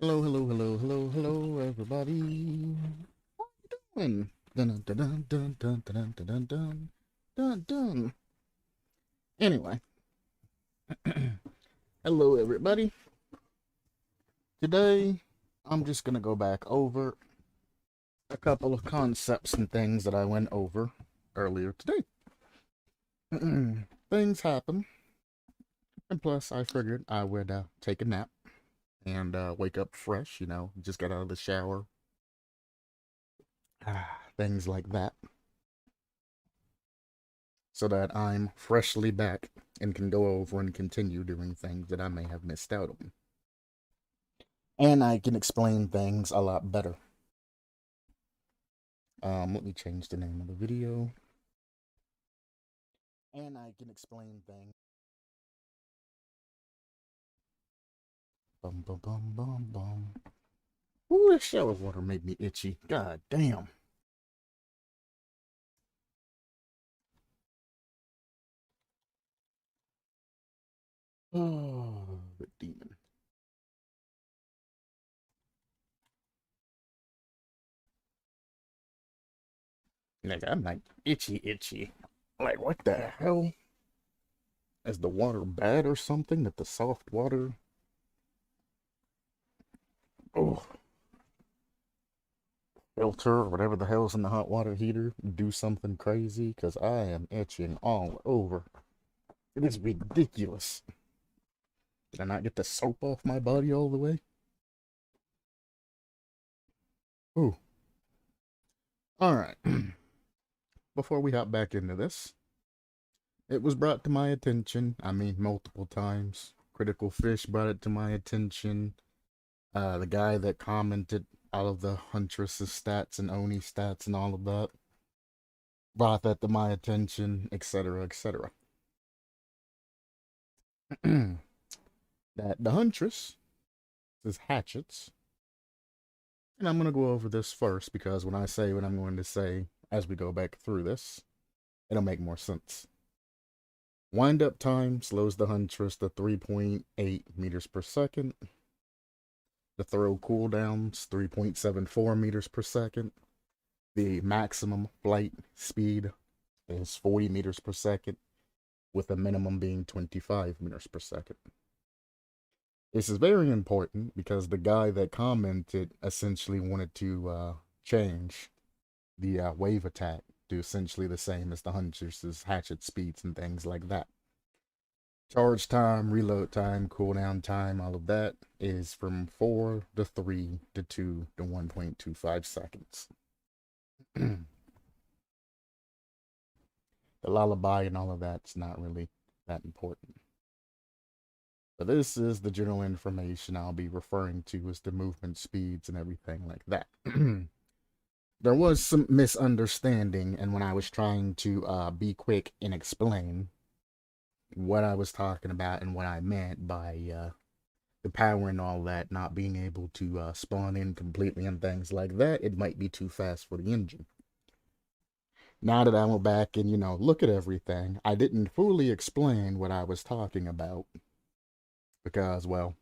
Hello, hello, hello, hello, hello, everybody. What are you doing? Dun dun dun dun dun dun dun dun dun dun dun. Anyway, hello, everybody. Today, I'm just gonna go back over a couple of concepts and things that I went over earlier today. Things happen, and plus, I figured I would take a nap and wake up fresh. Just got out of the shower, things like that, so that I'm freshly back and can go over and continue doing things that I may have missed out on. And I can explain things a lot better. Let me change the name of the video. And I can explain things. Bum bum bum bum bum. Ooh, that shower water made me itchy. God damn. Oh, the demon. Like, I'm like itchy. Like, what the hell? Is the water bad or something? That the soft water. Oh, filter or whatever the hell's in the hot water heater do something crazy, because I am itching all over. It is ridiculous. Did I not get the soap off my body all the way? Ooh. Alright. Before we hop back into this, it was brought to my attention, multiple times. Critical Fish brought it to my attention. The guy that commented all of the Huntress's stats and Oni stats and all of that brought that to my attention, etc., etc. That the Huntress is hatchets. And I'm going to go over this first because when I say what I'm going to say as we go back through this, it'll make more sense. Wind up time slows the Huntress to 3.8 meters per second. The throw cooldowns 3.74 meters per second. The maximum flight speed is 40 meters per second, with the minimum being 25 meters per second. This is very important because the guy that commented essentially wanted to change the wave attack to essentially the same as the Huntress's hatchet speeds and things like that. Charge time, reload time, cooldown time, all of that is from 4 to 3 to 2 to 1.25 seconds. The lullaby and all of that's not really that important. But this is the general information I'll be referring to as the movement speeds and everything like that. There was some misunderstanding, and when I was trying to be quick and explain what I was talking about and what I meant by the power and all that not being able to spawn in completely and things like that, it might be too fast for the engine. Now that I went back and, look at everything, I didn't fully explain what I was talking about because, well,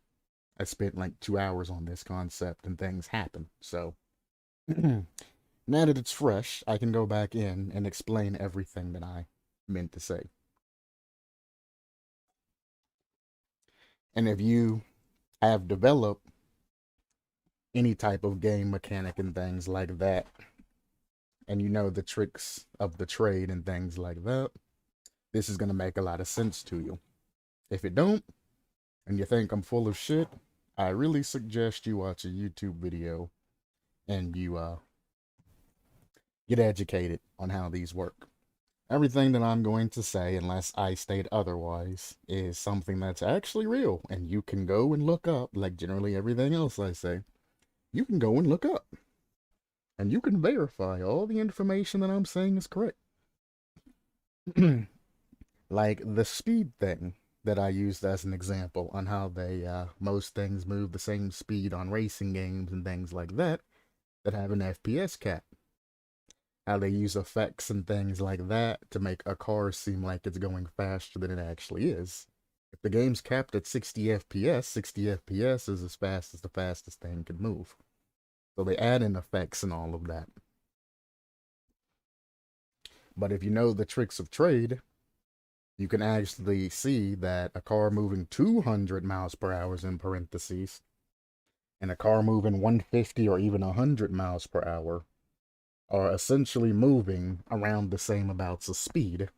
I spent like 2 hours on this concept and things happen. So now that it's fresh, I can go back in and explain everything that I meant to say. And if you have developed any type of game mechanic and things like that, and you know the tricks of the trade and things like that, this is going to make a lot of sense to you. If it don't, and you think I'm full of shit, I really suggest you watch a YouTube video and you get educated on how these work. Everything that I'm going to say, unless I state otherwise, is something that's actually real, and you can go and look up, like generally everything else I say. You can go and look up, and you can verify all the information that I'm saying is correct. Like the speed thing that I used as an example on how most things move the same speed on racing games and things like that have an FPS cap. How they use effects and things like that to make a car seem like it's going faster than it actually is. If the game's capped at 60 FPS, 60 FPS is as fast as the fastest thing can move. So they add in effects and all of that. But if you know the tricks of trade, you can actually see that a car moving 200 miles per hour in parentheses and a car moving 150 or even 100 miles per hour are essentially moving around the same amounts of speed.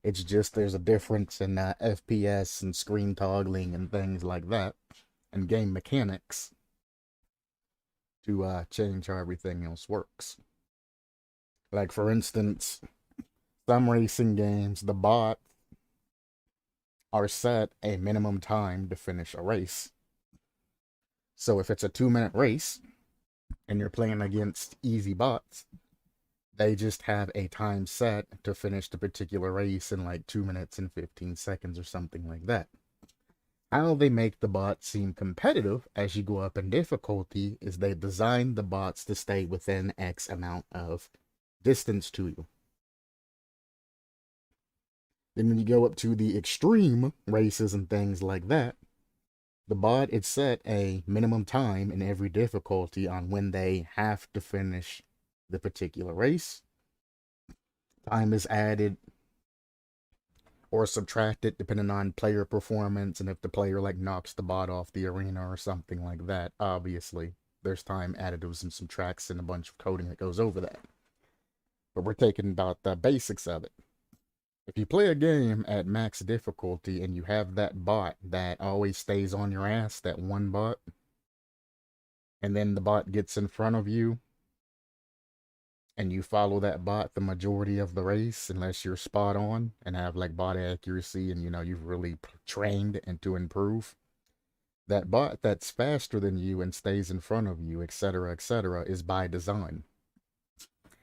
It's just there's a difference in FPS and screen toggling and things like that, and game mechanics to change how everything else works. Like, for instance, some racing games, the bots are set a minimum time to finish a race. So if it's a 2-minute race and you're playing against easy bots, they just have a time set to finish the particular race in like 2 minutes and 15 seconds or something like that. How they make the bots seem competitive as you go up in difficulty is they design the bots to stay within X amount of distance to you. Then when you go up to the extreme races and things like that, the bot is set a minimum time in every difficulty on when they have to finish the particular race. Time is added or subtracted depending on player performance, and if the player like knocks the bot off the arena or something like that, obviously there's time additives and subtracts and a bunch of coding that goes over that. But we're taking about the basics of it. If you play a game at max difficulty and you have that bot that always stays on your ass, that one bot, and then the bot gets in front of you and you follow that bot the majority of the race, unless you're spot on and have like bot accuracy and you've really trained and to improve, that bot that's faster than you and stays in front of you, etc., is by design.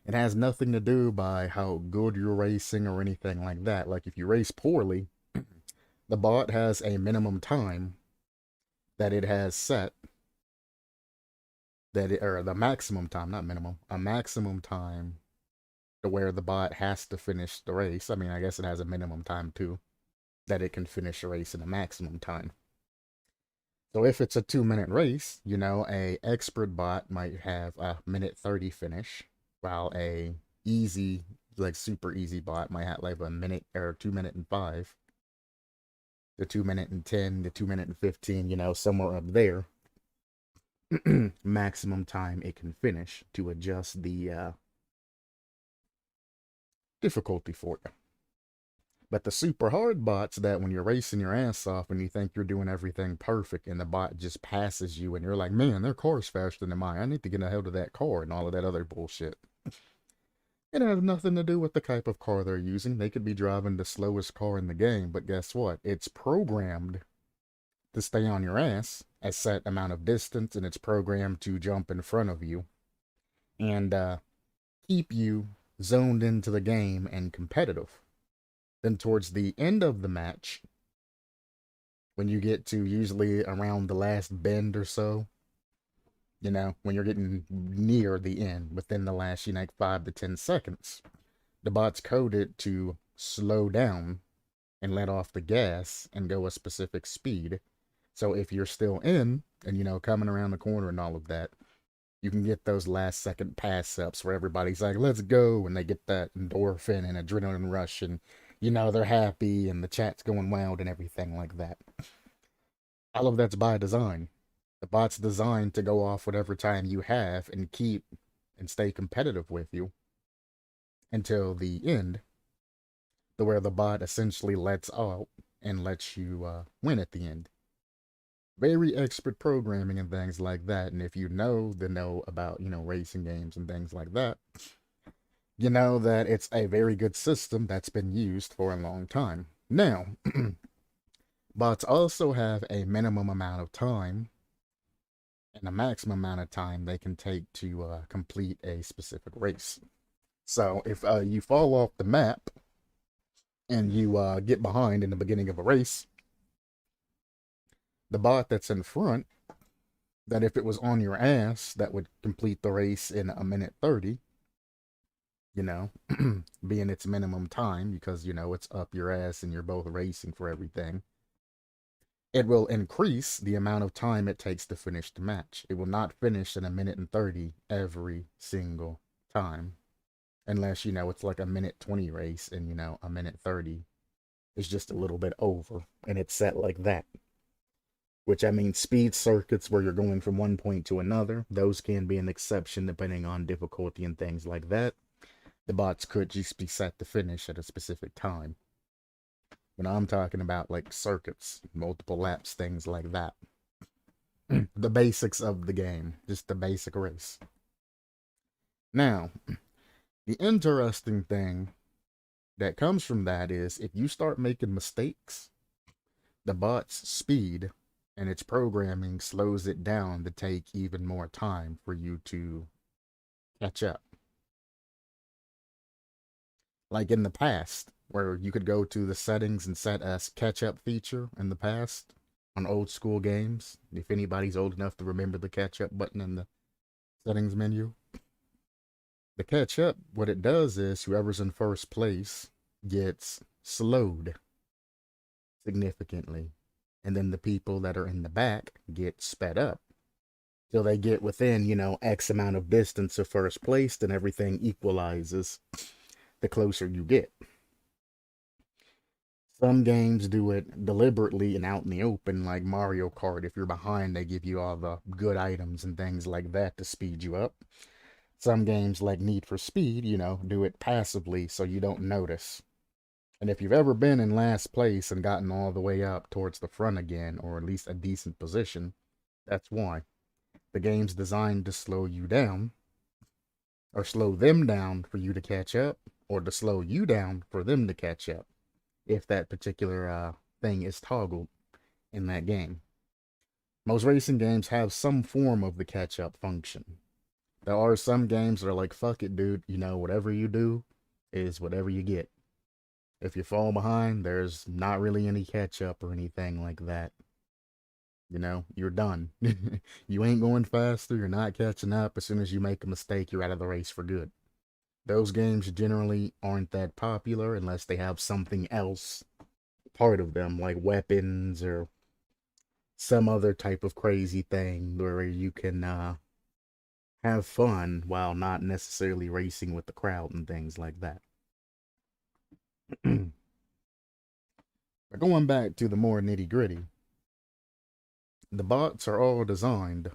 It has nothing to do by how good you're racing or anything like that. Like, if you race poorly, the bot has a minimum time that it has set, or the maximum time, not minimum, a maximum time to where the bot has to finish the race. I mean, I guess it has a minimum time too, that it can finish a race in a maximum time. So if it's a 2-minute race, a expert bot might have a minute 30 finish, while a easy, like super easy bot might have like a minute or 2 minute and 5, the 2 minute and 10, the 2 minute and 15, somewhere up there. Maximum time it can finish to adjust the difficulty for you. But the super hard bots that when you're racing your ass off and you think you're doing everything perfect and the bot just passes you and you're like, man, their car's faster than mine. I need to get ahead of that car and all of that other bullshit. It has nothing to do with the type of car they're using. They could be driving the slowest car in the game, but guess what? It's programmed to stay on your ass a set amount of distance, and it's programmed to jump in front of you and keep you zoned into the game and competitive. Then towards the end of the match, when you get to usually around the last bend or so, when you're getting near the end, within the last, 5 to 10 seconds, the bot's coded to slow down and let off the gas and go a specific speed. So if you're still in and, coming around the corner and all of that, you can get those last second pass ups where everybody's like, let's go. And they get that endorphin and adrenaline rush and, they're happy and the chat's going wild and everything like that. All of that's by design. The bot's designed to go off whatever time you have and keep and stay competitive with you until the end, to where the bot essentially lets out and lets you win at the end. Very expert programming and things like that. And if you know about, racing games and things like that, you know that it's a very good system that's been used for a long time. Now, bots also have a minimum amount of time and a maximum amount of time they can take to complete a specific race. So if you fall off the map and you get behind in the beginning of a race, the bot that's in front, that if it was on your ass, that would complete the race in a minute 30, being its minimum time, because, it's up your ass and you're both racing for everything. it will increase the amount of time it takes to finish the match. It will not finish in a minute and 30 every single time. Unless, it's like a minute 20 race and, a minute 30 is just a little bit over and it's set like that. Which I mean, speed circuits where you're going from one point to another, those can be an exception depending on difficulty and things like that. The bots could just be set to finish at a specific time. But I'm talking about like circuits, multiple laps, things like that. The basics of the game, just the basic race. Now, the interesting thing that comes from that is if you start making mistakes, the bot's speed and its programming slows it down to take even more time for you to catch up. Like in the past, where you could go to the settings and set a catch up feature in the past on old school games, if anybody's old enough to remember the catch up button in the settings menu. The catch up, what it does is whoever's in first place gets slowed significantly. And then the people that are in the back get sped up till they get within, X amount of distance of first place, then everything equalizes the closer you get. Some games do it deliberately and out in the open, like Mario Kart. If you're behind, they give you all the good items and things like that to speed you up. Some games, like Need for Speed, do it passively so you don't notice. And if you've ever been in last place and gotten all the way up towards the front again, or at least a decent position, that's why. The game's designed to slow you down, or slow them down for you to catch up, or to slow you down for them to catch up, if that particular thing is toggled in that game. Most racing games have some form of the catch up function. There are some games that are like, fuck it, dude, whatever you do is whatever you get. If you fall behind, there's not really any catch up or anything like that. You're done. You ain't going faster, you're not catching up. As soon as you make a mistake, you're out of the race for good. Those games generally aren't that popular unless they have something else part of them, like weapons or some other type of crazy thing where you can have fun while not necessarily racing with the crowd and things like that. But going back to the more nitty gritty, the bots are all designed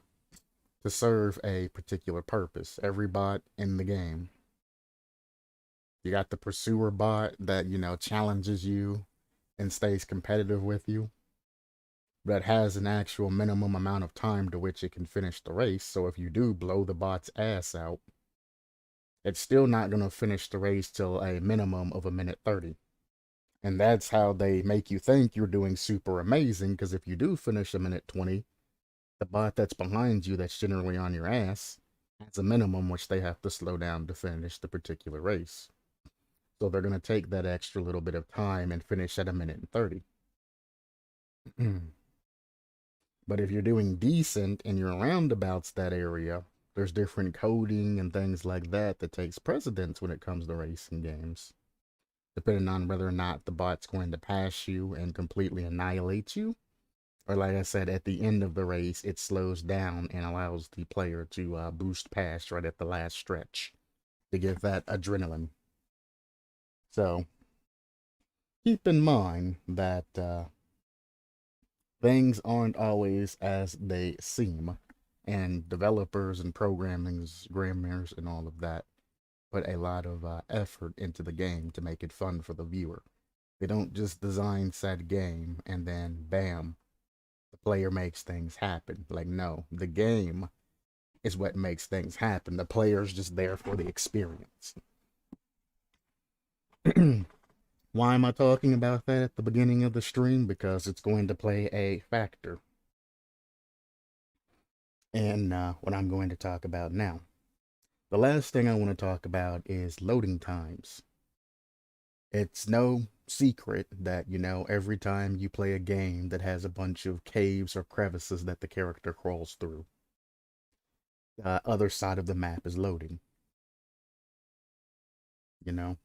to serve a particular purpose. Every bot in the game. You got the pursuer bot that, challenges you and stays competitive with you, but has an actual minimum amount of time to which it can finish the race. So if you do blow the bot's ass out, it's still not going to finish the race till a minimum of a minute 30. And that's how they make you think you're doing super amazing, because if you do finish a minute 20, the bot that's behind you, that's generally on your ass, has a minimum which they have to slow down to finish the particular race. So they're going to take that extra little bit of time and finish at a minute and 30. But if you're doing decent and you're roundabouts that area, there's different coding and things like that that takes precedence when it comes to racing games. Depending on whether or not the bot's going to pass you and completely annihilate you, or like I said, at the end of the race, it slows down and allows the player to boost past right at the last stretch to give that adrenaline. So keep in mind that things aren't always as they seem, and developers and programmers and all of that put a lot of effort into the game to make it fun for the viewer. They don't just design said game and then bam, the player makes things happen. Like, no, the game is what makes things happen. The player's just there for the experience. Why am I talking about that at the beginning of the stream? Because it's going to play a factor in what I'm going to talk about now. The last thing I want to talk about is loading times. It's no secret that, every time you play a game that has a bunch of caves or crevices that the character crawls through, the other side of the map is loading. You know?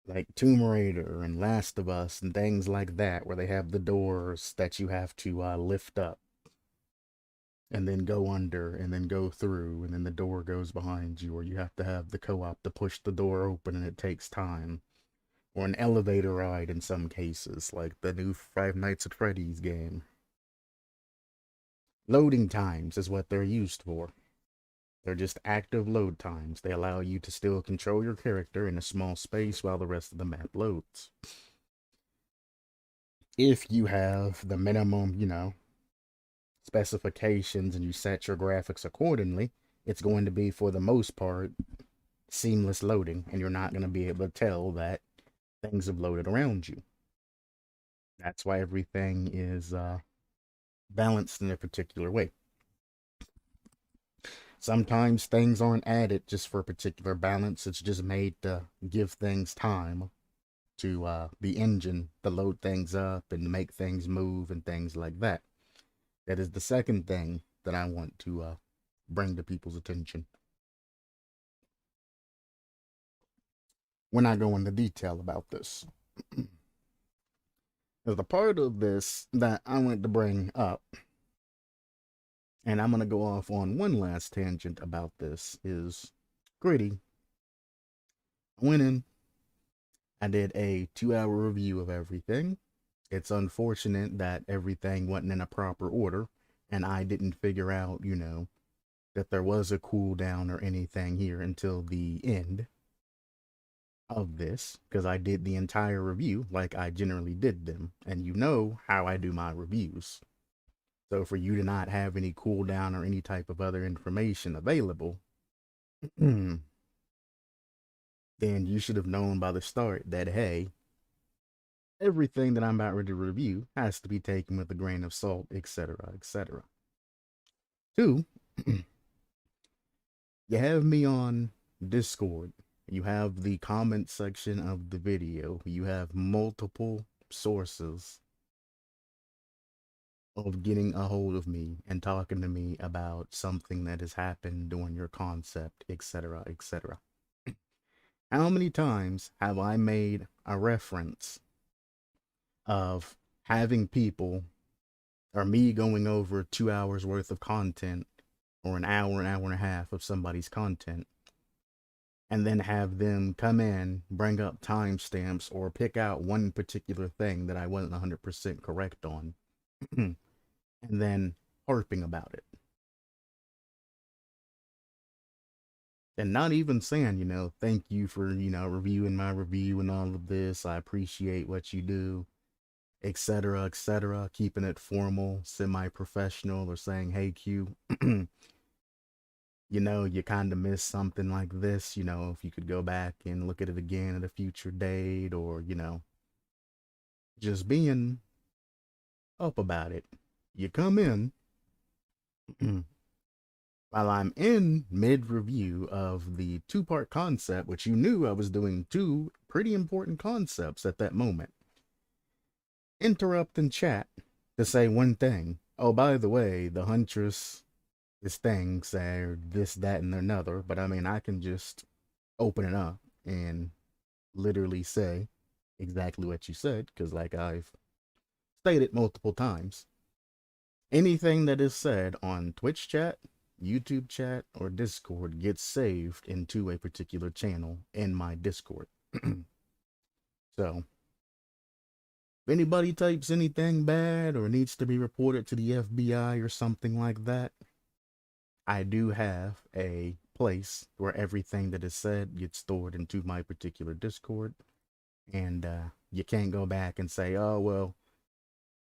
like Tomb Raider and Last of Us and things like that, where they have the doors that you have to lift up and then go under and then go through, and then the door goes behind you, or you have to have the co-op to push the door open and it takes time. Or an elevator ride in some cases, like the new Five Nights at Freddy's game. Loading times is what they're used for. They're just active load times. They allow you to still control your character in a small space while the rest of the map loads. If you have the minimum, specifications and you set your graphics accordingly, it's going to be, for the most part, seamless loading, and you're not going to be able to tell that things have loaded around you. That's why everything is balanced in a particular way. Sometimes things aren't added just for a particular balance. It's just made to give things time to the engine to load things up and make things move and things like that. That is the second thing that I want to bring to people's attention. When I go into detail about this, there's a part of this that I want to bring up, and I'm going to go off on one last tangent about this, is Gritty. I went in, I did a 2-hour review of everything. It's unfortunate that everything wasn't in a proper order, and I didn't figure out, that there was a cooldown or anything here until the end of this, because I did the entire review like I generally did them, and you know how I do my reviews. So for you to not have any cooldown or any type of other information available, then you should have known by the start that, hey, everything that I'm about ready to review has to be taken with a grain of salt, etc., etc. Two, you have me on Discord. You have the comment section of the video. You have multiple sources of getting a hold of me and talking to me about something that has happened during your concept, etc., etc. How many times have I made a reference of having people, or me going over 2 hours worth of content, or an hour and a half of somebody's content, and then have them come in, bring up timestamps, or pick out one particular thing that I wasn't 100% correct on, and then harping about it. And not even saying, thank you for, reviewing my review and all of this. I appreciate what you do, etc., etc. Keeping it formal, semi-professional, or saying, hey, Q, you kind of missed something like this, if you could go back and look at it again at a future date, or, just being up about it. You come in while I'm in mid-review of the two-part concept, which you knew I was doing two pretty important concepts at that moment. Interrupt and chat to say one thing. Oh, by the way, the Huntress is things, this, that, and another. But I mean, I can just open it up and literally say exactly what you said, because like I've stated multiple times, anything that is said on Twitch chat, YouTube chat, or Discord gets saved into a particular channel in my Discord. So, if anybody types anything bad or needs to be reported to the FBI or something like that, I do have a place where everything that is said gets stored into my particular Discord. And you can't go back and say, oh, well,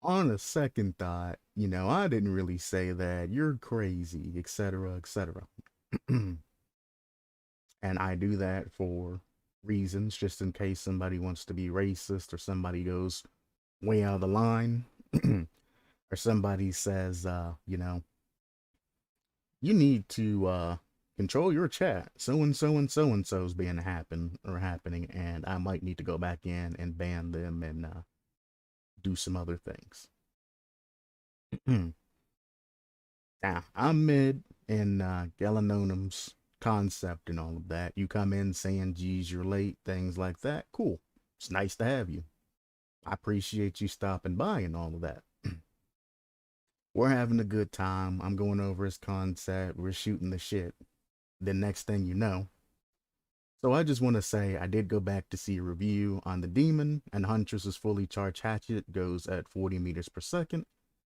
on a second thought, I didn't really say that. You're crazy, etc., etc. And I do that for reasons, just in case somebody wants to be racist, or somebody goes way out of the line, or somebody says, you need to control your chat. So and so and so and so's being happening, and I might need to go back in and ban them and do some other things. Now, I'm mid in Galanonim's concept and all of that. You come in saying, geez, you're late, things like that. Cool. It's nice to have you. I appreciate you stopping by and all of that. We're having a good time. I'm going over his concept. We're shooting the shit. The next thing you know, so I just want to say I did go back to see a review on the Demon, and Huntress's fully charged hatchet goes at 40 meters per second.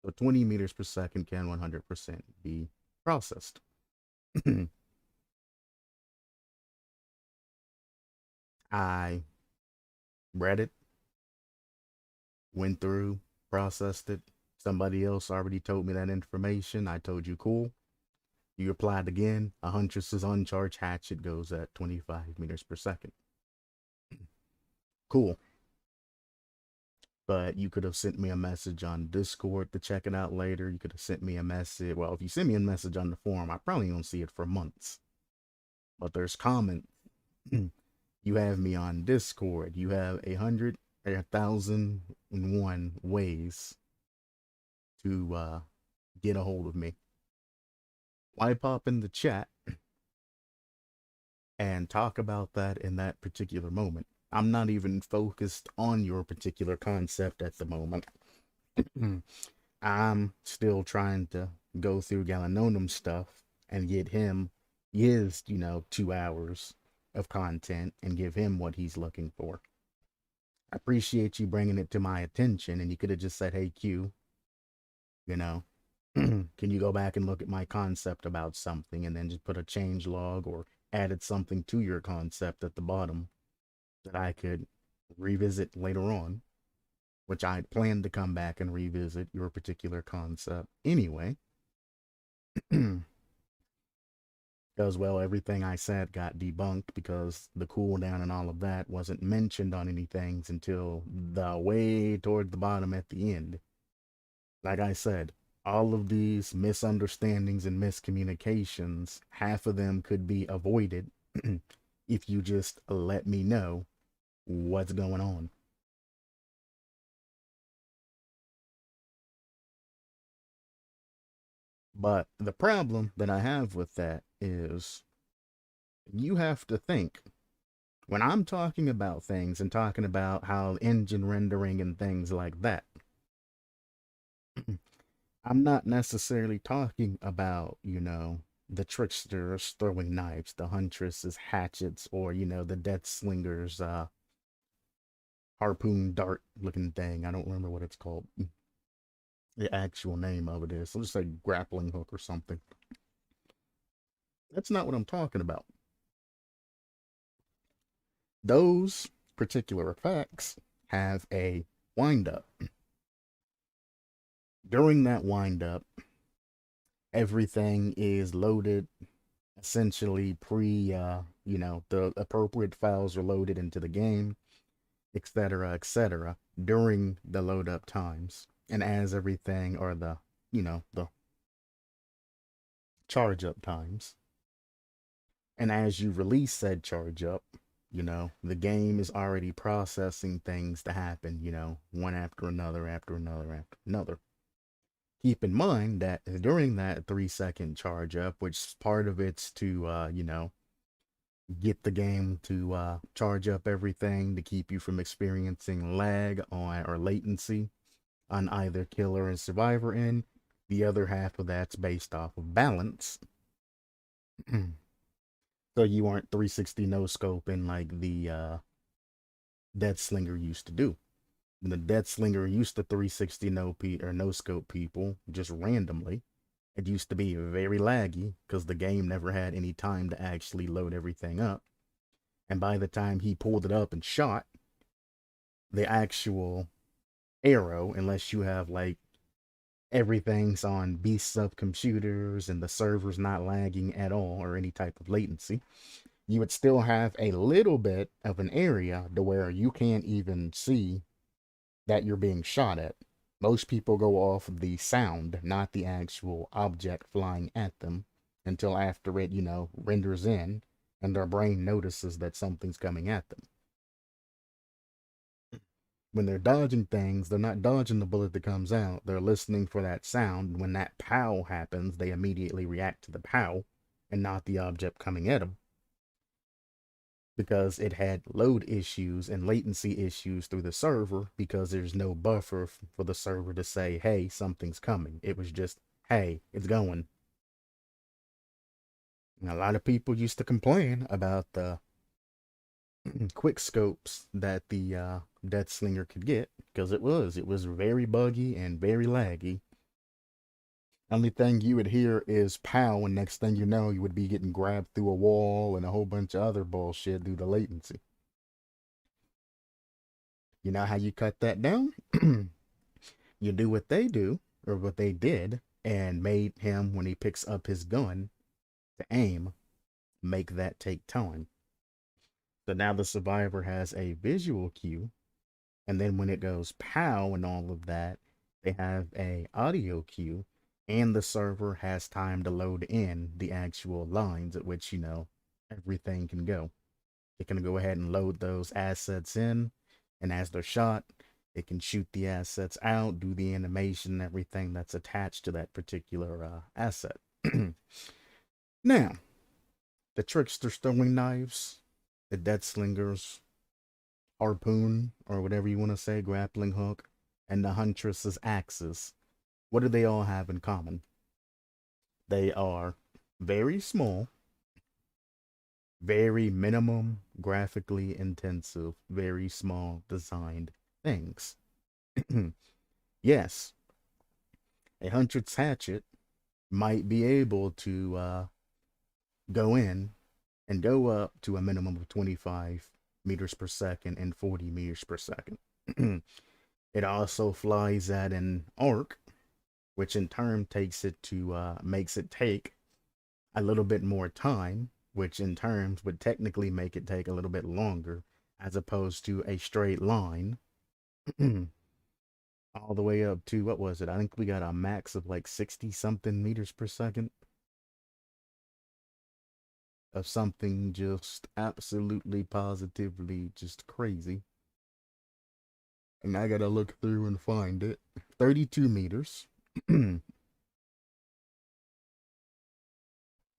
So 20 meters per second can 100% be processed. I read it, went through, processed it. Somebody else already told me that information. I told you, cool. You applied again. A Huntress's uncharged hatchet goes at 25 meters per second. Cool. But you could have sent me a message on Discord to check it out later. You could have sent me a message. Well, if you send me a message on the forum, I probably don't see it for months. But there's comment. You have me on Discord. You have 1,001 ways to get a hold of me. Why pop in the chat and talk about that in that particular moment? I'm not even focused on your particular concept at the moment. I'm still trying to go through Galanonim stuff and get him his, 2 hours of content and give him what he's looking for. I appreciate you bringing it to my attention, and you could have just said, hey, Q, can you go back and look at my concept about something, and then just put a change log or added something to your concept at the bottom that I could revisit later on, which I planned to come back and revisit your particular concept anyway. Because, well, everything I said got debunked because the cooldown and all of that wasn't mentioned on any things until the way toward the bottom at the end. Like I said, all of these misunderstandings and miscommunications, half of them could be avoided if you just let me know what's going on. But the problem that I have with that is you have to think when I'm talking about things and talking about how engine rendering and things like that, I'm not necessarily talking about, the tricksters throwing knives, the huntresses hatchets, or, the death slingers harpoon dart looking thing. I don't remember what it's called. The actual name of it is. I'll just say grappling hook or something. That's not what I'm talking about. Those particular effects have a wind up. During that wind up, everything is loaded, essentially the appropriate files are loaded into the game, etc., during the load up times. And as everything, or the charge up times. And as you release said charge up, the game is already processing things to happen, one after another, after another, after another. Keep in mind that during that 3-second charge up, which part of it's to, get the game to charge up everything to keep you from experiencing lag or latency on either killer and survivor end. The other half of that's based off of balance. So you aren't 360 no scoping like the Death Slinger used to do. The Death Slinger used to 360 no scope people just randomly. It used to be very laggy because the game never had any time to actually load everything up. And by the time he pulled it up and shot, the actual arrow, unless you have like everything's on beasts of computers and the server's not lagging at all or any type of latency, you would still have a little bit of an area to where you can't even see that you're being shot at. Most people go off the sound, not the actual object flying at them, until after it, renders in and their brain notices that something's coming at them. When they're dodging things, they're not dodging the bullet that comes out. They're listening for that sound. When that pow happens, they immediately react to the pow and not the object coming at them. because it had load issues and latency issues through the server because there's no buffer for the server to say, hey, something's coming. It was just, hey, it's going. And a lot of people used to complain about the quick scopes that the Death Slinger could get because it was very buggy and very laggy. Only thing you would hear is pow, and next thing you know, you would be getting grabbed through a wall and a whole bunch of other bullshit due to latency. You know how you cut that down? You do what they do, or what they did, and made him, when he picks up his gun to aim, make that take time. So now the survivor has a visual cue, and then when it goes pow and all of that, they have a audio cue, and the server has time to load in the actual lines at which, everything can go. It can go ahead and load those assets in, and as they're shot, it can shoot the assets out, do the animation, everything that's attached to that particular asset. Now, the trickster's throwing knives, the dead slingers, harpoon, or whatever you want to say, grappling hook, and the huntress's axes. What do they all have in common? They are very small, very minimum graphically intensive, very small designed things. Yes, a huntress hatchet might be able to go in and go up to a minimum of 25 meters per second and 40 meters per second. It also flies at an arc, which in turn makes it take a little bit more time, which in turn would technically make it take a little bit longer, as opposed to a straight line. All the way up to, what was it? I think we got a max of like 60 something meters per second of something just absolutely positively just crazy. And I gotta look through and find it. 32 meters in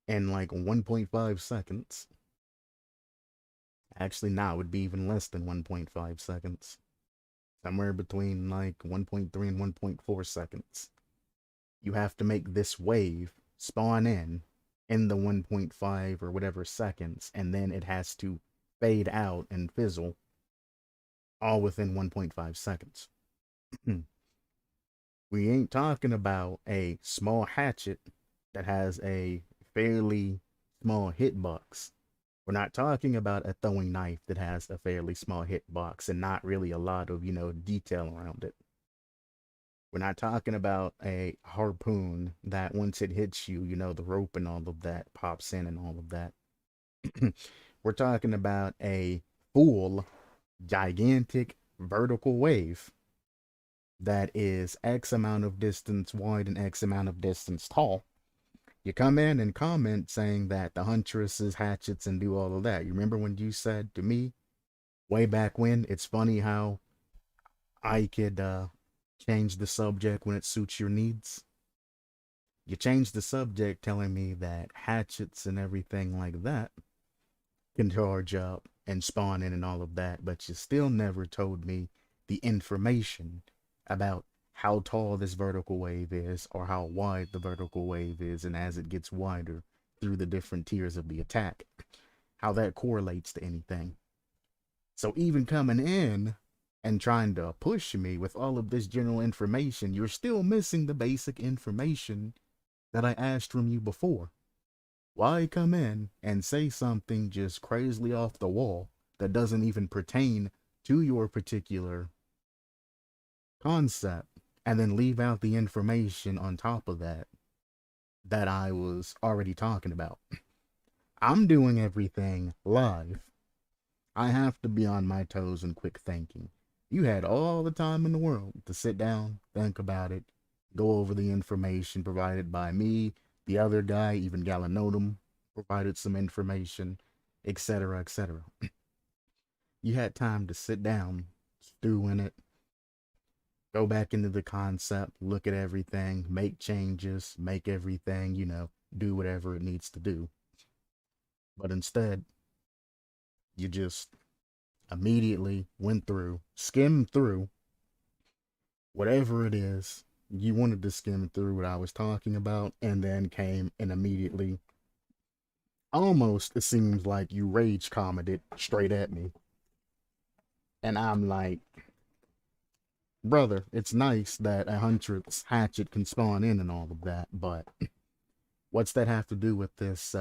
like 1.5 seconds. Actually, now it would be even less than 1.5 seconds. Somewhere between like 1.3 and 1.4 seconds. You have to make this wave spawn in the 1.5 or whatever seconds, and then it has to fade out and fizzle all within 1.5 seconds. We ain't talking about a small hatchet that has a fairly small hitbox. We're not talking about a throwing knife that has a fairly small hitbox and not really a lot of, detail around it. We're not talking about a harpoon that once it hits you, the rope and all of that pops in and all of that. We're talking about a full, gigantic vertical wave that is X amount of distance wide and X amount of distance tall. You come in and comment saying that the huntresses, hatchets, and do all of that. You remember when you said to me way back when, it's funny how I could change the subject when it suits your needs? You changed the subject telling me that hatchets and everything like that can charge up and spawn in and all of that, but you still never told me the information about how tall this vertical wave is or how wide the vertical wave is, and as it gets wider through the different tiers of the attack, how that correlates to anything. So even coming in and trying to push me with all of this general information, you're still missing the basic information that I asked from you before. Why come in and say something just crazily off the wall that doesn't even pertain to your particular concept, and then leave out the information on top of that that I was already talking about? I'm doing everything live. I have to be on my toes and quick thinking. You had all the time in the world to sit down, think about it, go over the information provided by me, the other guy, even Galanonim provided some information, etc., etc. You had time to sit down, stew in it, go back into the concept, look at everything, make changes, make everything, do whatever it needs to do. But instead, You just immediately went through, skimmed through whatever it is you wanted to skim through what I was talking about, and then came and immediately, almost it seems like you rage commented straight at me. And I'm like, brother, it's nice that a huntress hatchet can spawn in and all of that, but what's that have to do with this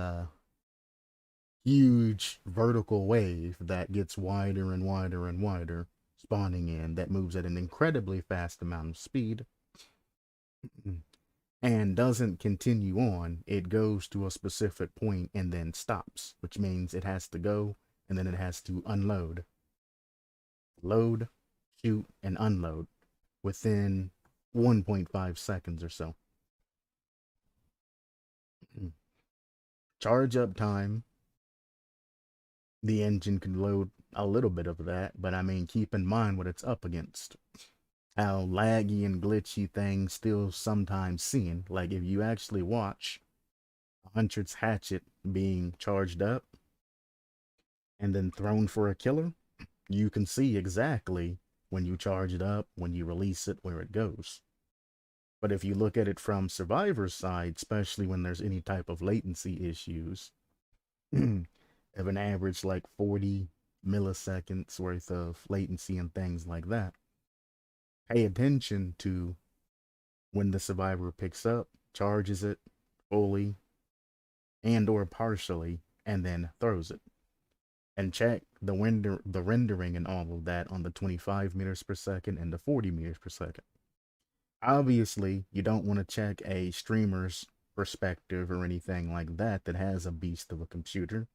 huge vertical wave that gets wider and wider and wider, spawning in, that moves at an incredibly fast amount of speed and doesn't continue on? It goes to a specific point and then stops, which means it has to go and then it has to unload. Load, shoot, and unload within 1.5 seconds or so. Charge up time, the engine can load a little bit of that, but I mean, keep in mind what it's up against. How laggy and glitchy things still sometimes seem. Like if you actually watch a Hunter's Hatchet being charged up and then thrown for a killer, you can see exactly when you charge it up, when you release it, where it goes. But if you look at it from Survivor's side, especially when there's any type of latency issues, of an average like 40 milliseconds worth of latency and things like that, pay attention to when the survivor picks up, charges it fully and or partially, and then throws it. And check the rendering and all of that on the 25 meters per second and the 40 meters per second. Obviously, you don't want to check a streamer's perspective or anything like that that has a beast of a computer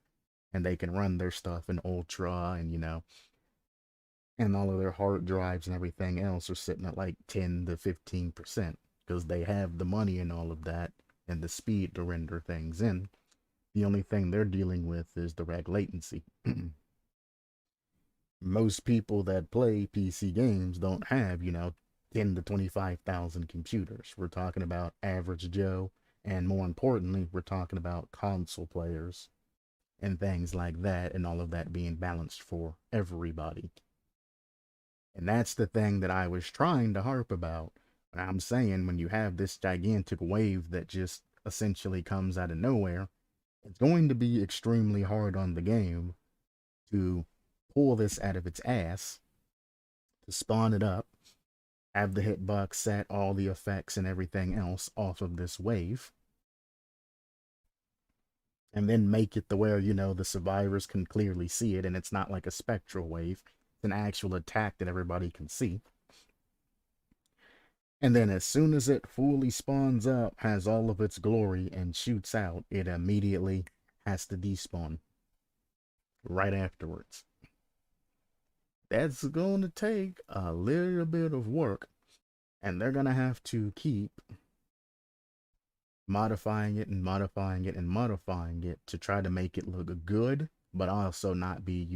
and they can run their stuff in ultra and and all of their hard drives and everything else are sitting at like 10 to 15% because they have the money and all of that and the speed to render things in. The only thing they're dealing with is direct latency. Most people that play PC games don't have, 10 to 25,000 computers. We're talking about average Joe, and more importantly, we're talking about console players and things like that, and all of that being balanced for everybody. And that's the thing that I was trying to harp about. When I'm saying when you have this gigantic wave that just essentially comes out of nowhere, it's going to be extremely hard on the game to pull this out of its ass, to spawn it up, have the hitbox set, all the effects and everything else off of this wave, and then make it to where, the survivors can clearly see it and it's not like a spectral wave. It's an actual attack that everybody can see. And then as soon as it fully spawns up, has all of its glory and shoots out, it immediately has to despawn right afterwards. That's going to take a little bit of work, and they're going to have to keep modifying it and modifying it and modifying it to try to make it look good, but also not be,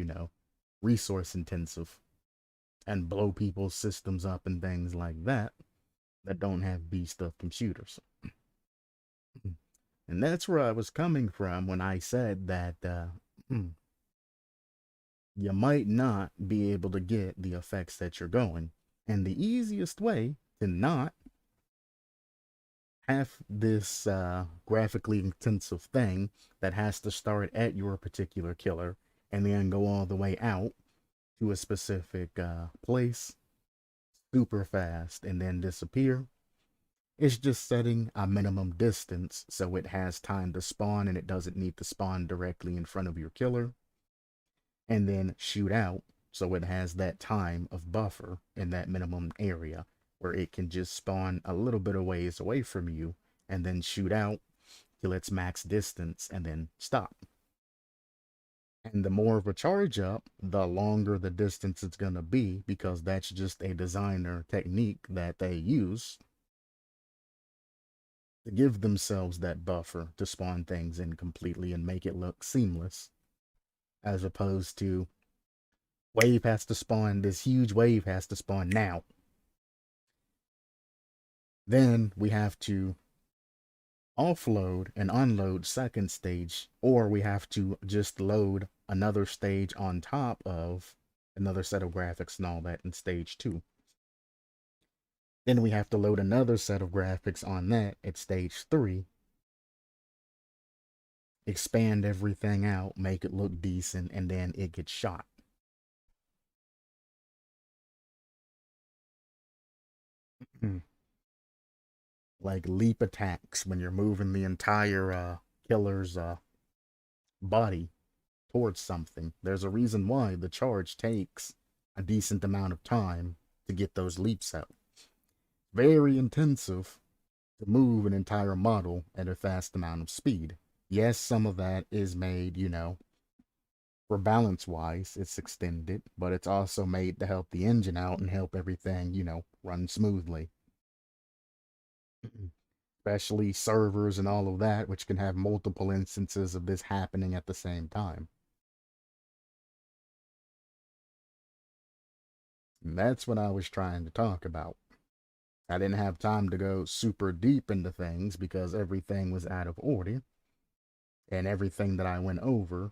resource intensive and blow people's systems up and things like that don't have beast of computers. And that's where I was coming from when I said that you might not be able to get the effects that you're going. And the easiest way to not have this graphically intensive thing that has to start at your particular killer and then go all the way out to a specific place super fast and then disappear. It's just setting a minimum distance so it has time to spawn and it doesn't need to spawn directly in front of your killer, and then shoot out so it has that time of buffer in that minimum area where it can just spawn a little bit of ways away from you and then shoot out till its max distance and then stop. And the more of a charge up, the longer the distance it's going to be, because that's just a designer technique that they use to give themselves that buffer to spawn things in completely and make it look seamless, as opposed to wave has to spawn, this huge wave has to spawn now. Then we have to offload and unload second stage, or we have to just load another stage on top of another set of graphics and all that in stage 2. Then we have to load another set of graphics on that at stage 3, expand everything out, make it look decent, and then it gets shot. Like leap attacks when you're moving the entire killer's body towards something. There's a reason why the charge takes a decent amount of time to get those leaps out. Very intensive to move an entire model at a fast amount of speed. Yes, some of that is made, for balance wise, it's extended, but it's also made to help the engine out and help everything, run smoothly. Especially servers and all of that, which can have multiple instances of this happening at the same time. And that's what I was trying to talk about. I didn't have time to go super deep into things because everything was out of order. And everything that I went over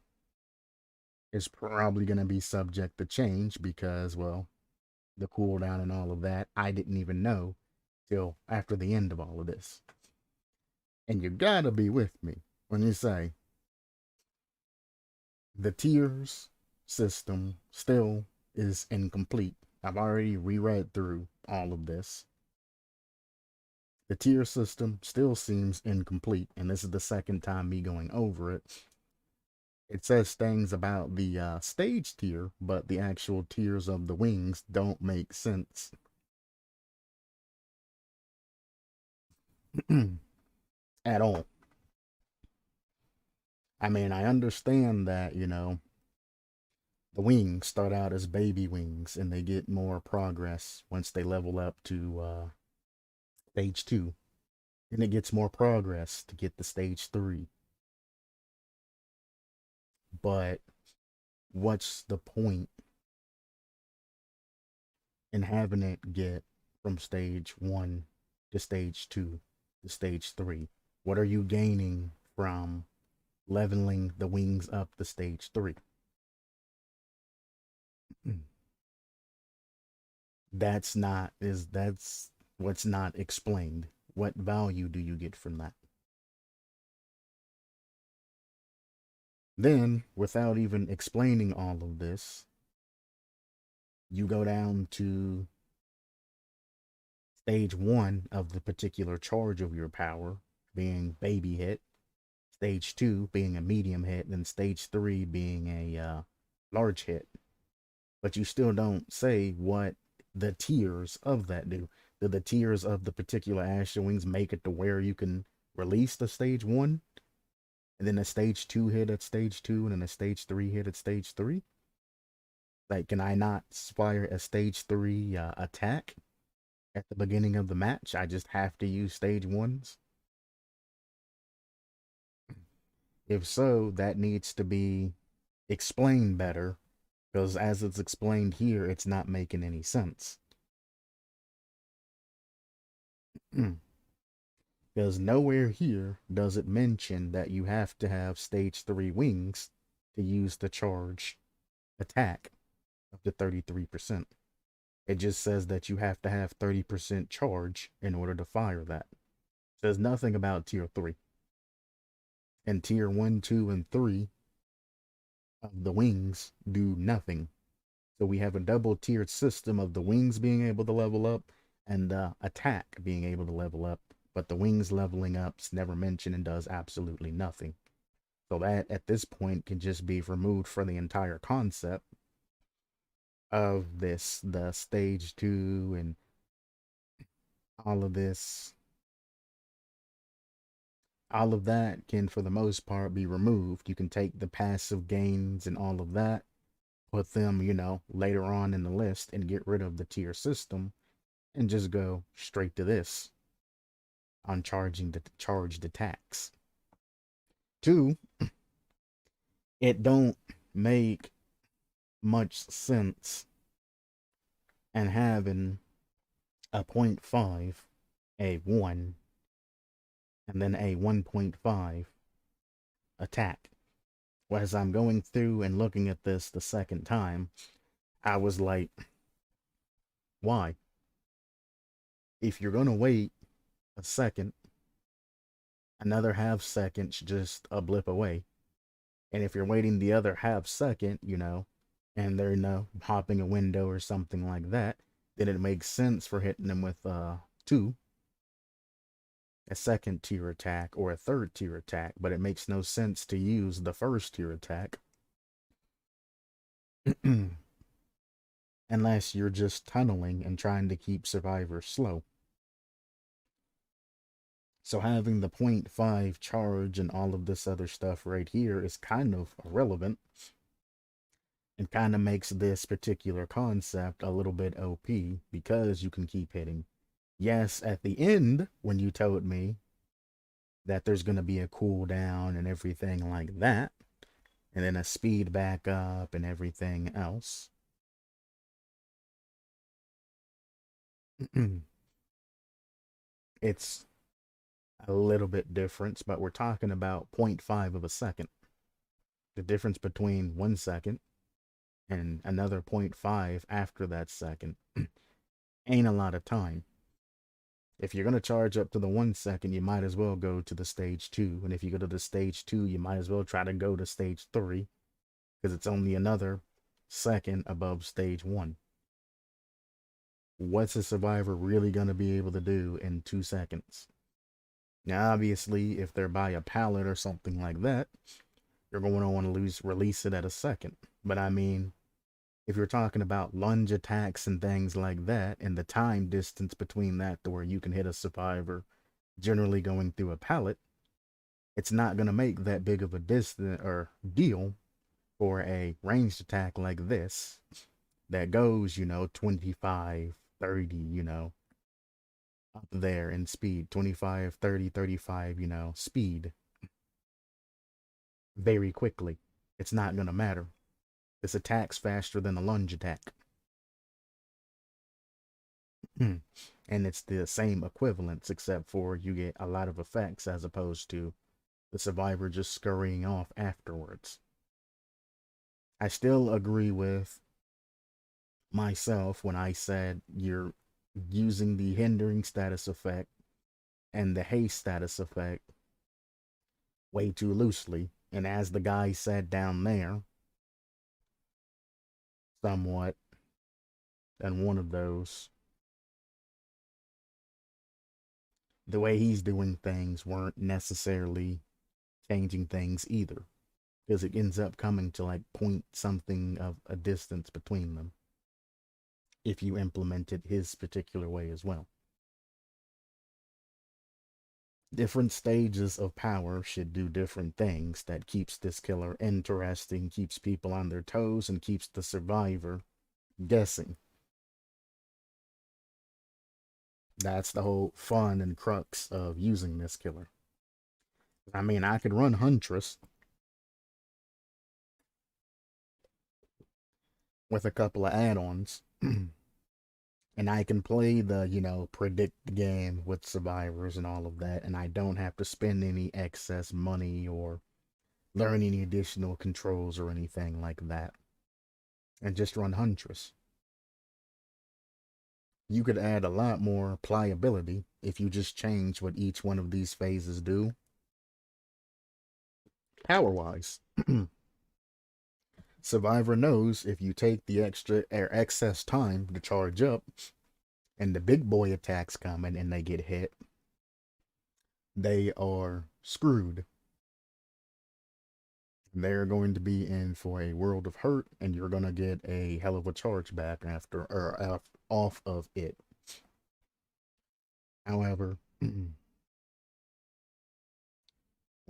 is probably going to be subject to change because, well, the cooldown and all of that, I didn't even know till after the end of all of this. And you gotta be with me when you say the tiers system still is incomplete. I've already reread through all of this. The tier system still seems incomplete, and this is the second time me going over it. It says things about the stage tier, but the actual tiers of the wings don't make sense. At all. I mean, I understand that, the wings start out as baby wings and they get more progress once they level up to stage 2. And it gets more progress to get to stage 3. But what's the point in having it get from stage 1 to stage 2 to stage 3? What are you gaining from leveling the wings up to stage 3? That's what's not explained. What value do you get from that? Then, without even explaining all of this, you go down to stage 1 of the particular charge of your power being baby hit, stage 2 being a medium hit, and stage 3 being a large hit. But you still don't say what the tiers of that do. Do the tiers of the particular Asher Wings make it to where you can release the stage 1, and then a stage 2 hit at stage 2, and then a stage 3 hit at stage 3? Like, can I not fire a stage 3 attack at the beginning of the match? I just have to use stage 1s? If so, that needs to be explained better, because as it's explained here, it's not making any sense. Because nowhere here does it mention that you have to have stage 3 wings to use the charge attack up to 33%. It just says that you have to have 30% charge in order to fire that. It says nothing about tier 3. And tier 1, 2, and 3 of the wings do nothing. So we have a double tiered system of the wings being able to level up and the attack being able to level up. But the wings leveling up's never mentioned and does absolutely nothing. So that at this point can just be removed from the entire concept of this, the stage 2 and all of this. All of that can, for the most part, be removed. You can take the passive gains and all of that, put them, later on in the list and get rid of the tier system and just go straight to this on charging the charged attacks. 2, it don't make much sense and having a 0.5, a 1, and then a 1.5 attack. Well, as I'm going through and looking at this the second time, I was like, why? If you're gonna wait a second, another half second's just a blip away. And if you're waiting the other half second, and they're hopping a window or something like that, then it makes sense for hitting them with two, a second tier attack or a third tier attack, but it makes no sense to use the first tier attack unless you're just tunneling and trying to keep survivors slow. So having the .5 charge and all of this other stuff right here is kind of irrelevant and kind of makes this particular concept a little bit OP because you can keep hitting. Yes, at the end, when you told me that there's going to be a cooldown and everything like that, and then a speed back up and everything else. It's a little bit different, but we're talking about 0.5 of a second. The difference between 1 second and another 0.5 after that second ain't a lot of time. If you're going to charge up to the 1 second, you might as well go to the stage 2. And if you go to the stage 2, you might as well try to go to stage 3 because it's only another second above stage 1. What's a survivor really going to be able to do in 2 seconds? Now, obviously, if they're by a pallet or something like that, you're going to want to release it at a second. But I mean, if you're talking about lunge attacks and things like that, and the time distance between that to where you can hit a survivor generally going through a pallet, it's not going to make that big of a distance or deal for a ranged attack like this that goes, 25, 30, up there in speed, 25, 30, 35, speed very quickly. It's not going to matter. This attack's faster than a lunge attack. And it's the same equivalence, except for you get a lot of effects as opposed to the survivor just scurrying off afterwards. I still agree with myself when I said you're using the hindering status effect and the haste status effect way too loosely. And as the guy said down there, somewhat, and one of those, the way he's doing things weren't necessarily changing things either, because it ends up coming to like point something of a distance between them if you implement it his particular way as well. Different stages of power should do different things that keeps this killer interesting, keeps people on their toes, and keeps the survivor guessing. That's the whole fun and crux of using this killer. I mean, I could run Huntress with a couple of add-ons, and I can play the, predict the game with survivors and all of that, and I don't have to spend any excess money or learn any additional controls or anything like that, and just run Huntress. You could add a lot more pliability if you just change what each one of these phases do power-wise. Survivor knows if you take the extra or excess time to charge up and the big boy attacks come in and they get hit, they are screwed. They're going to be in for a world of hurt, and you're going to get a hell of a charge back after or off of it. However, when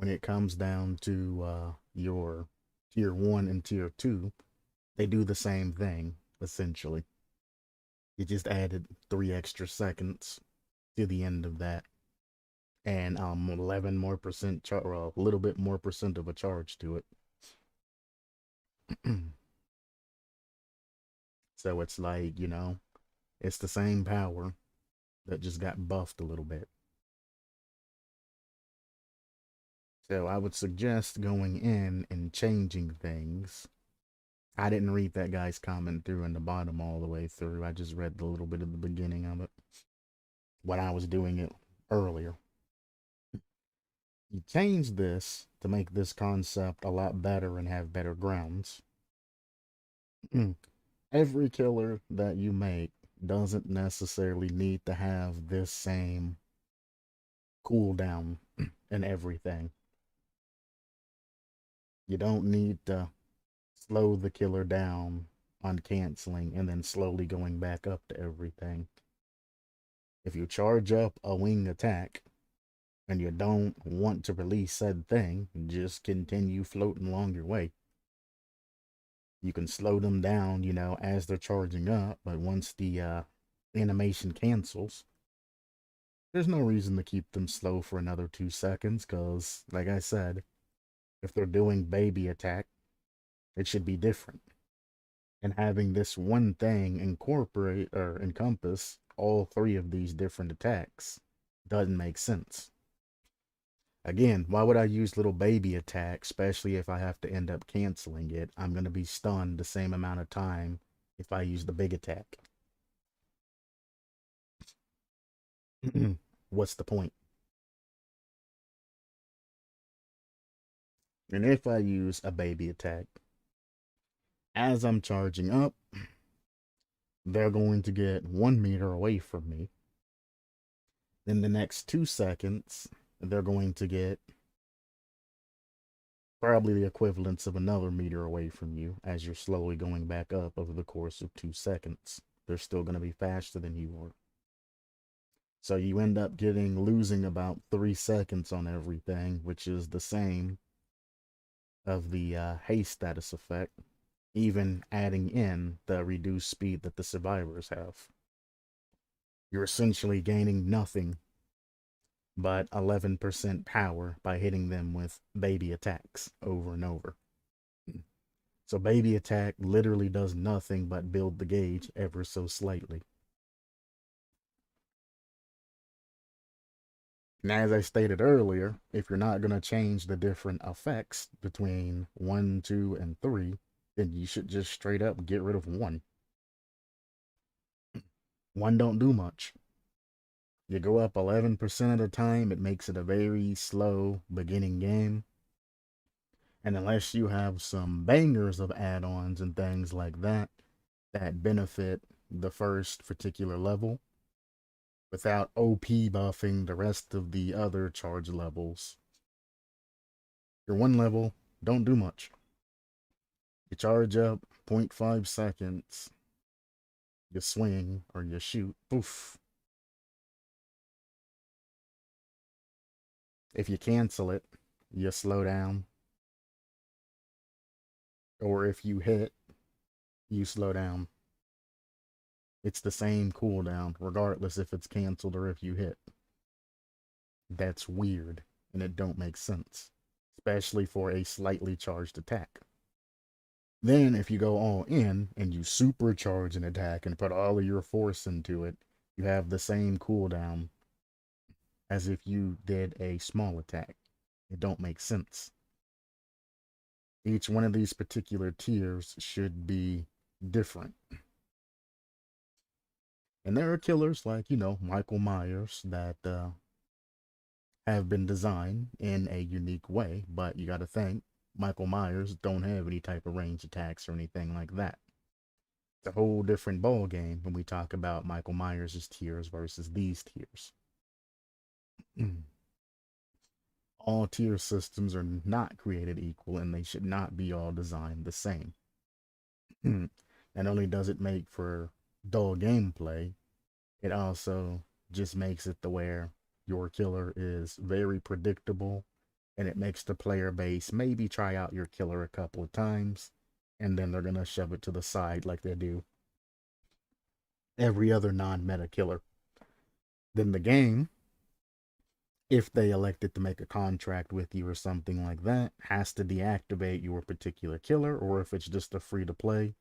it comes down to your tier 1 and tier 2, they do the same thing, essentially. You just added 3 extra seconds to the end of that. And 11 more percent, or a little bit more percent of a charge to it. So it's like, it's the same power that just got buffed a little bit. So I would suggest going in and changing things. I didn't read that guy's comment through in the bottom all the way through. I just read the little bit of the beginning of it when I was doing it earlier. You change this to make this concept a lot better and have better grounds. Every killer that you make doesn't necessarily need to have this same cooldown and everything. You don't need to slow the killer down on canceling and then slowly going back up to everything. If you charge up a wing attack and you don't want to release said thing, just continue floating along your way. You can slow them down, as they're charging up, but once the animation cancels, there's no reason to keep them slow for another 2 seconds, because, like I said, if they're doing baby attack, it should be different. And having this one thing incorporate or encompass all three of these different attacks doesn't make sense. Again, why would I use little baby attack, especially if I have to end up canceling it? I'm going to be stunned the same amount of time if I use the big attack. What's the point? And if I use a baby attack, as I'm charging up, they're going to get 1 meter away from me. In the next 2 seconds, they're going to get probably the equivalence of another meter away from you as you're slowly going back up over the course of 2 seconds. They're still going to be faster than you are. So you end up losing about 3 seconds on everything, which is the same of the haste status effect, even adding in the reduced speed that the survivors have. You're essentially gaining nothing but 11% power by hitting them with baby attacks over and over. So baby attack literally does nothing but build the gauge ever so slightly. And as I stated earlier, if you're not going to change the different effects between 1, 2, and 3, then you should just straight up get rid of 1. 1 don't do much. You go up 11% of the time, it makes it a very slow beginning game. And unless you have some bangers of add-ons and things like that that benefit the first particular level without OP buffing the rest of the other charge levels, your 1 level don't do much. You charge up 0.5 seconds, you swing or you shoot, poof. If you cancel it, you slow down. Or if you hit, you slow down. It's the same cooldown, regardless if it's canceled or if you hit. That's weird, and it don't make sense, especially for a slightly charged attack. Then, if you go all in and you supercharge an attack and put all of your force into it, you have the same cooldown as if you did a small attack. It don't make sense. Each one of these particular tiers should be different. And there are killers like, Michael Myers that have been designed in a unique way, but you got to think Michael Myers don't have any type of range attacks or anything like that. It's a whole different ball game when we talk about Michael Myers' tiers versus these tiers. All tier systems are not created equal, and they should not be all designed the same. Not only does it make for dull gameplay, it also just makes it to where your killer is very predictable, and it makes the player base maybe try out your killer a couple of times, and then they're going to shove it to the side like they do every other non-meta killer. Then the game, if they elected to make a contract with you or something like that, has to deactivate your particular killer, or if it's just a free to play,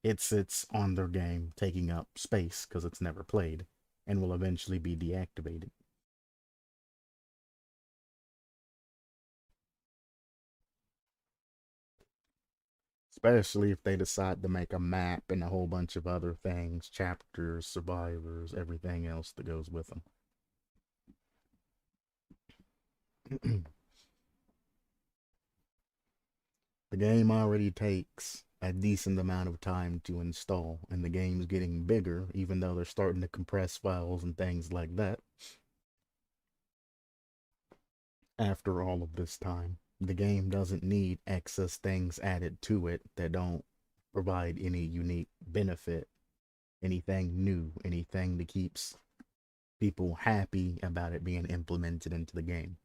it sits on their game, taking up space because it's never played, and will eventually be deactivated. Especially if they decide to make a map and a whole bunch of other things, chapters, survivors, everything else that goes with them. The game already takes a decent amount of time to install, and the game's getting bigger, even though they're starting to compress files and things like that. After all of this time, the game doesn't need excess things added to it that don't provide any unique benefit, anything new, anything that keeps people happy about it being implemented into the game.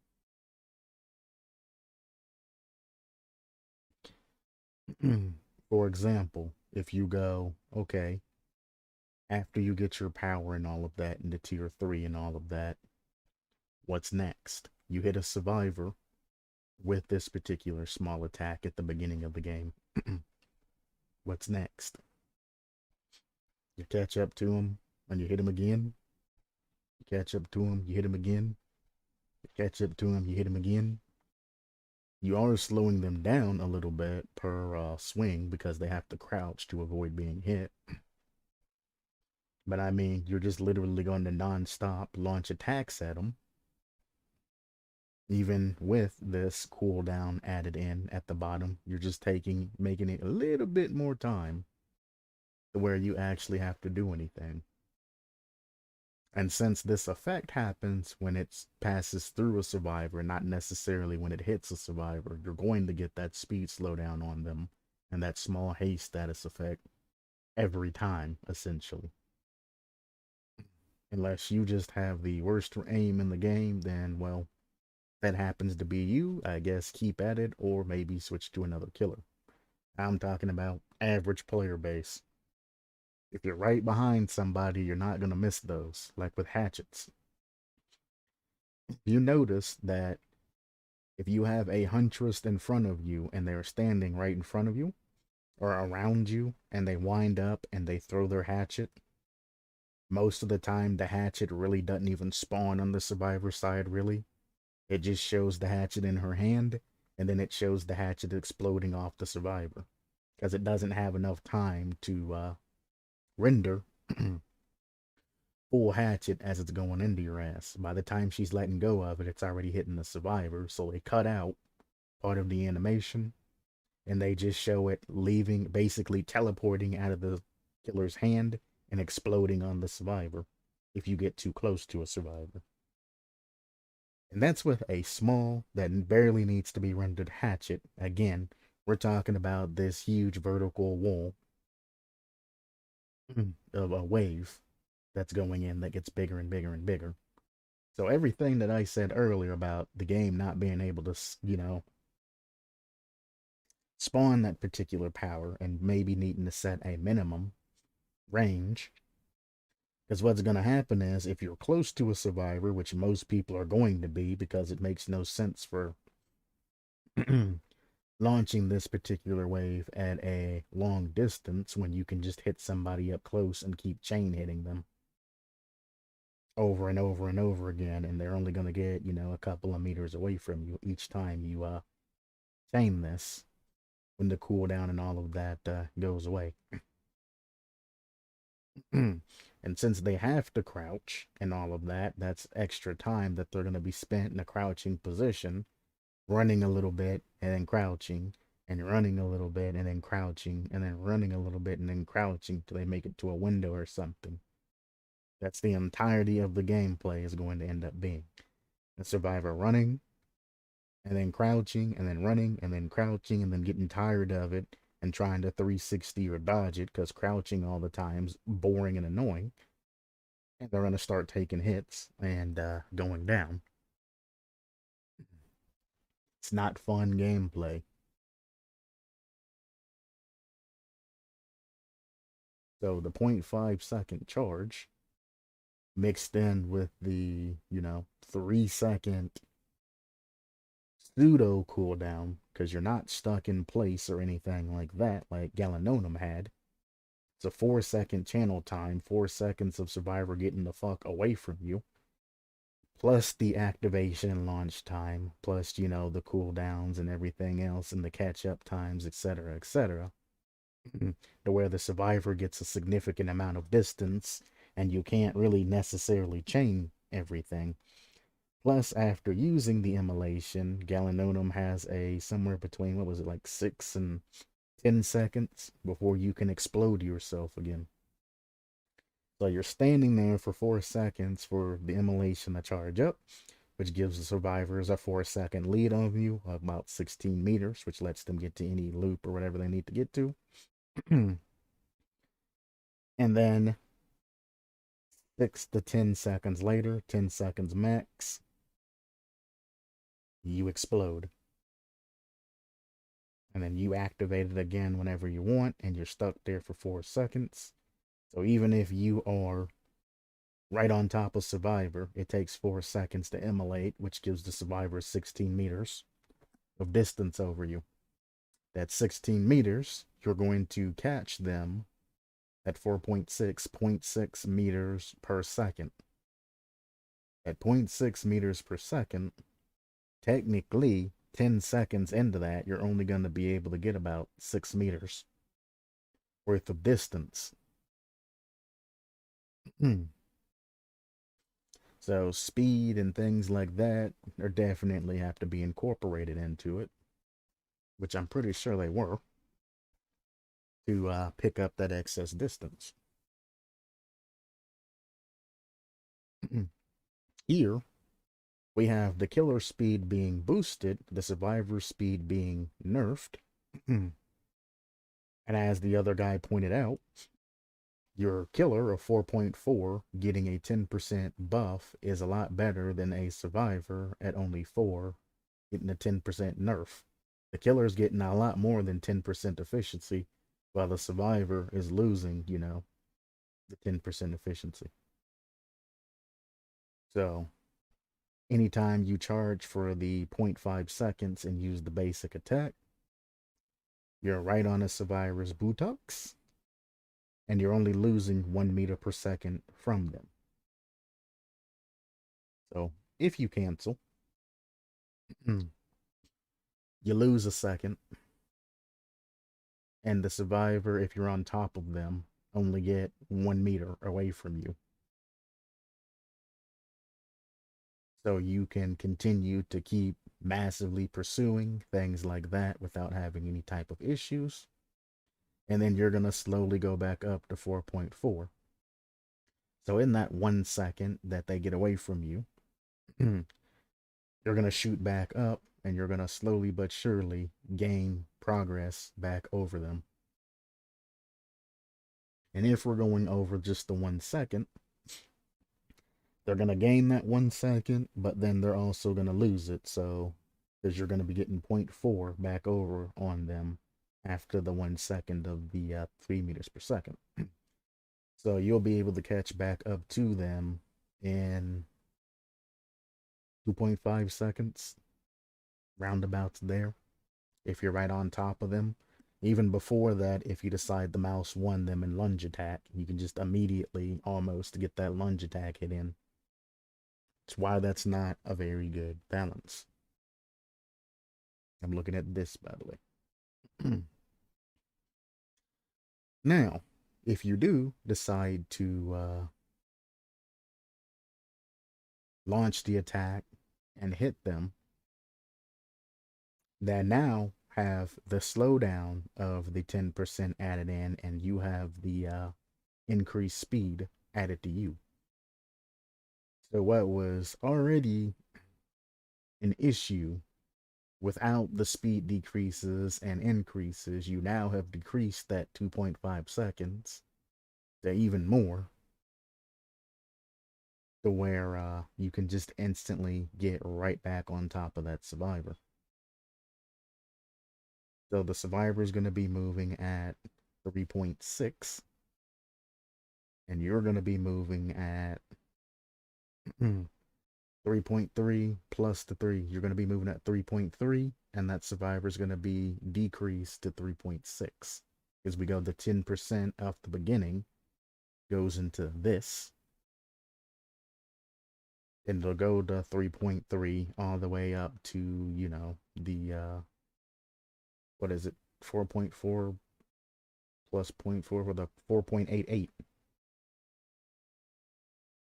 For example, if you go, okay, after you get your power and all of that into tier 3 and all of that, what's next? You hit a survivor with this particular small attack at the beginning of the game. What's next? You catch up to him and you hit him again. You catch up to him, you hit him again. You catch up to him, you hit him again. You are slowing them down a little bit per swing because they have to crouch to avoid being hit. But I mean, you're just literally going to non-stop launch attacks at them. Even with this cooldown added in at the bottom, you're just making it a little bit more time to where you actually have to do anything. And since this effect happens when it passes through a survivor, not necessarily when it hits a survivor, you're going to get that speed slowdown on them and that small haste status effect every time, essentially. Unless you just have the worst aim in the game, then, well, that happens to be you, I guess keep at it, or maybe switch to another killer. I'm talking about average player base. If you're right behind somebody, you're not going to miss those, like with hatchets. You notice that if you have a huntress in front of you and they're standing right in front of you or around you and they wind up and they throw their hatchet, most of the time the hatchet really doesn't even spawn on the survivor side, really. It just shows the hatchet in her hand, and then it shows the hatchet exploding off the survivor. Because it doesn't have enough time to render full hatchet as it's going into your ass. By the time she's letting go of it, it's already hitting the survivor, so they cut out part of the animation, and they just show it leaving, basically teleporting out of the killer's hand and exploding on the survivor if you get too close to a survivor. And that's with a small, that barely needs to be rendered hatchet. Again, we're talking about this huge vertical wall of a wave that's going in that gets bigger and bigger and bigger. So everything that I said earlier about the game not being able to, spawn that particular power and maybe needing to set a minimum range. Because what's going to happen is if you're close to a survivor, which most people are going to be because it makes no sense for launching this particular wave at a long distance when you can just hit somebody up close and keep chain hitting them over and over and over again, and they're only going to get, a couple of meters away from you each time you chain this when the cooldown and all of that goes away. And since they have to crouch and all of that, that's extra time that they're going to be spent in a crouching position, running a little bit and then crouching, and running a little bit and then crouching, and then running a little bit and then crouching till they make it to a window or something. That's the entirety of the gameplay is going to end up being. The survivor running, and then crouching, and then running, and then crouching, and then getting tired of it, and trying to 360 or dodge it, because crouching all the time's boring and annoying. And they're going to start taking hits and going down. It's not fun gameplay. So the 0.5 second charge mixed in with the, 3 second pseudo cooldown, because you're not stuck in place or anything like that, like Galanonim had. It's a 4 second channel time, 4 seconds of survivor getting the fuck away from you, plus the activation and launch time, plus, the cooldowns and everything else, and the catch up times, etc., etc. to where the survivor gets a significant amount of distance and you can't really necessarily chain everything. Plus, after using the immolation, Galanonim has a somewhere between, what was it, like 6 and 10 seconds before you can explode yourself again. So you're standing there for 4 seconds for the immolation to charge up, which gives the survivors a 4-second lead on you of about 16 meters, which lets them get to any loop or whatever they need to get to. And then 6 to 10 seconds later, 10 seconds max, you explode. And then you activate it again whenever you want, and you're stuck there for 4 seconds. So even if you are right on top of survivor, it takes 4 seconds to immolate, which gives the survivor 16 meters of distance over you. That 16 meters, you're going to catch them at 4.6 meters per second. At 0.6 meters per second, technically 10 seconds into that, you're only going to be able to get about 6 meters worth of distance. So speed and things like that are definitely have to be incorporated into it, which I'm pretty sure they were, to pick up that excess distance. Here, we have the killer speed being boosted, the survivor speed being nerfed. And as the other guy pointed out, your killer of 4.4 getting a 10% buff is a lot better than a survivor at only 4 getting a 10% nerf. The killer is getting a lot more than 10% efficiency, while the survivor is losing, the 10% efficiency. So, anytime you charge for the 0.5 seconds and use the basic attack, you're right on a survivor's buttocks, and you're only losing 1 meter per second from them. So, if you cancel, you lose a second, and the survivor, if you're on top of them, only get 1 meter away from you. So you can continue to keep massively pursuing things like that without having any type of issues. And then you're going to slowly go back up to 4.4. So in that 1 second that they get away from you, you're going to shoot back up and you're going to slowly but surely gain progress back over them. And if we're going over just the 1 second, they're going to gain that 1 second, but then they're also going to lose it. So, because you're going to be getting 0.4 back over on them after the 1 second of the 3 meters per second. So you'll be able to catch back up to them in 2.5 seconds, roundabouts there, if you're right on top of them. Even before that, if you decide the mouse won them in lunge attack, you can just immediately almost get that lunge attack hit in. It's why that's not a very good balance. I'm looking at this, by the way. Now, if you do decide to launch the attack and hit them, that now have the slowdown of the 10% added in, and you have the increased speed added to you. So what was already an issue without the speed decreases and increases, you now have decreased that 2.5 seconds to even more, to where you can just instantly get right back on top of that survivor. So the survivor is going to be moving at 3.6, and you're going to be moving at 3.3 plus the 3. You're going to be moving at 3.3, and that survivor is going to be decreased to 3.6. Because we go the 10% off the beginning goes into this, and it'll go to 3.3 all the way up to, the, what is it, 4.4 plus 0.4 with a 4.88.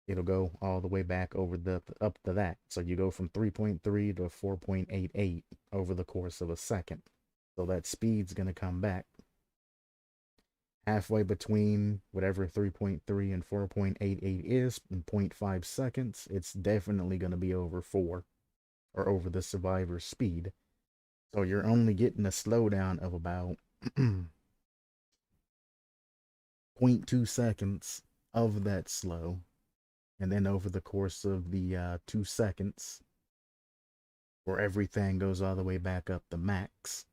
It'll go all the way back over the up to that. So you go from 3.3 to 4.88 over the course of a second. So that speed's going to come back halfway between whatever 3.3 and 4.88 is in 0.5 seconds. It's definitely going to be over 4 or over the survivor's speed. So you're only getting a slowdown of about 0.2 seconds of that slow. And then over the course of the 2 seconds, where everything goes all the way back up to max.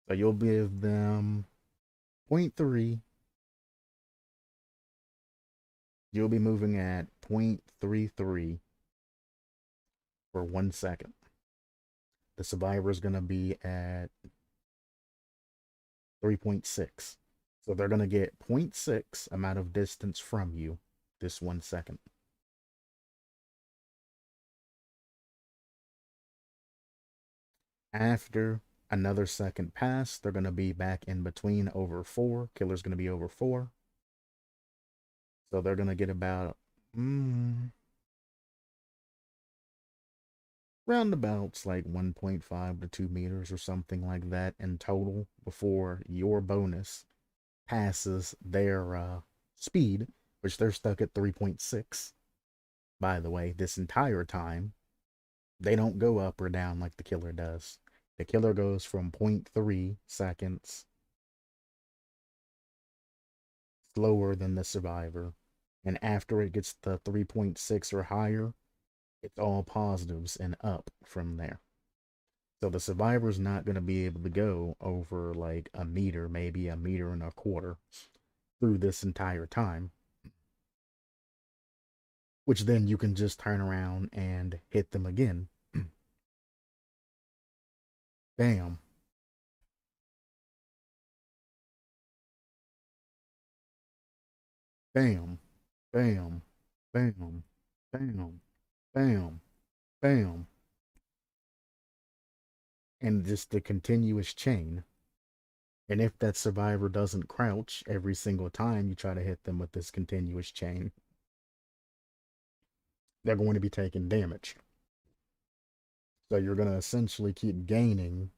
So you'll give them 0.3. You'll be moving at 0.33 for 1 second. The survivor is going to be at 3.6. So they're going to get 0.6 amount of distance from you this 1 second. After another second pass, they're going to be back in between over 4. Killer's going to be over 4. So they're going to get about roundabouts like 1.5 to 2 meters or something like that in total before your bonus passes their speed, which they're stuck at 3.6. By the way, this entire time, they don't go up or down like the killer does. The killer goes from 0.3 seconds slower than the survivor. And after it gets to 3.6 or higher, it's all positives and up from there. So the survivor's not going to be able to go over like a meter, maybe a meter and a quarter through this entire time. Which then you can just turn around and hit them again. Bam. Bam. Bam. Bam. Bam. Bam. Bam. And just the continuous chain. And if that survivor doesn't crouch every single time you try to hit them with this continuous chain, they're going to be taking damage. So you're going to essentially keep gaining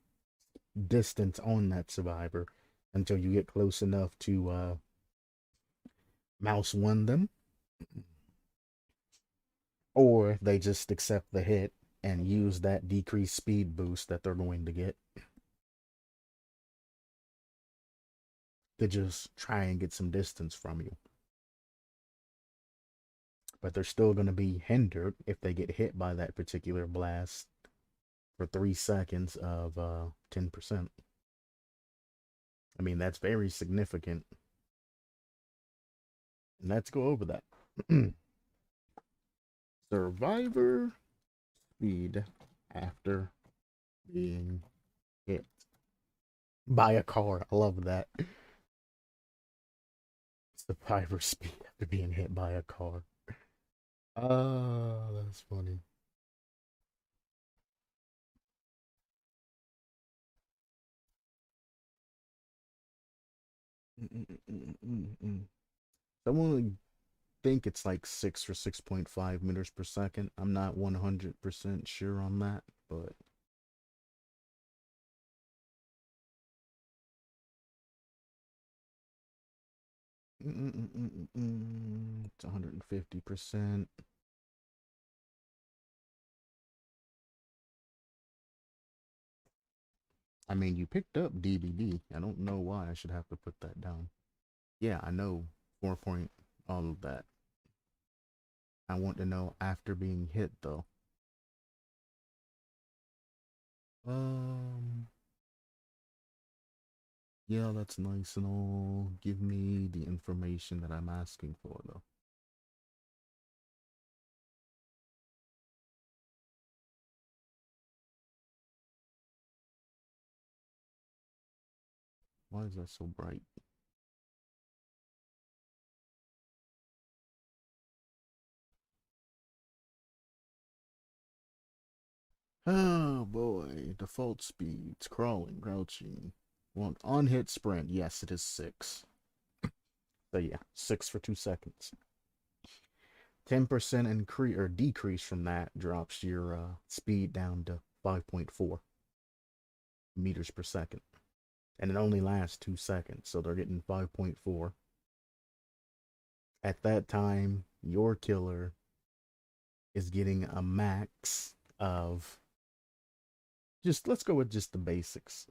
distance on that survivor until you get close enough to mouse one them, or they just accept the hit and use that decreased speed boost that they're going to get to just try and get some distance from you. But they're still going to be hindered if they get hit by that particular blast for 3 seconds of 10%. I mean, that's very significant. And let's go over that. Survivor speed after being hit by a car. I love that. Survivor speed after being hit by a car. Oh, that's funny. Someone would think it's like 6 or 6.5 meters per second. I'm not 100% sure on that, but it's 150%. I mean, you picked up DVD. I don't know why I should have to put that down. Yeah, I know 4 point all of that. I want to know after being hit though. Um, yeah, that's nice and all. Give me the information that I'm asking for though. Why is that so bright? Oh boy, default speeds, crawling, crouching. Well, on hit sprint, yes, it is 6. So yeah, 6 for 2 seconds. 10% increase or decrease from that drops your speed down to 5.4 meters per second. And it only lasts 2 seconds, so they're getting 5.4. At that time, your killer is getting a max of, just let's go with just the basics.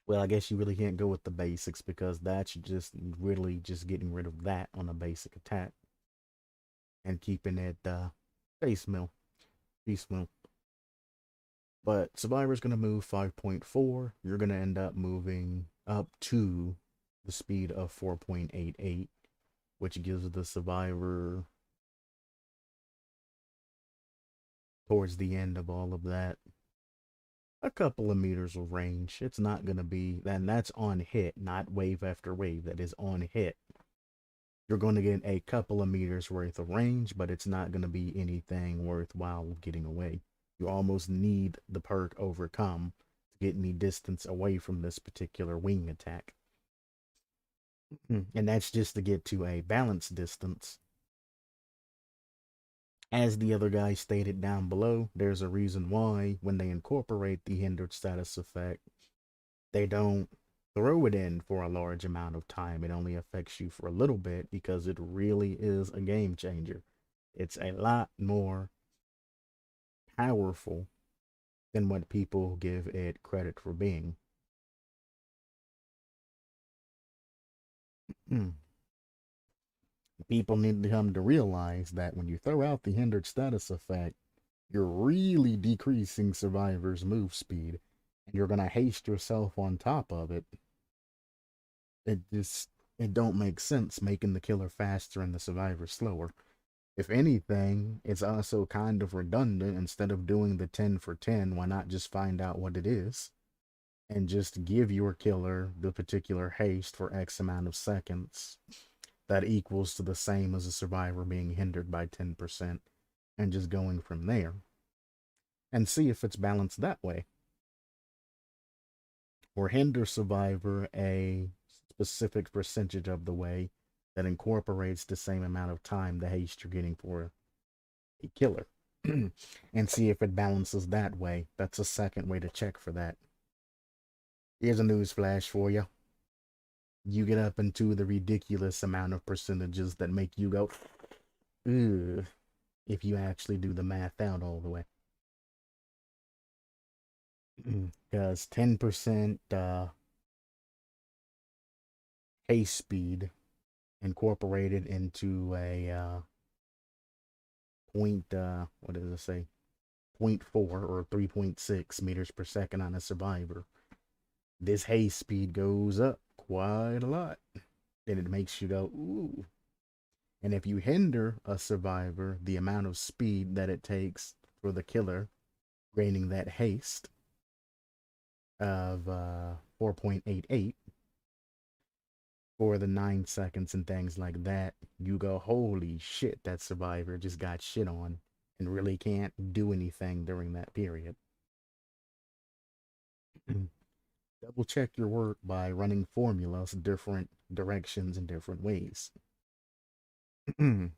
Well, I guess you really can't go with the basics because that's just really just getting rid of that on a basic attack and keeping it base mill, beast mill. But Survivor's going to move 5.4. You're going to end up moving up to the speed of 4.88, which gives the Survivor towards the end of all of that a couple of meters of range. It's not going to be, and that's on hit, not wave after wave. That is on hit. You're going to get a couple of meters worth of range, but it's not going to be anything worthwhile getting away. You almost need the perk Overcome to get any distance away from this particular wing attack. And that's just to get to a balanced distance. As the other guy stated down below, there's a reason why when they incorporate the hindered status effect, they don't throw it in for a large amount of time. It only affects you for a little bit because it really is a game changer. It's a lot more powerful than what people give it credit for being. People need to come to realize that when you throw out the hindered status effect, you're really decreasing survivors' move speed, and you're gonna haste yourself on top of it. It don't make sense making the killer faster and the survivor slower. If anything, it's also kind of redundant. Instead of doing the 10 for 10, why not just find out what it is and just give your killer the particular haste for X amount of seconds that equals to the same as a survivor being hindered by 10% and just going from there and see if it's balanced that way. Or hinder survivor a specific percentage of the way that incorporates the same amount of time the haste you're getting for a killer and see if it balances that way. That's a second way to check for that. Here's a news flash for you. You get up into the ridiculous amount of percentages that make you go, ugh, if you actually do the math out all the way. Because 10% haste speed incorporated into a what does it say? 0.4 or 3.6 meters per second on a survivor. This haste speed goes up quite a lot. And it makes you go, ooh. And if you hinder a survivor, the amount of speed that it takes for the killer gaining that haste of 4.88 for the 9 seconds and things like that, you go, holy shit, that survivor just got shit on and really can't do anything during that period. Double check your work by running formulas different directions and different ways. Then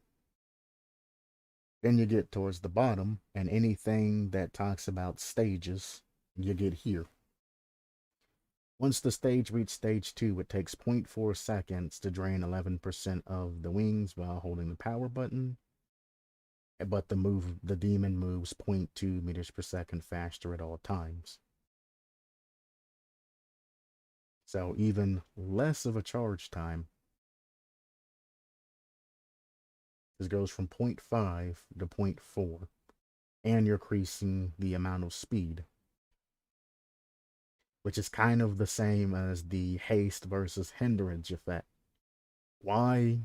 you get towards the bottom, and anything that talks about stages, you get here. Once the stage reaches stage 2, it takes 0.4 seconds to drain 11% of the wings while holding the power button. But the demon moves 0.2 meters per second faster at all times. So even less of a charge time. This goes from 0.5 to 0.4. And you're increasing the amount of speed, which is kind of the same as the haste versus hindrance effect. Why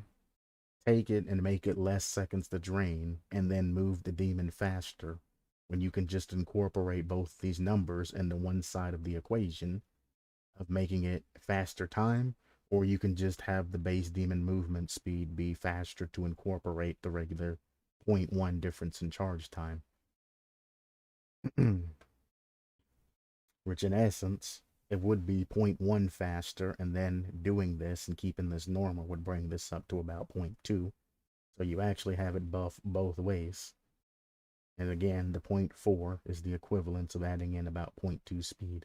take it and make it less seconds to drain and then move the demon faster when you can just incorporate both these numbers into one side of the equation of making it faster time, or you can just have the base demon movement speed be faster to incorporate the regular 0.1 difference in charge time. which in essence, it would be 0.1 faster, and then doing this and keeping this normal would bring this up to about 0.2. So you actually have it buff both ways. And again, the 0.4 is the equivalent of adding in about 0.2 speed.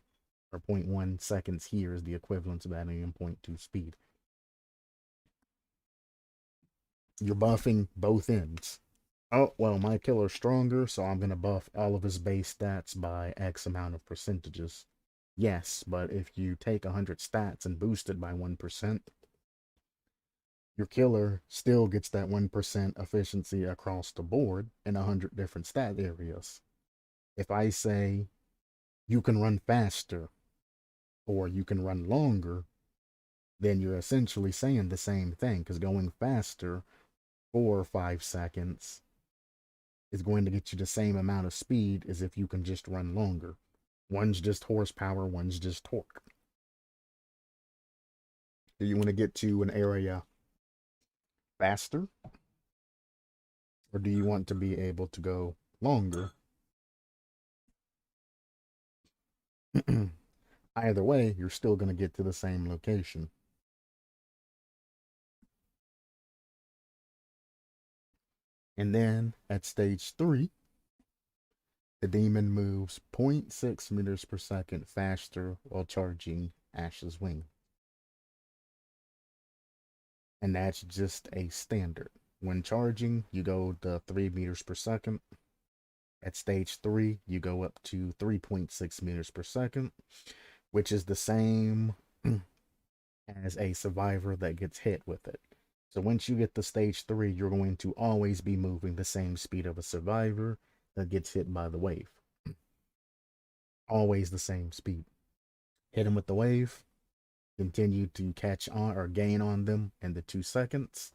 Or 0.1 seconds here is the equivalent of adding in 0.2 speed. You're buffing both ends. Oh, well, my killer's stronger, so I'm going to buff all of his base stats by X amount of percentages. Yes, but if you take 100 stats and boost it by 1%, your killer still gets that 1% efficiency across the board in 100 different stat areas. If I say you can run faster or you can run longer, then you're essentially saying the same thing, because going faster 4 or 5 seconds is going to get you the same amount of speed as if you can just run longer. One's just horsepower, one's just torque. Do you want to get to an area faster? Or do you want to be able to go longer? Either way, you're still going to get to the same location. And then at stage 3, the demon moves 0.6 meters per second faster while charging Ash's wing. And that's just a standard. When charging, you go to 3 meters per second. At stage 3, you go up to 3.6 meters per second, which is the same as a survivor that gets hit with it. So once you get to stage 3, you're going to always be moving the same speed of a survivor that gets hit by the wave. Always the same speed. Hit him with the wave, continue to catch on or gain on them in the 2 seconds.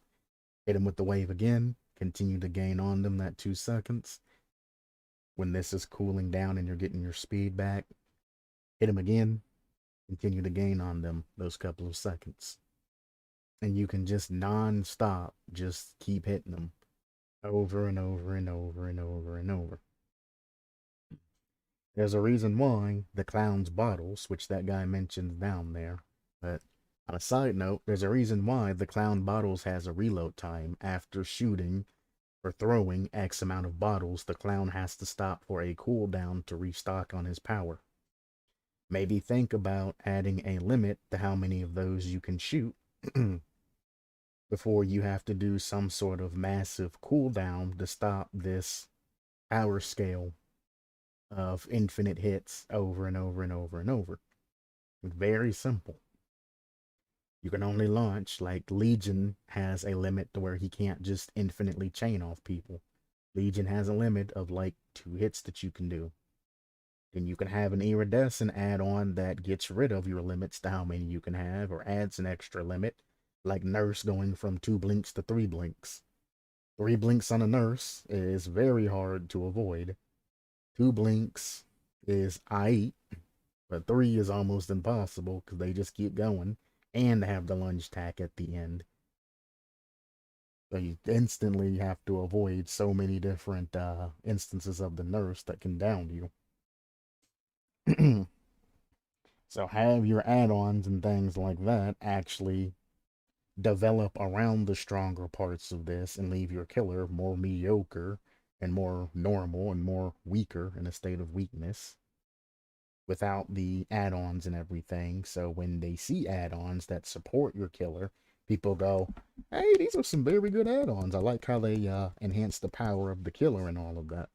Hit him with the wave again, continue to gain on them that 2 seconds. When this is cooling down and you're getting your speed back, hit him again, continue to gain on them those couple of seconds. And you can just non-stop just keep hitting them over and over and over and over and over. There's a reason why the clown's bottles, which that guy mentioned down there, but on a side note, there's a reason why the clown bottles has a reload time. After shooting or throwing X amount of bottles, the clown has to stop for a cooldown to restock on his power. Maybe think about adding a limit to how many of those you can shoot before you have to do some sort of massive cooldown to stop this power scale of infinite hits over and over and over and over. Very simple. You can only launch, like Legion has a limit to where he can't just infinitely chain off people. Legion has a limit of like 2 hits that you can do. Then you can have an iridescent add-on that gets rid of your limits to how many you can have, or adds an extra limit, like Nurse going from 2 blinks to 3 blinks. 3 blinks on a Nurse is very hard to avoid. 2 blinks is aight, but 3 is almost impossible because they just keep going and have the lunge tack at the end. So you instantly have to avoid so many different instances of the Nurse that can down you. So have your add-ons and things like that actually develop around the stronger parts of this and leave your killer more mediocre and more normal and more weaker in a state of weakness without the add-ons and everything. So when they see add-ons that support your killer, people go, hey, these are some very good add-ons. I like how they enhance the power of the killer and all of that.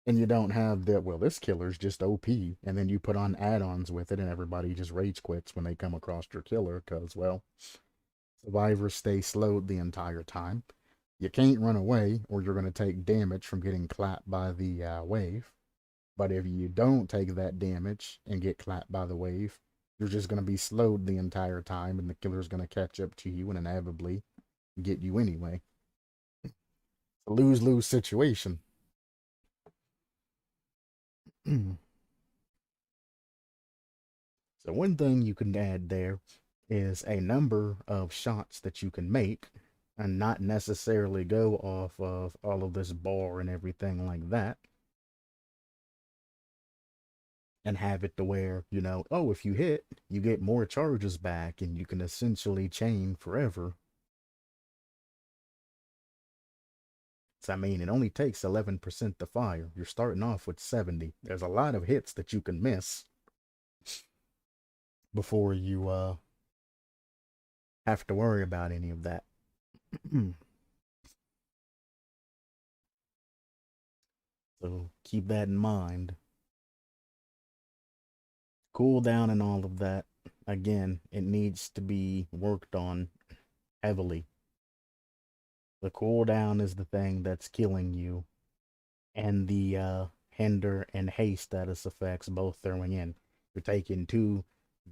And you don't have that, well, this killer's just OP, and then you put on add-ons with it and everybody just rage quits when they come across your killer because, well, survivors stay slowed the entire time. You can't run away or you're going to take damage from getting clapped by the wave. But if you don't take that damage and get clapped by the wave, you're just going to be slowed the entire time and the killer's going to catch up to you and inevitably get you anyway. It's a lose-lose situation. So one thing you can add there is a number of shots that you can make and not necessarily go off of all of this bar and everything like that. and have it to where, oh, if you hit, you get more charges back and you can essentially chain forever. So, I mean, it only takes 11% to fire. You're starting off with 70. There's a lot of hits that you can miss before you have to worry about any of that. So keep that in mind. Cooldown and all of that, again, it needs to be worked on heavily. The cooldown is the thing that's killing you, and the hinder and haste status effects both throwing in. You're taking two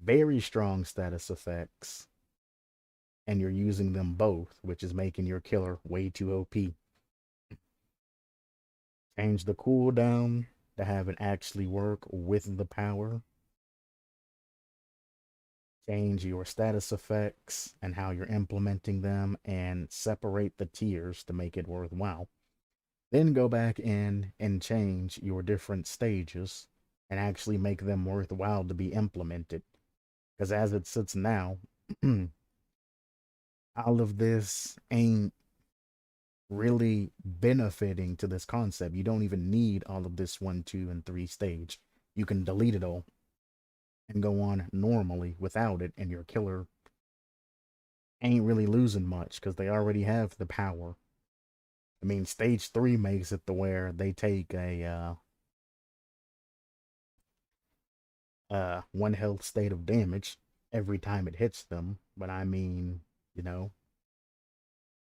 very strong status effects, and you're using them both, which is making your killer way too OP. Change the cooldown to have it actually work with the power. Change your status effects and how you're implementing them, and separate the tiers to make it worthwhile. Then go back in and change your different stages and actually make them worthwhile to be implemented. Because as it sits now, all of this ain't really benefiting to this concept. You don't even need all of this 1, 2, and 3 stage. You can delete it all and go on normally without it, and your killer ain't really losing much because they already have the power. I mean, stage 3 makes it to where they take a 1 health state of damage every time it hits them. But I mean,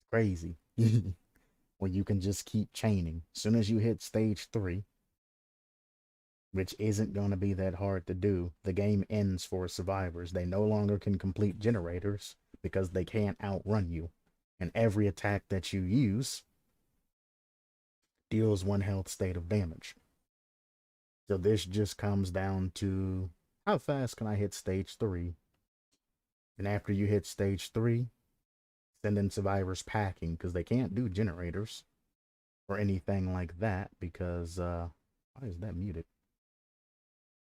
crazy. Where you can just keep chaining. As soon as you hit stage 3, which isn't going to be that hard to do, the game ends for survivors. They no longer can complete generators because they can't outrun you. And every attack that you use deals 1 health state of damage. So this just comes down to how fast can I hit stage 3? And after you hit stage 3, send in survivors packing because they can't do generators or anything like that because, why is that muted?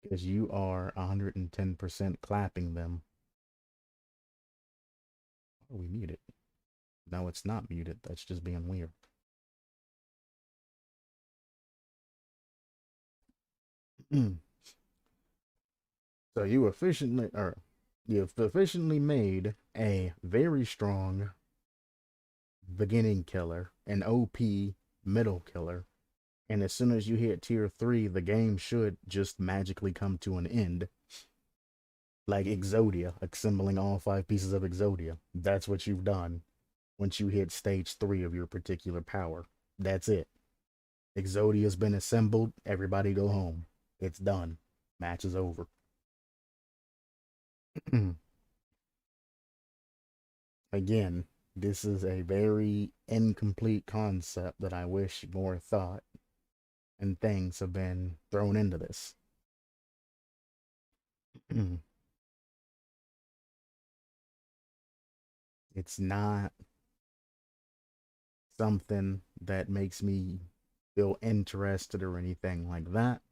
Because you are 110% clapping them. Why are we muted? No, it's not muted. That's just being weird. So you've efficiently made a very strong beginning killer, an OP middle killer, and as soon as you hit tier 3, the game should just magically come to an end. Like Exodia, assembling all 5 pieces of Exodia. That's what you've done once you hit stage 3 of your particular power. That's it. Exodia's been assembled. Everybody go home. It's done. Match is over. Again, this is a very incomplete concept that I wish more thought and things have been thrown into this. It's not something that makes me feel interested or anything like that.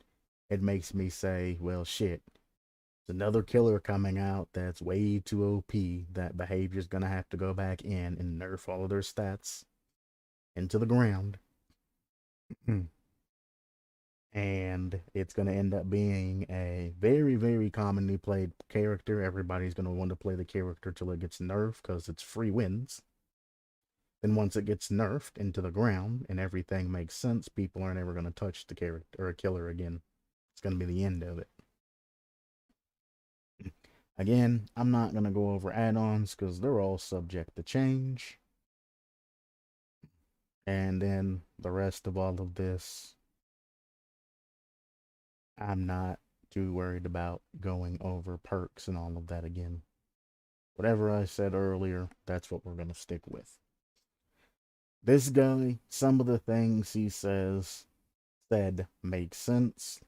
It makes me say, well, shit, there's another killer coming out that's way too OP. That behavior's gonna have to go back in and nerf all of their stats into the ground. And it's going to end up being a very, very commonly played character. Everybody's going to want to play the character till it gets nerfed because it's free wins. Then once it gets nerfed into the ground and everything makes sense, people aren't ever going to touch the character or a killer again. It's going to be the end of it. Again, I'm not going to go over add-ons because they're all subject to change. And then the rest of all of this, I'm not too worried about going over perks and all of that again. Whatever I said earlier, that's what we're going to stick with. This guy, some of the things he said make sense.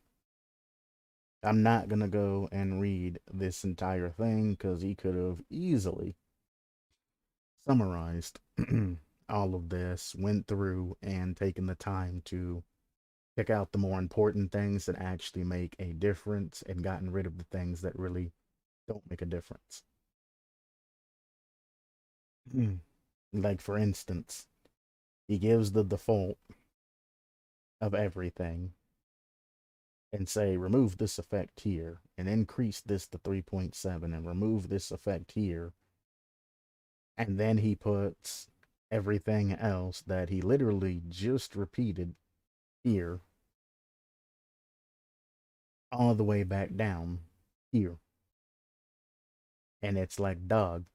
I'm not going to go and read this entire thing because he could have easily summarized all of this, went through and taken the time to Pick out the more important things that actually make a difference and gotten rid of the things that really don't make a difference. Like, for instance, he gives the default of everything and say, remove this effect here and increase this to 3.7 and remove this effect here. And then he puts everything else that he literally just repeated here all the way back down here. And it's like, dog,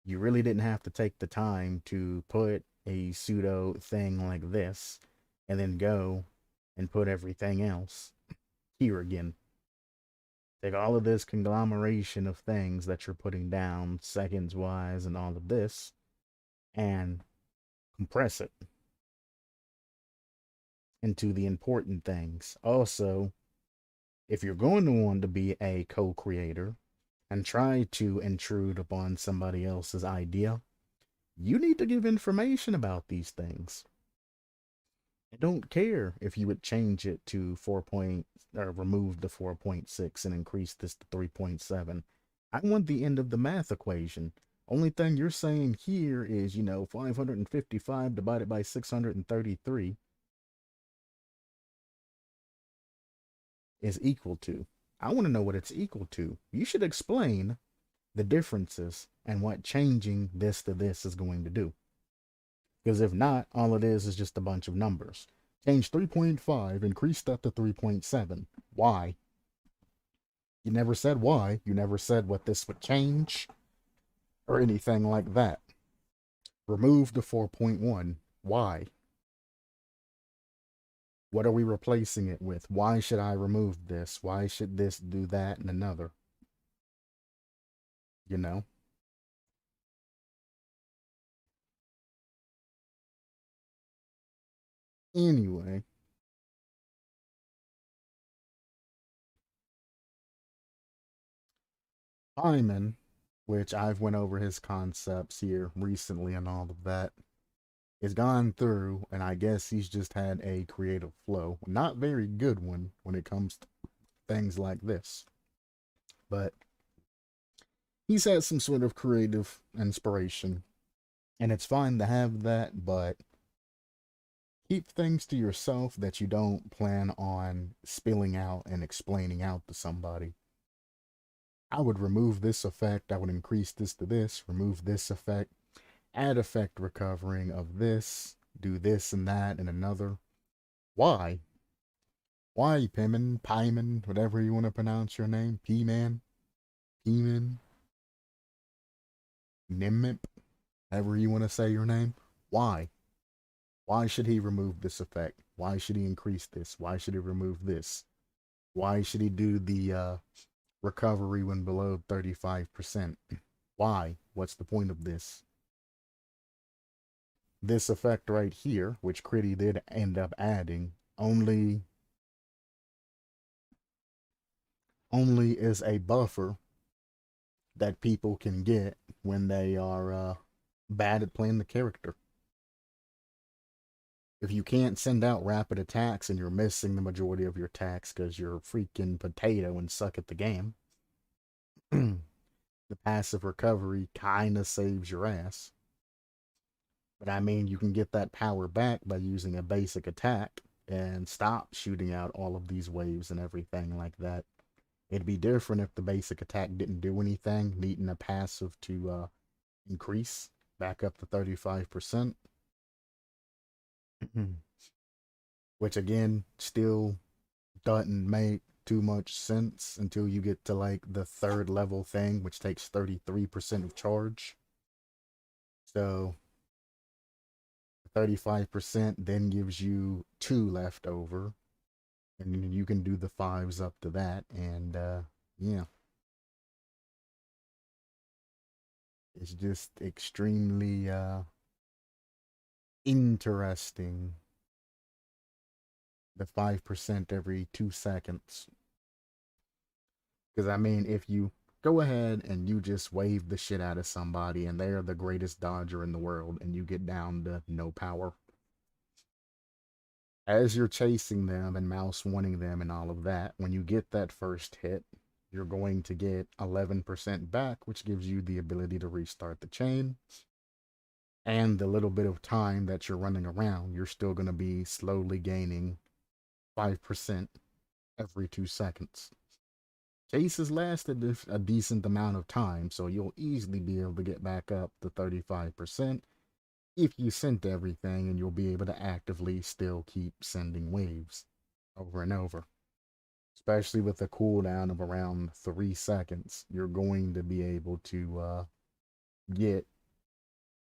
you really didn't have to take the time to put a pseudo thing like this and then go and put everything else here again. Take all of this conglomeration of things that you're putting down seconds wise and all of this and compress it into the important things. Also, if you're going to want to be a co creator and try to intrude upon somebody else's idea, you need to give information about these things. I don't care if you would change it to 4 point or remove the 4.6 and increase this to 3.7. I want the end of the math equation. Only thing you're saying here is, 555 divided by 633 is equal to. I want to know what it's equal to. You should explain the differences and what changing this to this is going to do. Because if not, all it is just a bunch of numbers. Change 3.5, increase that to 3.7. Why? You never said why. You never said what this would change or anything like that. Remove the 4.1. Why? What are we replacing it with? Why should I remove this? Why should this do that and another? You know? Anyway, Hyman, which I've went over his concepts here recently and all of that, is gone through, and I guess he's just had a creative flow. Not very good one when it comes to things like this, but he's had some sort of creative inspiration, and it's fine to have that, but keep things to yourself that you don't plan on spilling out and explaining out to somebody. I would remove this effect, I would increase this to this, remove this effect, add effect recovering of this, do this and that and another. Why? Why, Piman, Pyman, whatever you want to pronounce your name, P-Man, P-Man, Nimip, however you want to say your name? Why? Why should he remove this effect? Why should he increase this? Why should he remove this? Why should he do the recovery when below 35%? Why? What's the point of this? This effect right here, which Critty did end up adding, only is a buffer that people can get when they are bad at playing the character. If you can't send out rapid attacks and you're missing the majority of your attacks because you're a freaking potato and suck at the game, the passive recovery kind of saves your ass. But I mean, you can get that power back by using a basic attack and stop shooting out all of these waves and everything like that. It'd be different if the basic attack didn't do anything, needing a passive to increase back up to 35%. Which again, still doesn't make too much sense until you get to like the third level thing, which takes 33% of charge. So 35% then gives you 2 left over. And you can do the 5s up to that. And yeah, it's just extremely interesting. The 5% every 2 seconds. Because I mean, if you go ahead and you just wave the shit out of somebody and they're the greatest dodger in the world and you get down to no power, As you're chasing them and mouse wanting them and all of that, when you get that first hit, you're going to get 11% back, which gives you the ability to restart the chain. And the little bit of time that you're running around, you're still going to be slowly gaining 5% every 2 seconds. Chases lasted a decent amount of time, so you'll easily be able to get back up to 35% if you sent everything, and you'll be able to actively still keep sending waves over and over. Especially with a cooldown of around 3 seconds, you're going to be able to get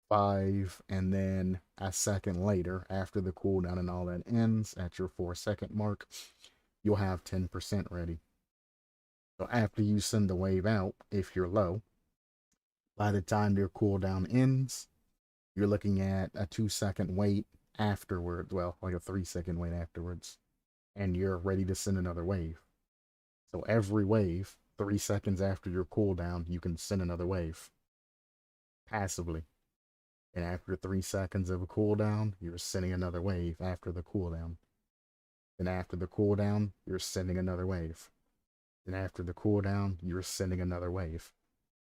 5, and then a second later, after the cooldown and all that ends at your 4 second mark, you'll have 10% ready. So after you send the wave out, if you're low, by the time your cooldown ends, you're looking at a 2 second wait afterwards. Well, like a 3 second wait afterwards, and you're ready to send another wave. So every wave, 3 seconds after your cooldown, you can send another wave passively. And after 3 seconds of a cooldown, you're sending another wave after the cooldown. And after the cooldown, you're sending another wave. And after the cooldown, you're sending another wave.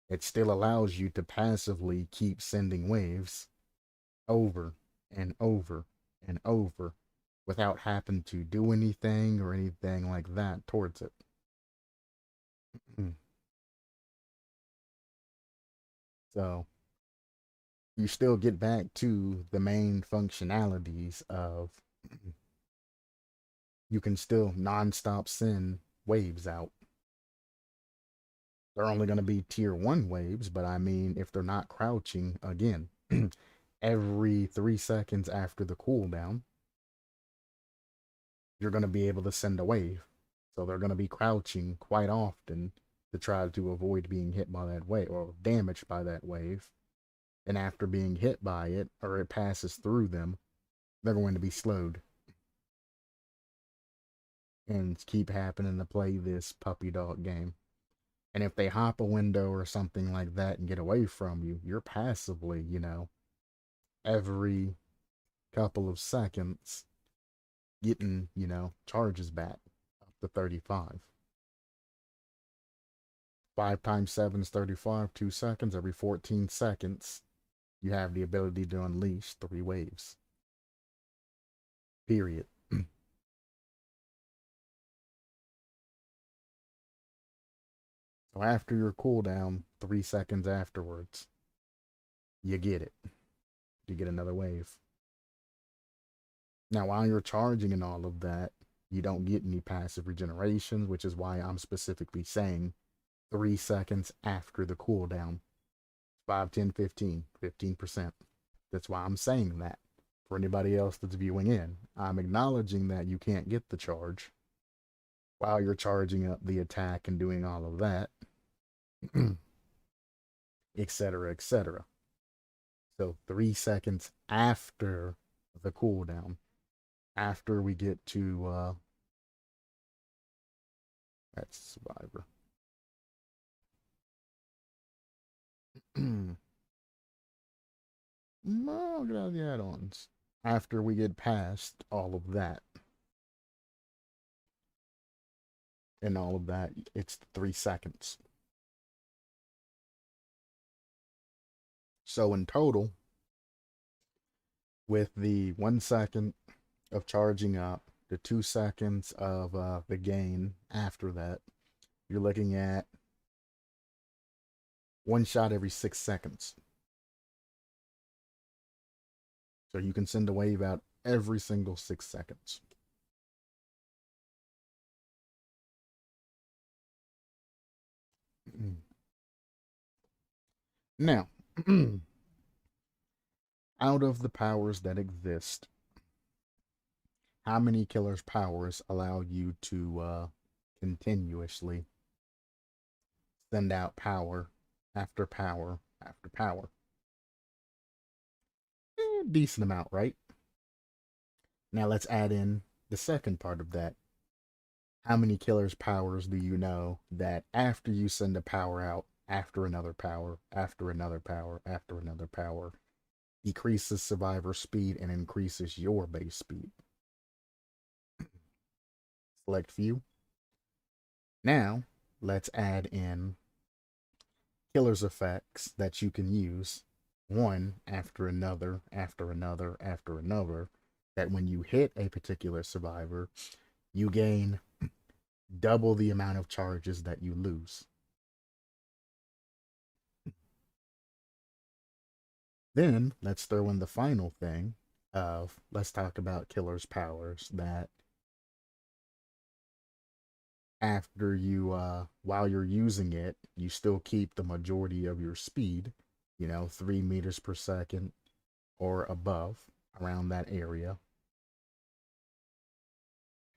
It still allows you to passively keep sending waves over and over and over without having to do anything or anything like that towards it. So you still get back to the main functionalities of you can still non-stop send waves out. They're only going to be tier 1 waves, but I mean, if they're not crouching, again, every 3 seconds after the cooldown, you're going to be able to send a wave. So they're going to be crouching quite often to try to avoid being hit by that wave or damaged by that wave. And after being hit by it, or it passes through them, they're going to be slowed and keep happening to play this puppy dog game. And if they hop a window or something like that and get away from you, you're passively, every couple of seconds getting, charges back up to 35. 5 times 7 is 35, 2 seconds. Every 14 seconds, you have the ability to unleash 3 waves. Period. So after your cooldown, 3 seconds afterwards, you get it. You get another wave. Now, while you're charging and all of that, you don't get any passive regenerations, which is why I'm specifically saying 3 seconds after the cooldown. 5, 10, 15, 15%. That's why I'm saying that. For anybody else that's viewing in, I'm acknowledging that you can't get the charge while you're charging up the attack and doing all of that, etc., etc. So 3 seconds after the cooldown, after we get to that's Survivor. No, get out of the add-ons. After we get past all of that and all of that, it's 3 seconds. So in total, with the 1 second of charging up, the 2 seconds of the gain after that, you're looking at one shot every 6 seconds. So you can send a wave out every single 6 seconds. Now, out of the powers that exist, how many killer's powers allow you to continuously send out power after power after power? Decent amount, right? Now let's add in the second part of that. How many killer's powers do you know that after you send a power out, after another power, after another power, after another power, decreases survivor speed and increases your base speed? select few. Now, let's add in killer's effects that you can use one after another, after another, after another, that when you hit a particular survivor, you gain double the amount of charges that you lose. Then let's throw in the final thing of let's talk about killer's powers that after you while you're using it, you still keep the majority of your speed, 3 meters per second or above around that area.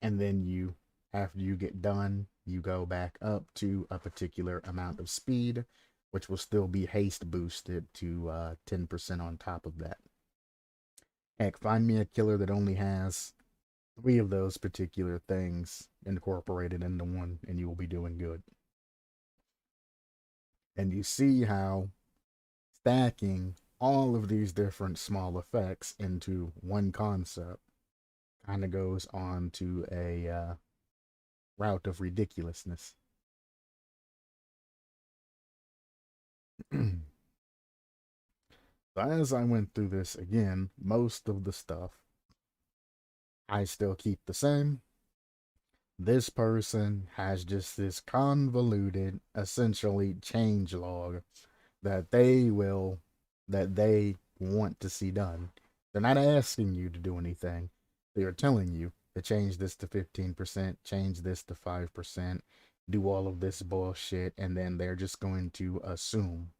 And then after you get done, you go back up to a particular amount of speed, which will still be haste boosted to 10% on top of that. Heck, find me a killer that only has 3 of those particular things incorporated into one, and you will be doing good. And you see how stacking all of these different small effects into one concept kind of goes on to a route of ridiculousness. So as I went through this again, most of the stuff I still keep the same. This person has just this convoluted, essentially change log that they want to see done. They're not asking you to do anything. They are telling you to change this to 15%, change this to 5%, do all of this bullshit, and then they're just going to assume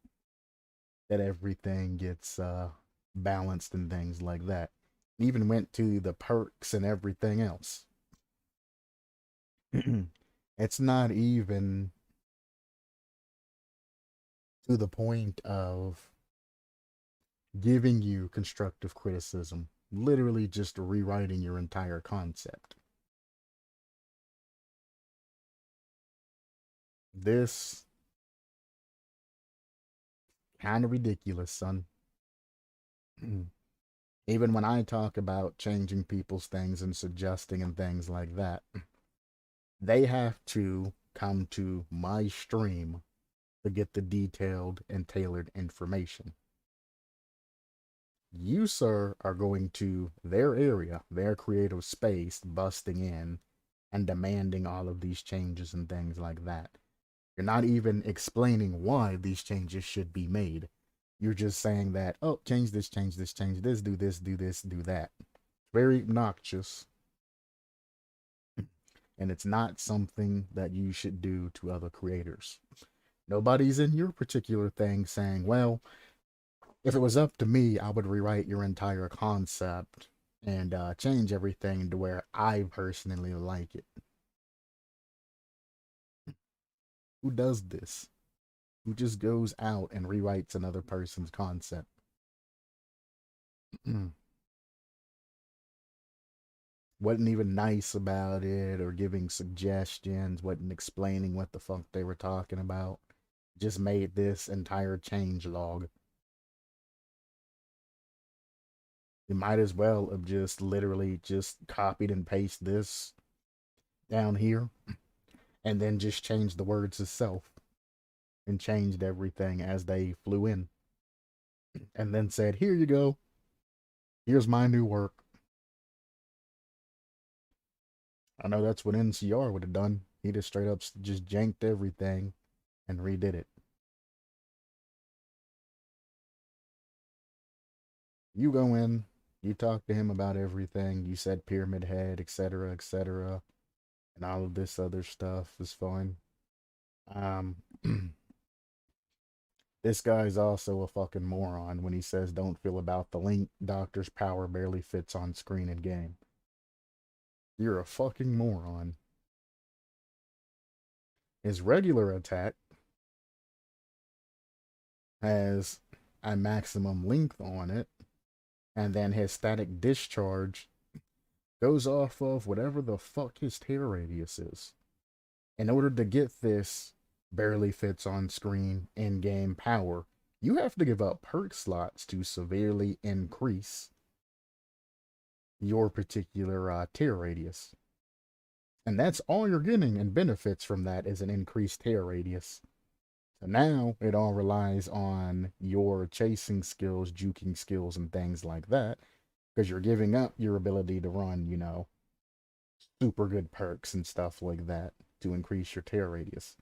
that everything gets balanced and things like that. Even went to the perks and everything else. It's not even to the point of giving you constructive criticism, literally just rewriting your entire concept. This kind of ridiculous, son. Even when I talk about changing people's things and suggesting and things like that, they have to come to my stream to get the detailed and tailored information. You, sir, are going to their area, their creative space, busting in and demanding all of these changes and things like that. You're not even explaining why these changes should be made. You're just saying that, oh, change this, change this, change this, do this, do this, do that. Very obnoxious. And it's not something that you should do to other creators. Nobody's in your particular thing saying, well, if it was up to me, I would rewrite your entire concept and change everything to where I personally like it. Who does this? Who just goes out and rewrites another person's concept? Wasn't even nice about it or giving suggestions, wasn't explaining what the fuck they were talking about. Just made this entire change log. You might as well have just literally just copied and pasted this down here and then just changed the words itself and changed everything as they flew in and then said, here you go. Here's my new work. I know that's what NCR would have done. He just straight up just janked everything and redid it. You go in, you talk to him about everything. You said Pyramid Head, etc., etc., and all of this other stuff is fine. Um, this guy's also a fucking moron when he says don't feel about the link. Doctor's power barely fits on screen in game. You're a fucking moron. His regular attack has a maximum length on it, and then his static discharge goes off of whatever the fuck his tear radius is. In order to get this barely fits on screen in game power, you have to give up perk slots to severely increase your particular tear radius. And that's all you're getting and benefits from that is an increased tear radius. So now it all relies on your chasing skills, juking skills, and things like that, because you're giving up your ability to run, super good perks and stuff like that to increase your tear radius.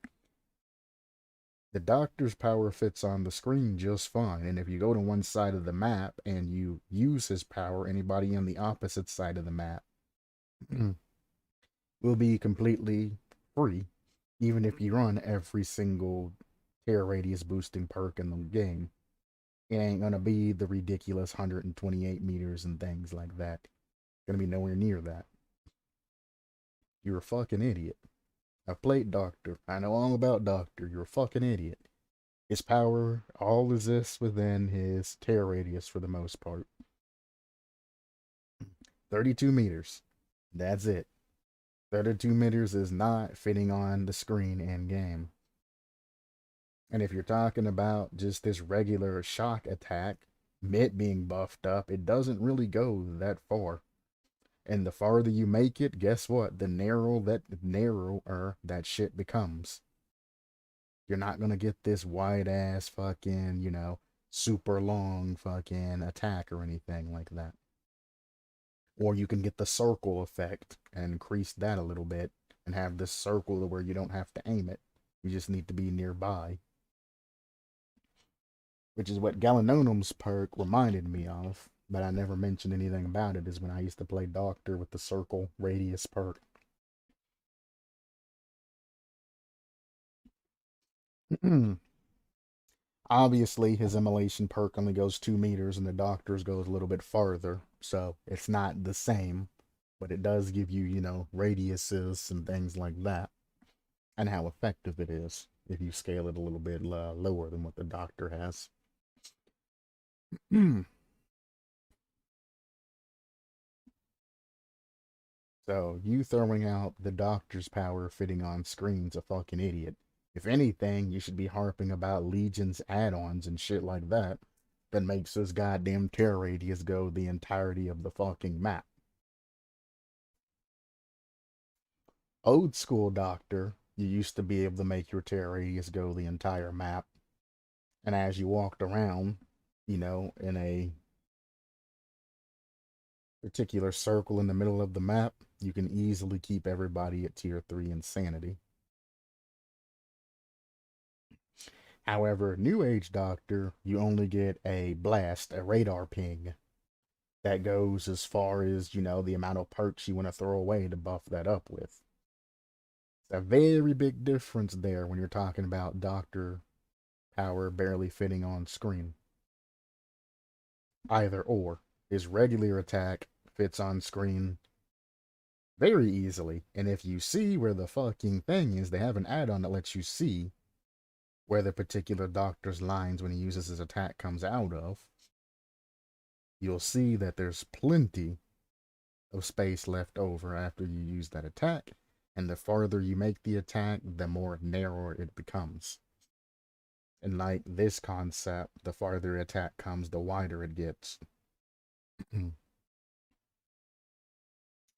The doctor's power fits on the screen just fine, and if you go to one side of the map and you use his power, anybody on the opposite side of the map will be completely free, even if you run every single tear radius boosting perk in the game. It ain't gonna be the ridiculous 128 meters and things like that. It's gonna be nowhere near that. You're a fucking idiot. I've played Doctor. I know all about Doctor. You're a fucking idiot. His power all exists within his tear radius for the most part. 32 meters. That's it. 32 meters is not fitting on the screen in game. And if you're talking about just this regular shock attack, it being buffed up, it doesn't really go that far. And the farther you make it, guess what? The narrower that shit becomes. You're not gonna get this wide ass fucking, super long fucking attack or anything like that. Or you can get the circle effect and increase that a little bit and have this circle where you don't have to aim it. You just need to be nearby. Which is what Galanonim's perk reminded me of, but I never mentioned anything about it, is when I used to play Doctor with the circle radius perk. Obviously, his immolation perk only goes 2 meters and the Doctor's goes a little bit farther, so it's not the same, but it does give you, radiuses and things like that, and how effective it is if you scale it a little bit lower than what the Doctor has. So, you throwing out the Doctor's power fitting on screen's a fucking idiot. If anything, you should be harping about Legion's add-ons and shit like that makes this goddamn tear radius go the entirety of the fucking map. Old school Doctor, you used to be able to make your tear radius go the entire map. And as you walked around, in a particular circle in the middle of the map, you can easily keep everybody at tier 3 insanity. However, New Age Doctor, you only get a blast, a radar ping that goes as far as, the amount of perks you want to throw away to buff that up with. It's a very big difference there when you're talking about Doctor power barely fitting on screen. Either or. His regular attack fits on screen very easily. And if you see where the fucking thing is, they have an add-on that lets you see where the particular Doctor's lines when he uses his attack comes out of. You'll see that there's plenty of space left over after you use that attack, and the farther you make the attack, the more narrow it becomes. And like this concept, the farther attack comes, the wider it gets.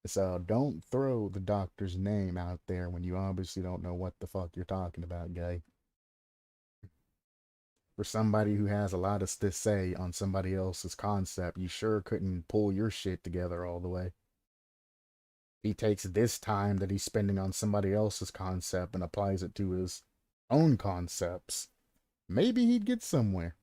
So don't throw the Doctor's name out there when you obviously don't know what the fuck you're talking about, guy. For somebody who has a lot to say on somebody else's concept, you sure couldn't pull your shit together all the way. He takes this time that he's spending on somebody else's concept and applies it to his own concepts. Maybe he'd get somewhere.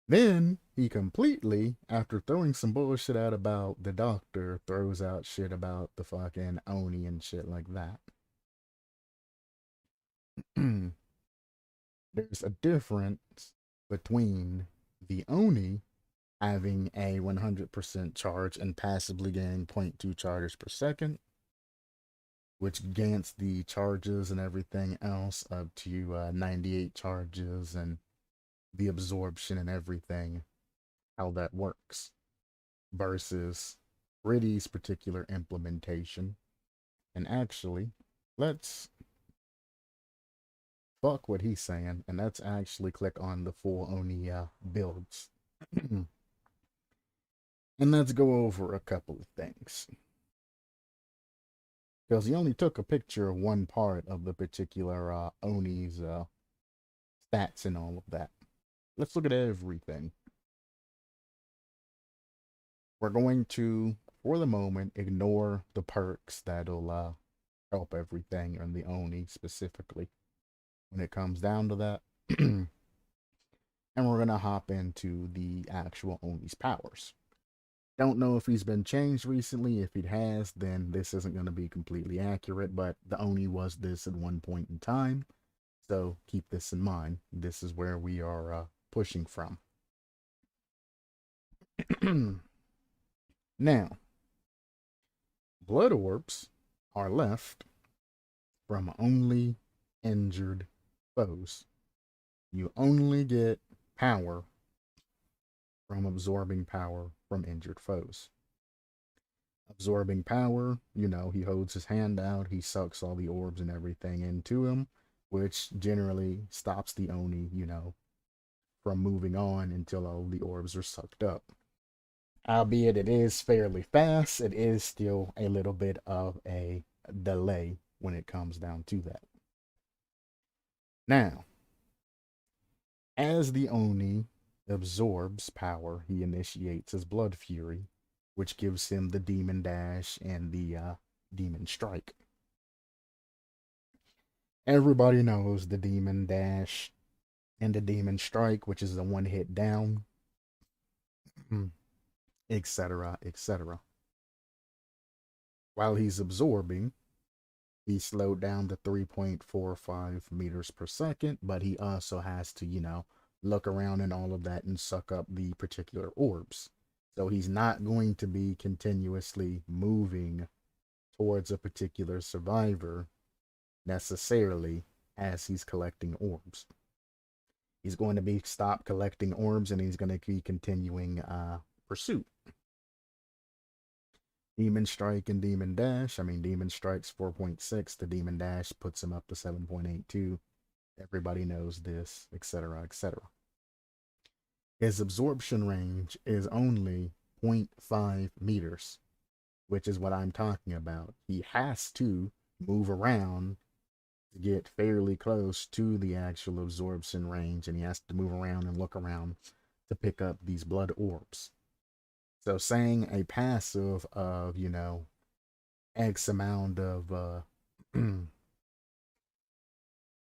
Then he completely, after throwing some bullshit out about the Doctor, throws out shit about the fucking Oni and shit like that. There's a difference between the Oni having a 100% charge and passively getting 0.2 charges per second, which grants the charges and everything else up to 98 charges and the absorption and everything, how that works, versus Riddy's particular implementation. And actually, let's fuck what he's saying, and let's actually click on the full Oni builds. And let's go over a couple of things. Because he only took a picture of one part of the particular Oni's stats and all of that. Let's look at everything. We're going to, for the moment, ignore the perks that'll help everything and the Oni specifically when it comes down to that. And we're going to hop into the actual Oni's powers. Don't know if he's been changed recently. If it has, then this isn't going to be completely accurate, but the Oni was this at one point in time. So keep this in mind. This is where we are pushing from. Now, blood orbs are left from only injured foes. You only get power from absorbing power from injured foes. Absorbing power, he holds his hand out, he sucks all the orbs and everything into him, which generally stops the Oni, from moving on until all the orbs are sucked up. Albeit it is fairly fast, it is still a little bit of a delay when it comes down to that. Now, as the Oni absorbs power, he initiates his Blood Fury, which gives him the Demon Dash and the Demon Strike. Everybody knows the Demon Dash and the Demon Strike, which is a one-hit down, etc., etc. While he's absorbing, he slowed down to 3.45 meters per second, but he also has to, look around and all of that and suck up the particular orbs. So he's not going to be continuously moving towards a particular survivor necessarily as he's collecting orbs. He's going to be stopped collecting orbs and he's going to be continuing pursuit. Demon Strike and Demon Dash. Demon Strike's 4.6. The Demon Dash puts him up to 7.82. Everybody knows this, etc., etc. His absorption range is only 0.5 meters, which is what I'm talking about. He has to move around to get fairly close to the actual absorption range, and he has to move around and look around to pick up these blood orbs. So saying a passive of, X amount of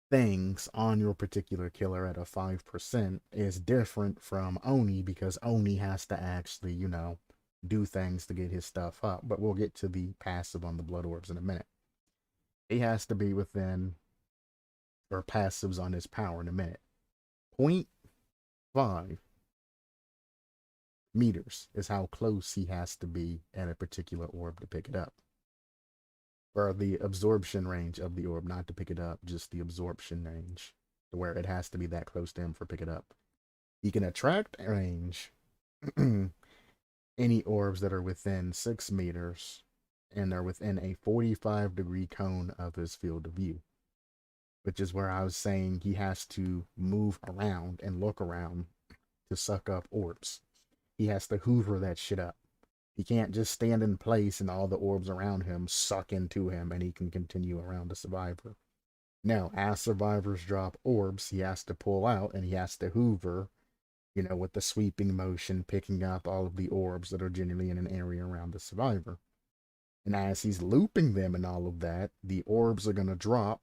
things on your particular killer at a 5% is different from Oni, because Oni has to actually, do things to get his stuff up. But we'll get to the passive on the blood orbs in a minute. He has to be within, or passives on his power in a minute. 0.5 meters is how close he has to be at a particular orb to pick it up. Or the absorption range of the orb, not to pick it up, just the absorption range, to where it has to be that close to him for pick it up. He can attract range any orbs that are within 6 meters and are within a 45-degree cone of his field of view, which is where I was saying he has to move around and look around to suck up orbs. He has to hoover that shit up. He can't just stand in place and all the orbs around him suck into him and he can continue around the survivor. No, as survivors drop orbs, he has to pull out and he has to hoover, with the sweeping motion, picking up all of the orbs that are generally in an area around the survivor. And as he's looping them and all of that, the orbs are going to drop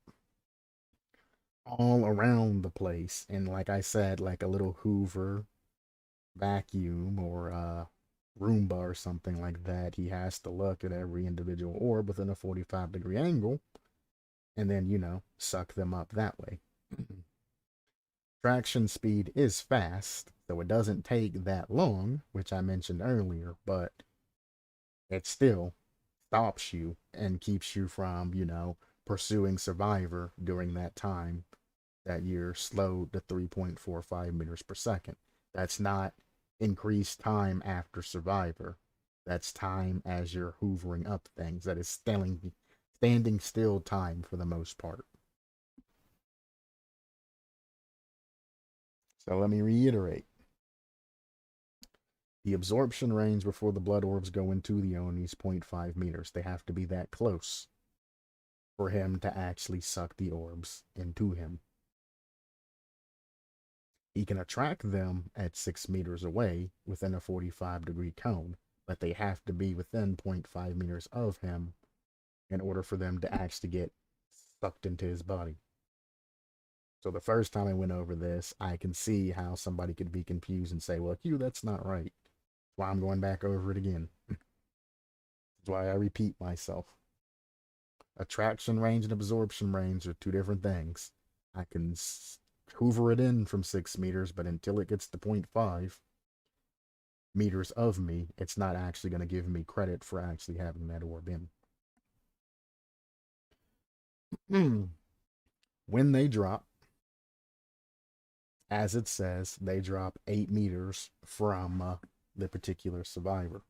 all around the place. And like I said, like a little hoover, vacuum, or Roomba or something like that, he has to look at every individual orb within a 45-degree angle and then, suck them up that way. Traction speed is fast, so it doesn't take that long, which I mentioned earlier, but it still stops you and keeps you from, pursuing survivor during that time that you're slowed to 3.45 meters per second. That's not increased time after survivor. That's time as you're hoovering up things. That is standing still time for the most part. So let me reiterate. The absorption range before the blood orbs go into the Oni is 0.5 meters. They have to be that close for him to actually suck the orbs into him. He can attract them at 6 meters away within a 45-degree cone, but they have to be within 0.5 meters of him in order for them to actually get sucked into his body. So the first time I went over this, I can see how somebody could be confused and say, well, Q, that's not right. That's why I'm going back over it again. That's why I repeat myself. Attraction range and absorption range are two different things. I can hoover it in from 6 meters, but until it gets to 0.5 meters of me, it's not actually going to give me credit for actually having that orb in. When they drop, as it says, they drop 8 meters from the particular survivor.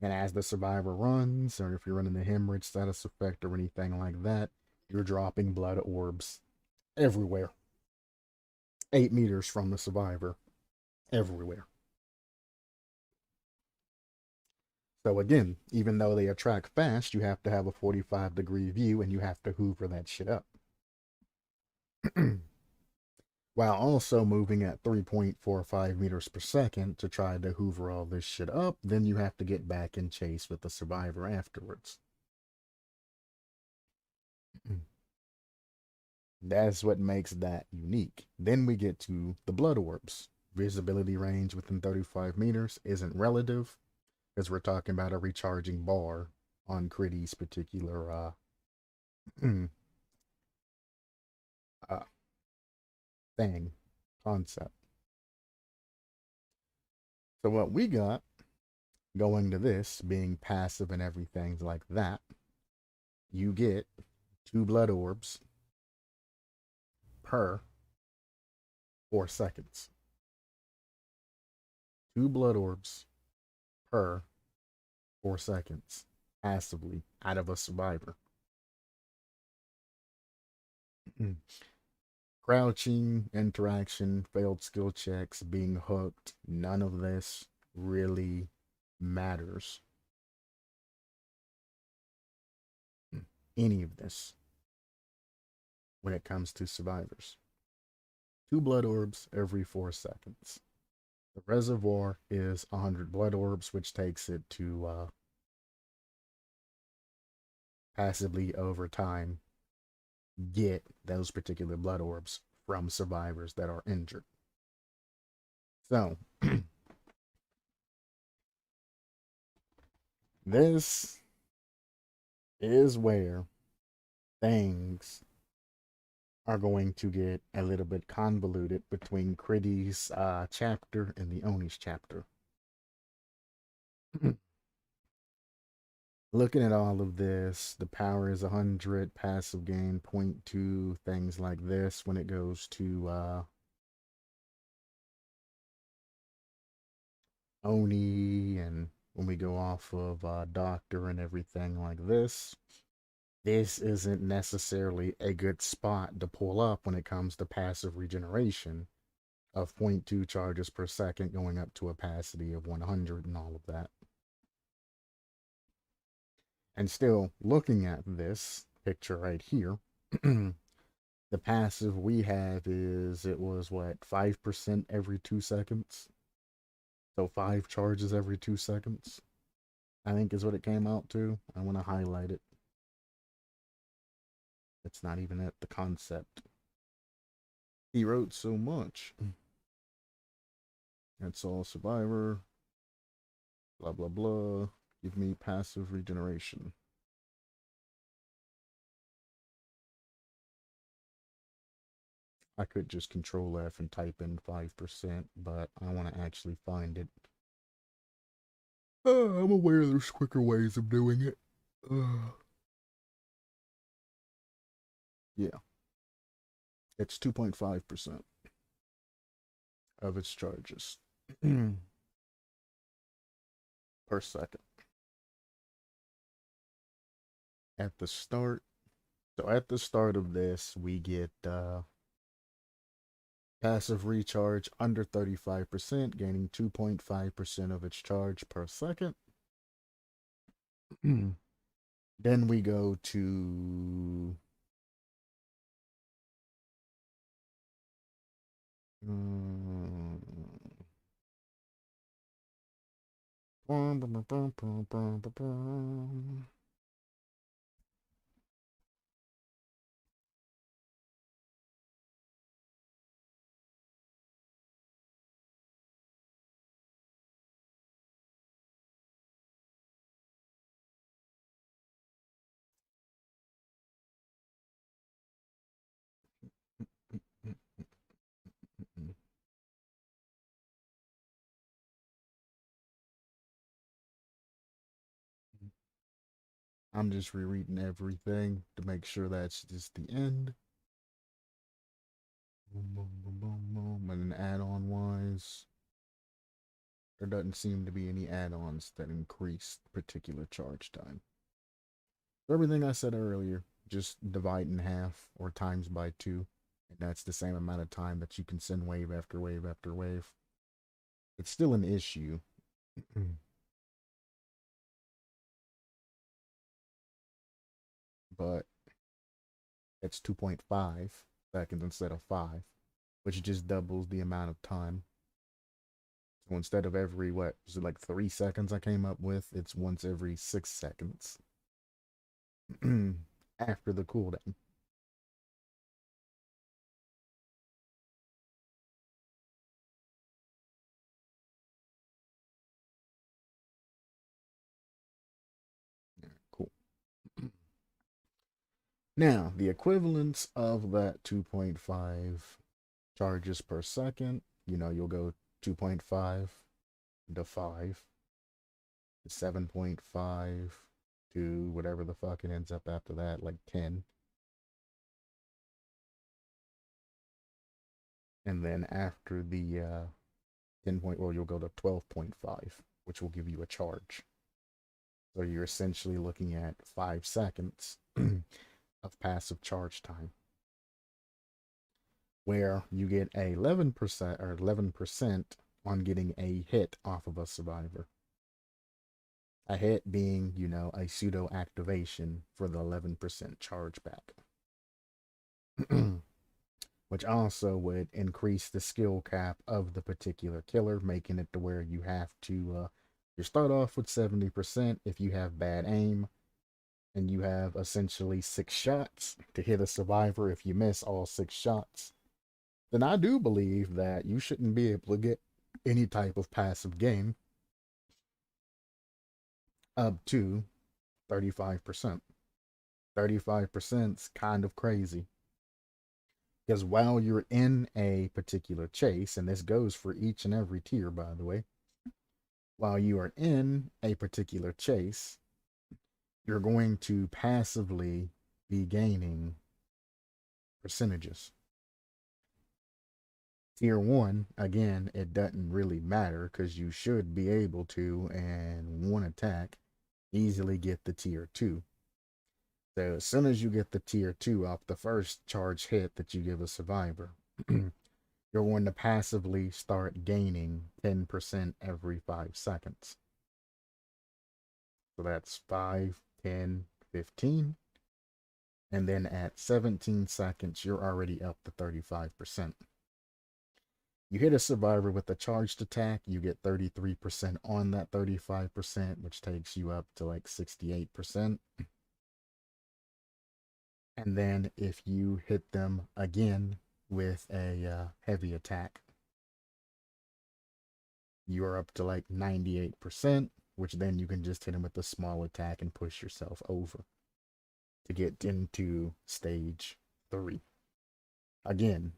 And as the survivor runs, or if you're running the hemorrhage status effect or anything like that, you're dropping blood orbs everywhere. 8 meters from the survivor, everywhere. So again, even though they attract fast, you have to have a 45-degree view and you have to hoover that shit up. While also moving at 3.45 meters per second to try to hoover all this shit up, then you have to get back and chase with the survivor afterwards. That's what makes that unique. Then we get to the blood orbs. Visibility range within 35 meters isn't relative, because we're talking about a recharging bar on Critty's particular thing, concept. So what we got going to this being passive and everything like that, you get 2 blood orbs per 4 seconds. 2 blood orbs per 4 seconds passively out of a survivor. Crouching, interaction, failed skill checks, being hooked, none of this really matters. Any of this when it comes to survivors. 2 blood orbs every 4 seconds. The reservoir is 100 blood orbs, which takes it to passively over time get those particular blood orbs from survivors that are injured. So, this is where things are going to get a little bit convoluted between Critty's chapter and the Oni's chapter. Looking at all of this, the power is 100, passive gain 0.2, things like this when it goes to Oni, and when we go off of Doctor and everything like this. This isn't necessarily a good spot to pull up when it comes to passive regeneration of 0.2 charges per second going up to a opacity of 100 and all of that. And still looking at this picture right here, the passive we have is, it was what, 5% every 2 seconds? So 5 charges every 2 seconds, I think is what it came out to. I want to highlight it. It's not even at the concept. He wrote so much. That's all survivor. Blah, blah, blah. Give me passive regeneration. I could just control F and type in 5%, but I want to actually find it. I'm aware there's quicker ways of doing it. Yeah. It's 2.5% of its charges per second. At the start, so at the start of this, we get Passive recharge under 35%, gaining 2.5% of its charge per second. Then we go to I'm just rereading everything to make sure that's just the end. Boom, boom, boom, boom, boom. And then add-on wise, there doesn't seem to be any add-ons that increase particular charge time. So everything I said earlier, just divide in half or times by 2, and that's the same amount of time that you can send wave after wave after wave. It's still an issue. But it's 2.5 seconds instead of 5, which just doubles the amount of time. So instead of every, what, was it like 3 seconds I came up with? It's once every 6 seconds after the cooldown. Cool. Now, the equivalence of that 2.5 charges per second, you'll go 2.5 to 5 to 7.5 to whatever the fuck it ends up after that, like 10. And then after the 10 point, well, you'll go to 12.5, which will give you a charge. So you're essentially looking at 5 seconds of passive charge time, where you get a 11% or 11% on getting a hit off of a survivor. A hit being, a pseudo activation for the 11% charge back. Which also would increase the skill cap of the particular killer, making it to where you have to, you start off with 70% if you have bad aim, and you have essentially 6 shots to hit a survivor. If you miss all 6 shots, then I do believe that you shouldn't be able to get any type of passive gain up to 35%. 35% is kind of crazy. Because while you're in a particular chase, and this goes for each and every tier, by the way, while you are in a particular chase, you're going to passively be gaining percentages. Tier 1, again, it doesn't really matter because you should be able to, and one attack, easily get the tier 2. So as soon as you get the tier 2 off the first charge hit that you give a survivor, you're going to passively start gaining 10% every 5 seconds. So that's 5, 10, 15. And then at 17 seconds, you're already up to 35%. You hit a survivor with a charged attack, you get 33% on that 35%, which takes you up to like 68%. And then if you hit them again with a heavy attack, you're up to like 98%, which then you can just hit them with a small attack and push yourself over to get into stage 3. Again,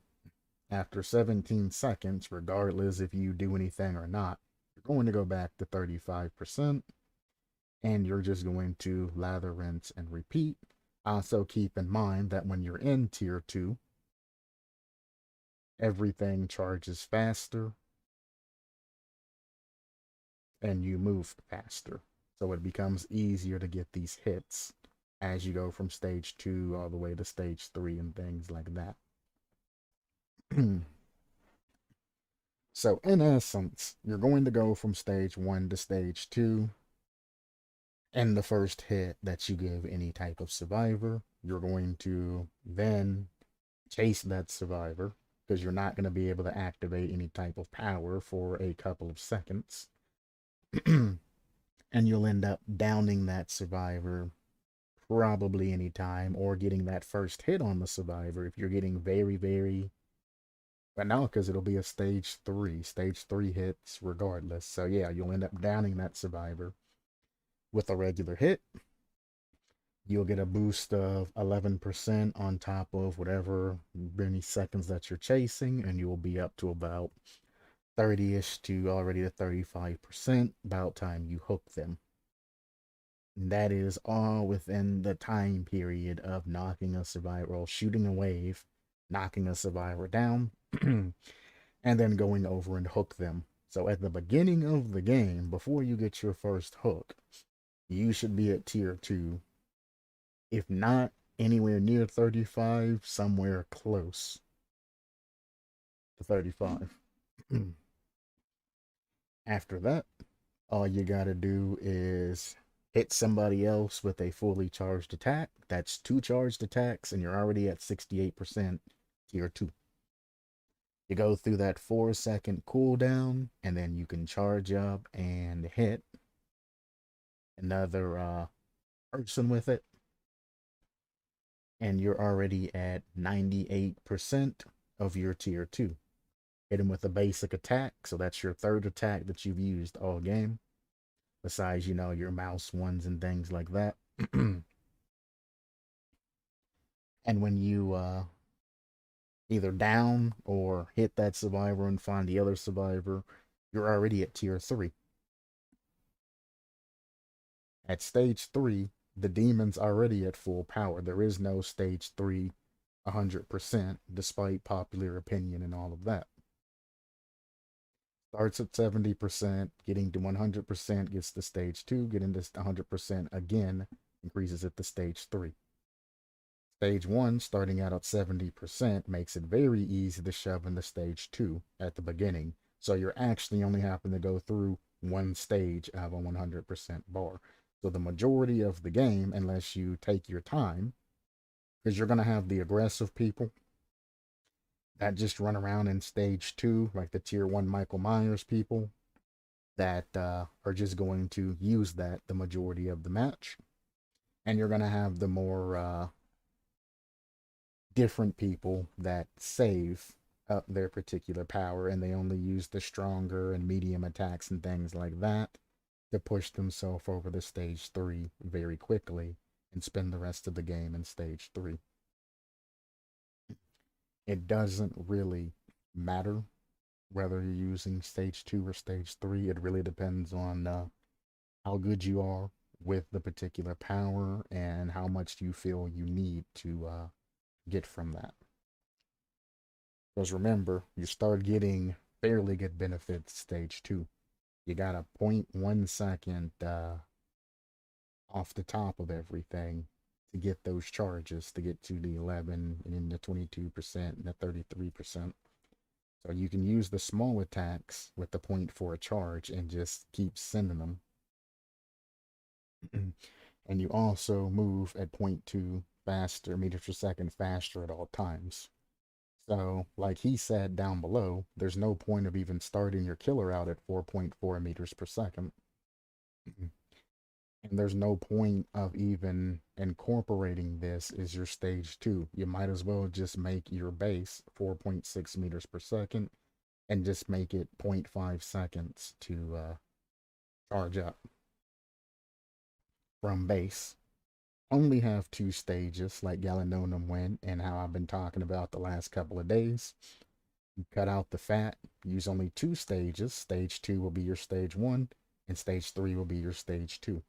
after 17 seconds, regardless if you do anything or not, you're going to go back to 35%, and you're just going to lather, rinse, and repeat. Also keep in mind that when you're in tier 2, everything charges faster and you move faster. So it becomes easier to get these hits as you go from stage 2 all the way to stage 3 and things like that. So, in essence, you're going to go from stage 1 to stage 2. And the first hit that you give any type of survivor, you're going to then chase that survivor because you're not going to be able to activate any type of power for a couple of seconds. And you'll end up downing that survivor probably any time or getting that first hit on the survivor if you're getting very, very. But no, because it'll be a stage 3 hits regardless. So yeah, you'll end up downing that survivor with a regular hit. You'll get a boost of 11% on top of whatever many seconds that you're chasing, and you'll be up to about 30-ish to already to 35% about time you hook them. And that is all within the time period of knocking a survivor, or shooting a wave, knocking a survivor down, and then going over and hook them. So at the beginning of the game, before you get your first hook, you should be at tier 2. If not anywhere near 35, somewhere close to 35. After that, all you gotta do is hit somebody else with a fully charged attack. That's 2 charged attacks, and you're already at 68% tier 2. You go through that 4-second cooldown, and then you can charge up and hit another person with it, and you're already at 98% of your tier 2. Hit him with a basic attack, so that's your third attack that you've used all game, besides, your mouse ones and things like that. And when you either down or hit that survivor and find the other survivor, you're already at tier 3. At stage 3, the demon's already at full power. There is no stage 3 100%, despite popular opinion and all of that. Starts at 70%, getting to 100% gets to stage 2, getting to 100% again increases it to stage 3. Stage 1, starting out at 70%, makes it very easy to shove into stage 2 at the beginning. So you're actually only having to go through one stage of a 100% bar. So the majority of the game, unless you take your time, because you're going to have the aggressive people that just run around in stage 2, like the tier 1 Michael Myers people, that are just going to use that the majority of the match. And you're going to have the more different people that save up their particular power, and they only use the stronger and medium attacks and things like that to push themselves over the stage 3 very quickly and spend the rest of the game in stage 3. It doesn't really matter whether you're using stage 2 or stage 3. It really depends on how good you are with the particular power and how much you feel you need to get from that. Because remember, you start getting fairly good benefits stage 2. You got a 0.1 second off the top of everything to get those charges, to get to the 11 and then the 22% and the 33%. So you can use the small attacks with the 0.4 charge and just keep sending them. And you also move at 0.2 faster, meters per second faster at all times. So, like he said down below, there's no point of even starting your killer out at 4.4 meters per second. And there's no point of even incorporating this as your stage 2. You might as well just make your base 4.6 meters per second and just make it 0.5 seconds to charge up from base. Only have 2 stages like Galanonim went, and how I've been talking about the last couple of days. You cut out the fat, use only 2 stages. Stage 2 will be your stage 1, and stage 3 will be your stage 2.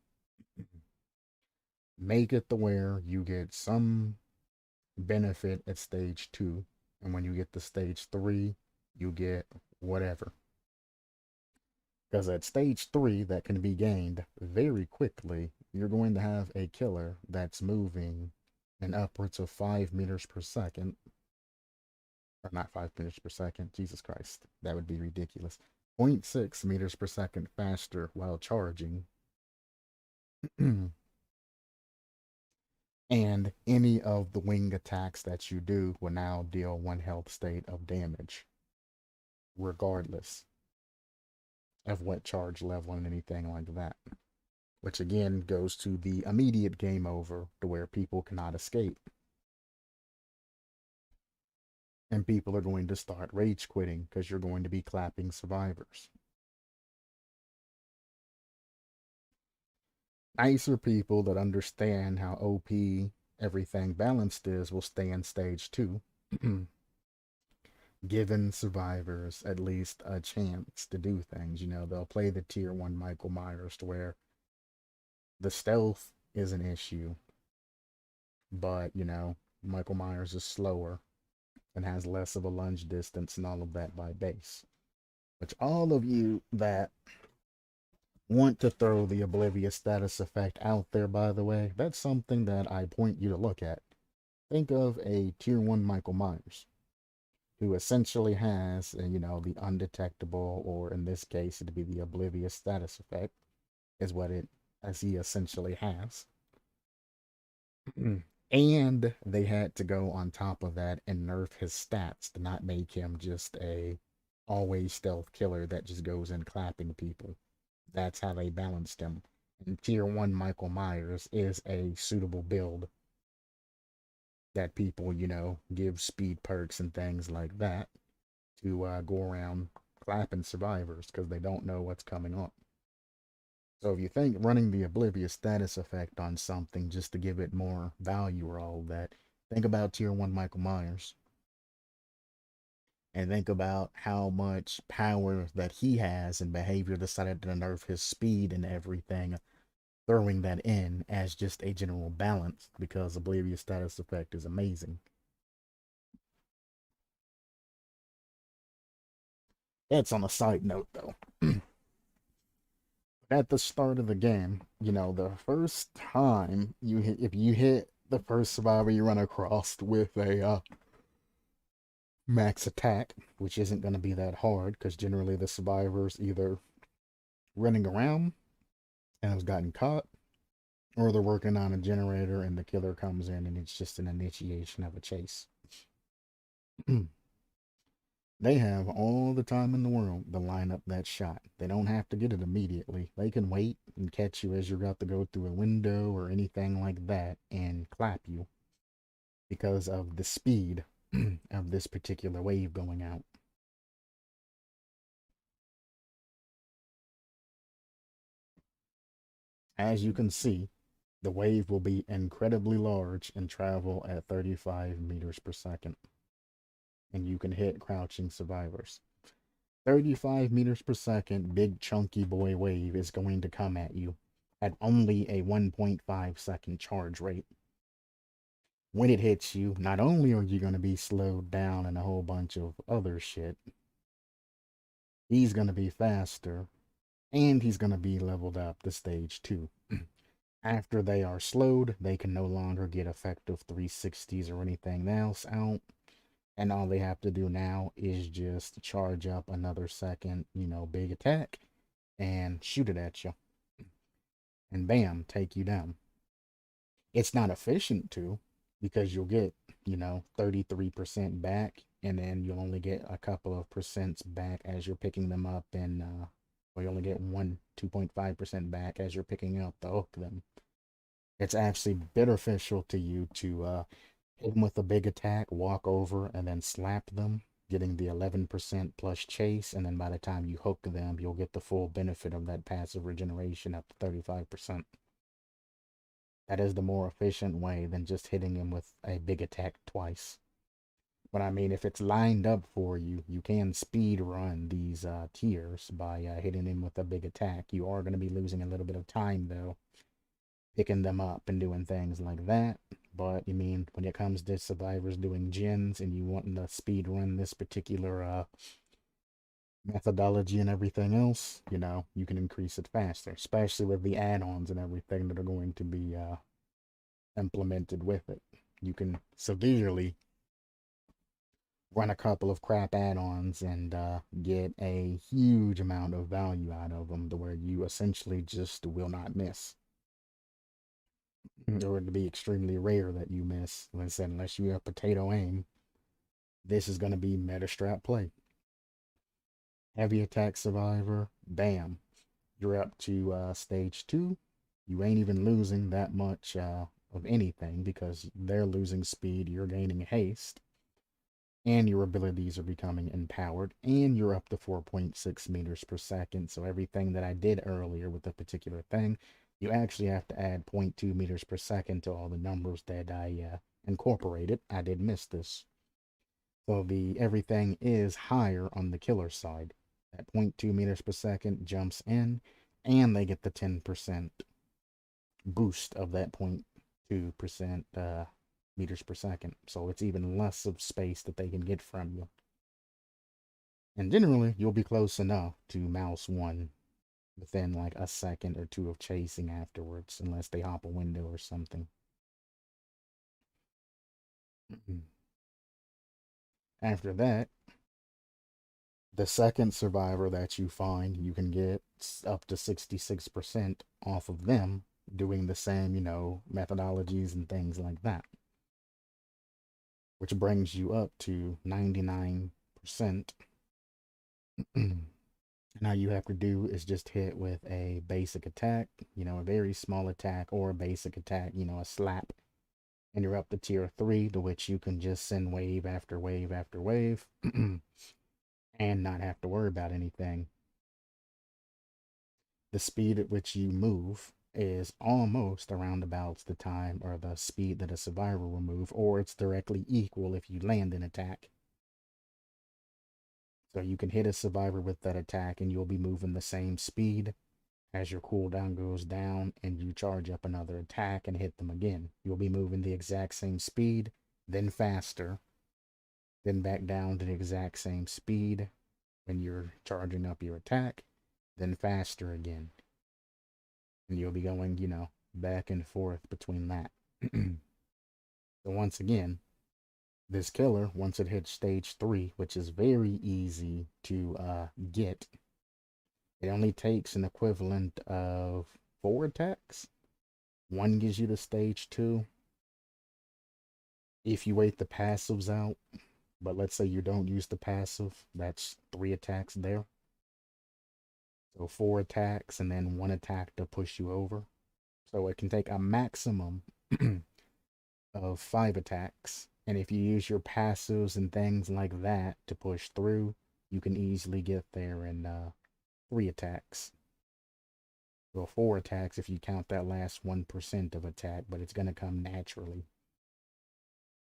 Make it to where you get some benefit at stage 2, and when you get to stage 3, you get whatever. Because at stage 3, that can be gained very quickly. You're going to have a killer that's moving in upwards of 5 meters per second. or not 5 meters per second. Jesus Christ, that would be ridiculous. 0.6 meters per second faster while charging. And any of the wing attacks that you do will now deal 1 health state of damage, regardless of what charge level and anything like that. Which again goes to the immediate game over to where people cannot escape. And people are going to start rage quitting because you're going to be clapping survivors. Nicer people that understand how OP everything balanced is will stay in stage 2, giving survivors at least a chance to do things. You know, they'll play the tier 1 Michael Myers to where the stealth is an issue, but, you know, Michael Myers is slower and has less of a lunge distance and all of that by base. Which all of you that want to throw the oblivious status effect out there, by the way, that's something that I point you to look at. Think of a tier 1 Michael Myers, who essentially has, you know, the undetectable, or in this case, it'd be the oblivious status effect, is what it, as he essentially has. And they had to go on top of that and nerf his stats to not make him just a always stealth killer that just goes in clapping people. That's how they balanced him. And tier 1 Michael Myers is a suitable build that people, you know, give speed perks and things like that to go around clapping survivors because they don't know what's coming up. So if you think running the oblivious status effect on something just to give it more value or all of that, think about tier 1 Michael Myers. And think about how much power that he has, and behavior decided to nerf his speed and everything, throwing that in as just a general balance because oblivious status effect is amazing. That's on a side note though. At the start of the game, you know, the first time you hit, if you hit the first survivor you run across with a max attack, which isn't going to be that hard because generally the survivors either running around and has gotten caught, or they're working on a generator and the killer comes in and it's just an initiation of a chase. They have all the time in the world to line up that shot. They don't have to get it immediately. They can wait and catch you as you're about to go through a window or anything like that and clap you because of the speed of this particular wave going out. As you can see, the wave will be incredibly large and travel at 35 meters per second. And you can hit crouching survivors. 35 meters per second, big chunky boy wave is going to come at you at only a 1.5 second charge rate. When it hits you, not only are you going to be slowed down and a whole bunch of other shit, he's going to be faster, and he's going to be leveled up to stage 2. After they are slowed, they can no longer get effective 360s or anything else out. And all they have to do now is just charge up another second, you know, big attack and shoot it at you. And bam, take you down. It's not efficient to, because you'll get, you know, 33% back, and then you'll only get a couple of percents back as you're picking them up, and or you only get 2.5% back as you're picking up to hook them. It's actually beneficial to you to hit them with a big attack, walk over, and then slap them, getting the 11% plus chase, and then by the time you hook them, you'll get the full benefit of that passive regeneration up to 35%. That is the more efficient way than just hitting him with a big attack twice. But I mean, if it's lined up for you, you can speed run these tiers by hitting him with a big attack. You are going to be losing a little bit of time, though, picking them up and doing things like that. But you mean, when it comes to survivors doing gens and you want to speed run this particular methodology and everything else, you know, you can increase it faster, especially with the add-ons and everything that are going to be implemented with it. You can severely run a couple of crap add-ons and get a huge amount of value out of them to where you essentially just will not miss. Or to be extremely rare that you miss. Like I said, unless you have potato aim, this is going to be meta strat play. Heavy attack survivor, bam. You're up to stage 2. You ain't even losing that much of anything because they're losing speed, you're gaining haste, and your abilities are becoming empowered, and you're up to 4.6 meters per second. So everything that I did earlier with a particular thing, you actually have to add 0.2 meters per second to all the numbers that I incorporated. I did miss this. So the everything is higher on the killer side. That 0.2 meters per second jumps in, and they get the 10% boost of that 0.2% meters per second. So it's even less of space that they can get from you. And generally, you'll be close enough to mouse one within like a second or two of chasing afterwards, unless they hop a window or something. After that, the second survivor that you find, you can get up to 66% off of them doing the same, methodologies and things like that. Which brings you up to 99%. And all you have to do is just hit with a basic attack, a very small attack, or a basic attack, a slap. And you're up to tier 3, to which you can just send wave after wave after wave and not have to worry about anything. The speed at which you move is almost around about the time or the speed that a survivor will move, or it's directly equal if you land an attack. So you can hit a survivor with that attack and you'll be moving the same speed. As your cooldown goes down and you charge up another attack and hit them again, you'll be moving the exact same speed, then faster, then back down to the exact same speed when you're charging up your attack, then faster again. And you'll be going, back and forth between that. So once again, this killer, once it hits stage 3, which is very easy to get, it only takes an equivalent of 4 attacks. One gives you the stage 2. If you wait the passives out, but let's say you don't use the passive, that's 3 attacks there. So 4 attacks and then 1 attack to push you over. So it can take a maximum of 5 attacks. And if you use your passives and things like that to push through, you can easily get there in 3 attacks. Well, 4 attacks if you count that last 1% of attack, but it's going to come naturally.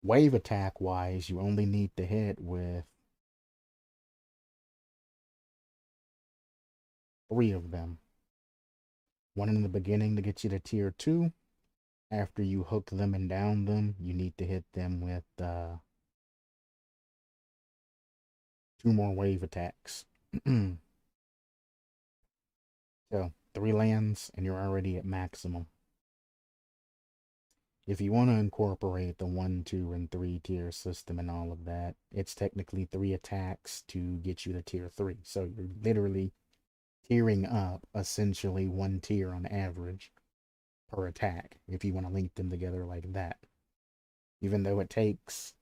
Wave attack wise, you only need to hit with 3 of them. One in the beginning to get you to tier 2. After you hook them and down them, you need to hit them with 2 more wave attacks. So 3 lands and you're already at maximum. If you want to incorporate the 1, 2, and 3 tier system and all of that, it's technically 3 attacks to get you to tier 3. So you're literally tiering up essentially 1 tier on average per attack if you want to link them together like that. Even though it takes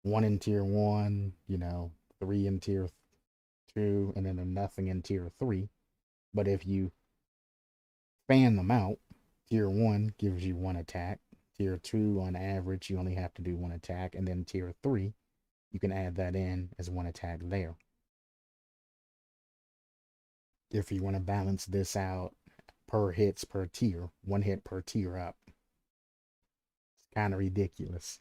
1 in tier 1, 3 in tier 2, and then a nothing in tier 3. But if you fan them out, tier 1 gives you 1 attack. Tier 2, on average, you only have to do 1 attack. And then tier 3, you can add that in as 1 attack there. If you want to balance this out per hits per tier, 1 hit per tier up. It's kind of ridiculous.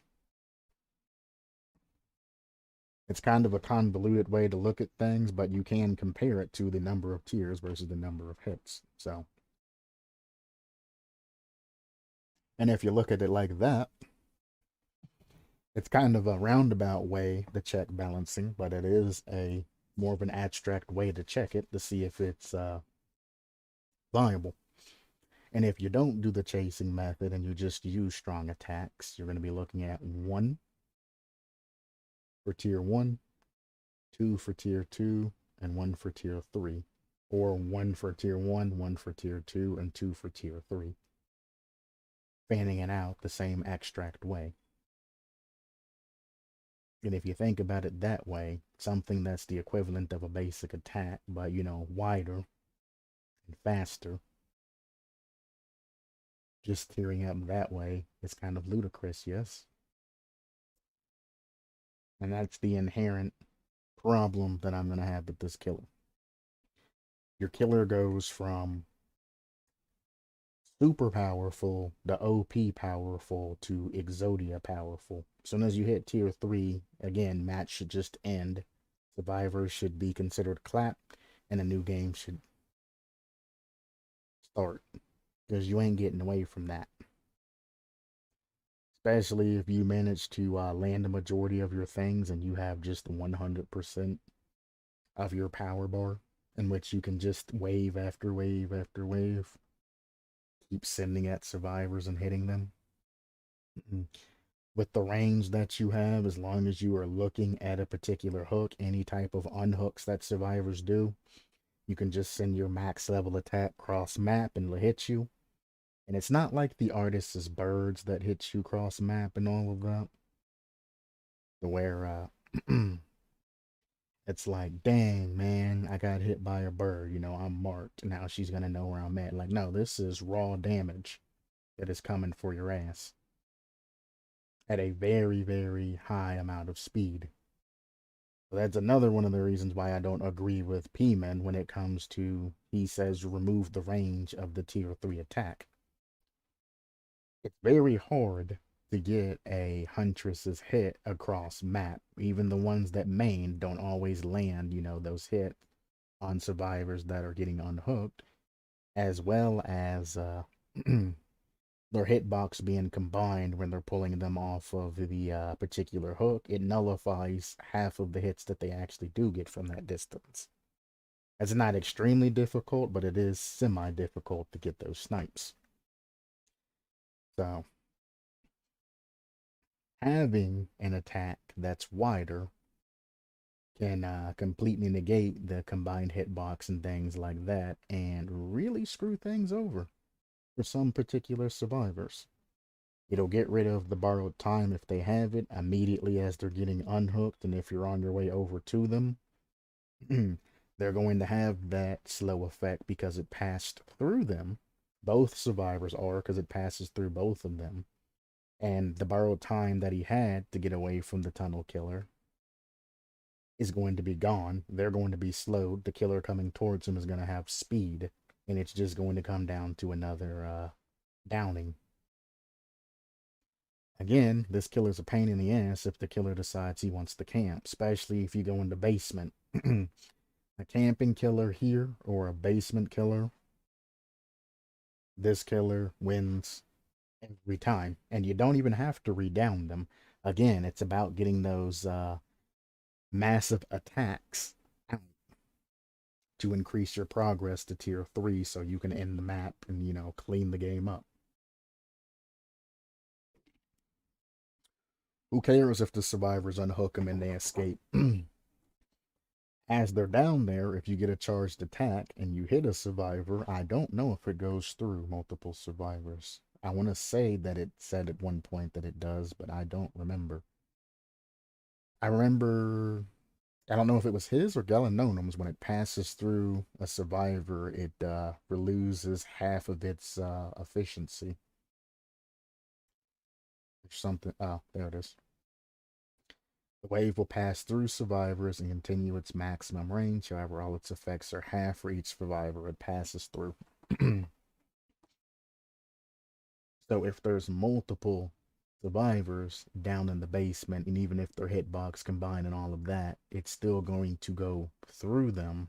It's kind of a convoluted way to look at things, but you can compare it to the number of tiers versus the number of hits. So, and if you look at it like that, it's kind of a roundabout way to check balancing, but it is a more of an abstract way to check it to see if it's viable. And if you don't do the chasing method and you just use strong attacks, you're going to be looking at 1, for tier 1, 2 for tier 2, and 1 for tier 3. Or 1 for tier 1, 1 for tier 2, and 2 for tier 3. Fanning it out the same extract way. And if you think about it that way, something that's the equivalent of a basic attack, but wider and faster, just tearing up that way is kind of ludicrous, yes? And that's the inherent problem that I'm going to have with this killer. Your killer goes from super powerful, the OP powerful, to Exodia powerful. As soon as you hit tier 3, again, match should just end. Survivors should be considered clapped, and a new game should start. Because you ain't getting away from that. Especially if you manage to land a majority of your things and you have just 100% of your power bar, in which you can just wave after wave after wave. Keep sending at survivors and hitting them. With the range that you have, as long as you are looking at a particular hook, any type of unhooks that survivors do, you can just send your max level attack cross map and it'll hit you. And it's not like the artist's birds that hit you cross map and all of that. Where it's like, dang man, I got hit by a bird, I'm marked. Now she's gonna know where I'm at. Like, no, this is raw damage that is coming for your ass at a very, very high amount of speed. So that's another one of the reasons why I don't agree with P-Man when it comes to, he says, remove the range of the tier 3 attack. It's very hard to get a Huntress's hit across map. Even the ones that main don't always land, those hits on survivors that are getting unhooked, as well as their hitbox being combined when they're pulling them off of the particular hook. It nullifies half of the hits that they actually do get from that distance. It's not extremely difficult, but it is semi-difficult to get those snipes. So, having an attack that's wider can completely negate the combined hitbox and things like that, and really screw things over for some particular survivors. It'll get rid of the borrowed time if they have it immediately as they're getting unhooked, and if you're on your way over to them, they're going to have that slow effect because it passed through them. Both survivors are, because it passes through both of them. And the borrowed time that he had to get away from the tunnel killer is going to be gone. They're going to be slowed. The killer coming towards him is going to have speed, and it's just going to come down to another downing. Again, this killer's a pain in the ass if the killer decides he wants to camp, especially if you go in the basement. A camping killer here or a basement killer, this killer wins every time. And you don't even have to redown them. Again, it's about getting those massive attacks out to increase your progress to tier 3 so you can end the map and, clean the game up. Who cares if the survivors unhook them and they escape? As they're down there, if you get a charged attack and you hit a survivor, I don't know if it goes through multiple survivors. I want to say that it said at one point that it does, but I don't remember. I remember, I don't know if it was his or Galanonim's, when it passes through a survivor, it loses half of its efficiency. Or something. Oh, there it is. The wave will pass through survivors and continue its maximum range. However, all its effects are half for each survivor it passes through. So if there's multiple survivors down in the basement, and even if their hitbox combined and all of that, it's still going to go through them,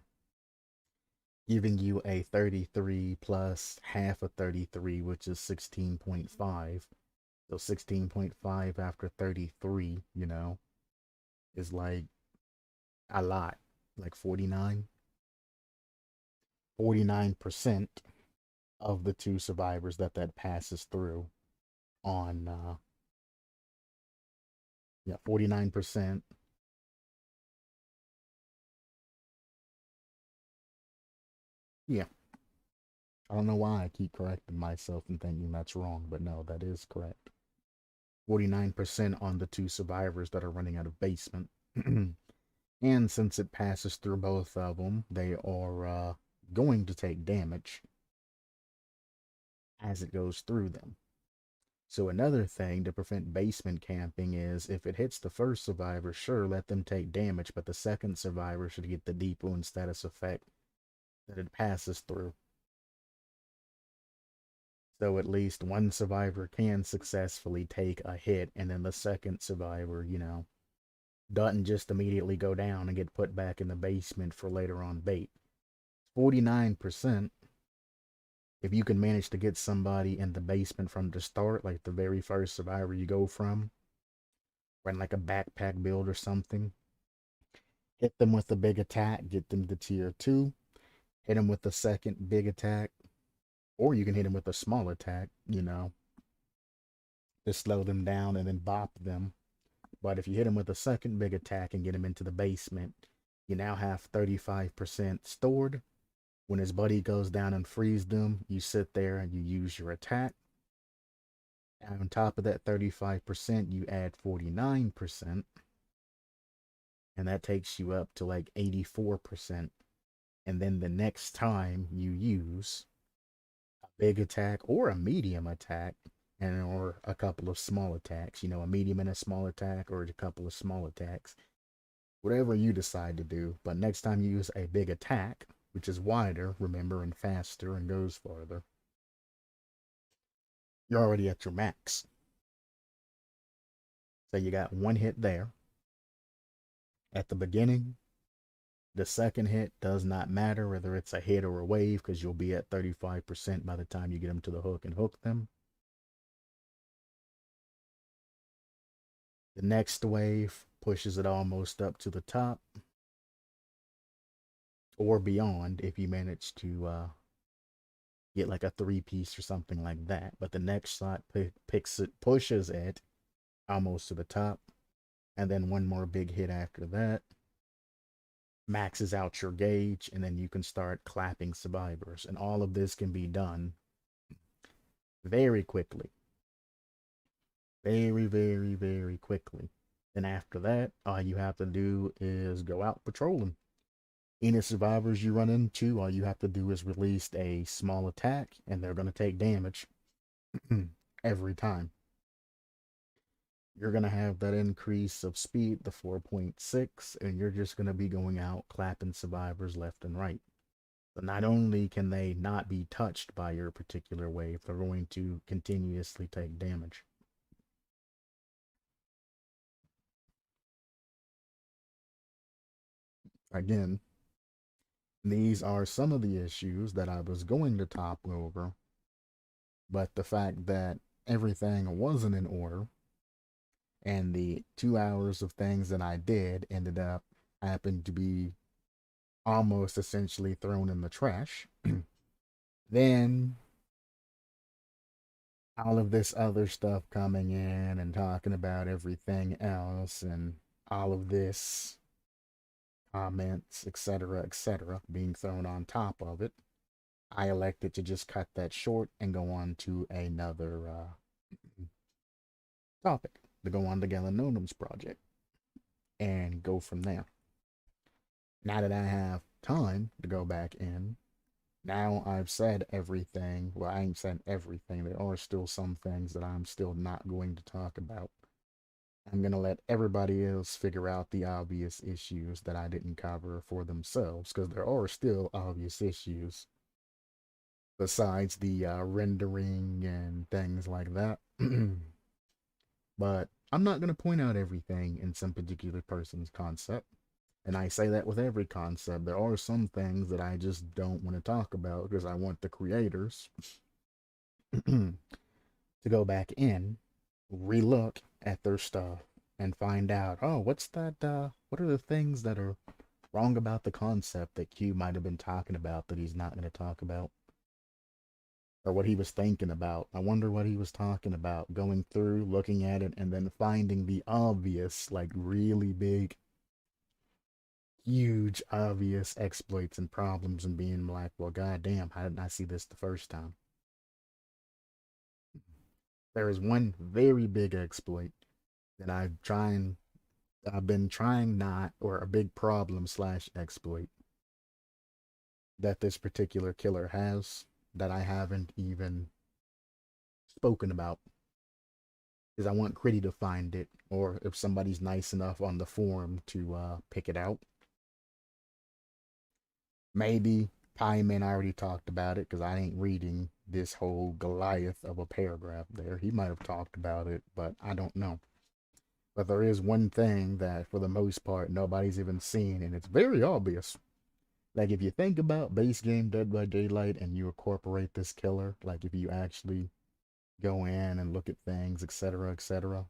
giving you a 33 plus half of 33, which is 16.5. So 16.5 after 33, is like a lot, like 49% of the two survivors that passes through on, yeah, 49%. Yeah. I don't know why I keep correcting myself and thinking that's wrong, but no, that is correct. 49% on the two survivors that are running out of basement. And since it passes through both of them, they are going to take damage as it goes through them. So another thing to prevent basement camping is if it hits the first survivor, sure, let them take damage, but the second survivor should get the deep wound status effect that it passes through. So at least one survivor can successfully take a hit, and then the second survivor, doesn't just immediately go down and get put back in the basement for later on bait. 49%, if you can manage to get somebody in the basement from the start, like the very first survivor you go from, run like a backpack build or something, hit them with a big attack, get them to tier 2, hit them with the second big attack, or you can hit them with a small attack, to slow them down and then bop them. But if you hit them with a second big attack and get him into the basement, you now have 35% stored. When his buddy goes down and frees them, you sit there and you use your attack. And on top of that 35%, you add 49%. And that takes you up to like 84%. And then the next time you use a big attack or a medium attack, and or a couple of small attacks, a medium and a small attack, or a couple of small attacks, whatever you decide to do. But next time you use a big attack, which is wider, remember, and faster and goes farther, you're already at your max. So you got one hit there at the beginning. The second hit does not matter whether it's a hit or a wave, because you'll be at 35% by the time you get them to the hook and hook them. The next wave pushes it almost up to the top or beyond if you manage to get like a 3-piece or something like that. But the next shot pushes it almost to the top, and then one more big hit after that maxes out your gauge, and then you can start clapping survivors. And all of this can be done very quickly. Very, very, very quickly. Then after that, all you have to do is go out patrolling. Any survivors you run into, all you have to do is release a small attack, and they're going to take damage every time. You're going to have that increase of speed, the 4.6, and you're just going to be going out clapping survivors left and right. So not only can they not be touched by your particular wave, they're going to continuously take damage. Again, these are some of the issues that I was going to top over, but the fact that everything wasn't in order and the 2 hours of things that I did ended up happened to be almost essentially thrown in the trash, then all of this other stuff coming in and talking about everything else and all of this comments, etc., being thrown on top of it, I elected to just cut that short and go on to another topic, to go on the Galanonim's project and go from there. Now that I have time to go back in, now I've said everything. Well, I ain't said everything. There are still some things that I'm still not going to talk about. I'm going to let everybody else figure out the obvious issues that I didn't cover for themselves, because there are still obvious issues besides the rendering and things like that. But I'm not going to point out everything in some particular person's concept. And I say that with every concept. There are some things that I just don't want to talk about because I want the creators to go back in, relook at their stuff, and find out, oh, what's that? What are the things that are wrong about the concept that Q might have been talking about that he's not going to talk about? Or what he was thinking about. I wonder what he was talking about, going through, looking at it, and then finding the obvious, like really big huge, obvious exploits and problems and being like, well, goddamn, how didn't I see this the first time? There is one very big exploit that I've been trying not, or a big problem slash exploit that this particular killer has that I haven't even spoken about is I want Critty to find it, or if somebody's nice enough on the forum to pick it out. Maybe Pieman already talked about it because I ain't reading this whole Goliath of a paragraph there. He might have talked about it, but I don't know. But there is one thing that, for the most part, nobody's even seen, and it's very obvious. Like, if you think about base game Dead by Daylight and you incorporate this killer, like, if you actually go in and look at things, etc., etc.,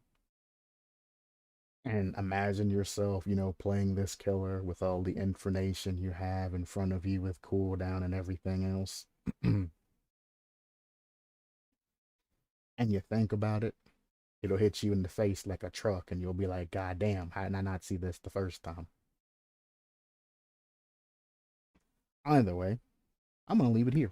and imagine yourself, playing this killer with all the information you have in front of you with cooldown and everything else, and you think about it, it'll hit you in the face like a truck, and you'll be like, God damn, how did I not see this the first time? Either way, I'm going to leave it here.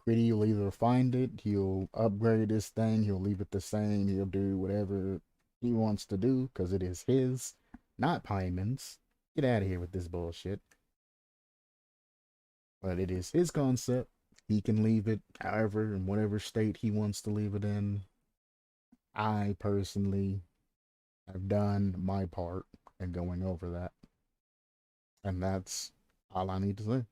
Critty will either find it, he'll upgrade this thing, he'll leave it the same, he'll do whatever he wants to do because it is his, not Pieman's. Get out of here with this bullshit. But it is his concept. He can leave it however in whatever state he wants to leave it in. I personally have done my part in going over that. And that's all I need to say.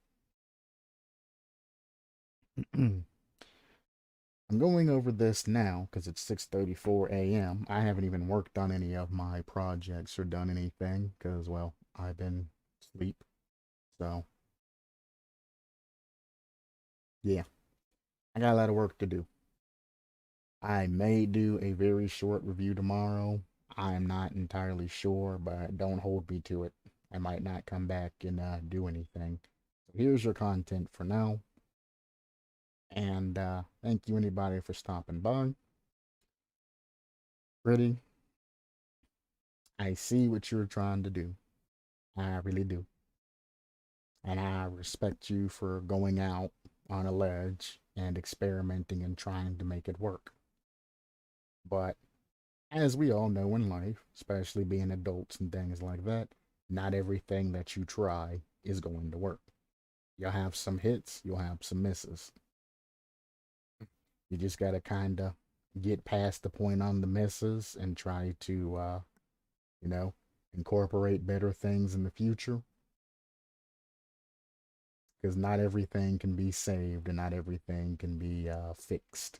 I'm going over this now because it's 6:34 a.m. I haven't even worked on any of my projects or done anything because, well, I've been asleep. So, yeah, I got a lot of work to do. I may do a very short review tomorrow. I'm not entirely sure, but don't hold me to it. I might not come back and do anything. So here's your content for now. And thank you, anybody, for stopping by. Pretty, I see what you're trying to do. I really do. And I respect you for going out on a ledge and experimenting and trying to make it work. But as we all know in life, especially being adults and things like that, not everything that you try is going to work. You'll have some hits, you'll have some misses. You just got to kind of get past the point on the misses and try to, you know, incorporate better things in the future because not everything can be saved and not everything can be fixed.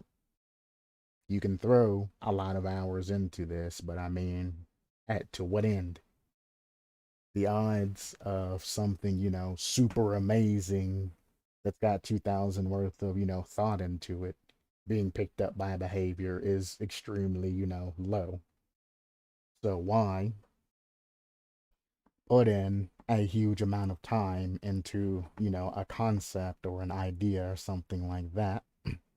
You can throw a lot of hours into this, but I mean, at to what end? The odds of something, super amazing that's got 2,000 worth of, thought into it being picked up by behavior is extremely, low. So why put in a huge amount of time into, a concept or an idea or something like that,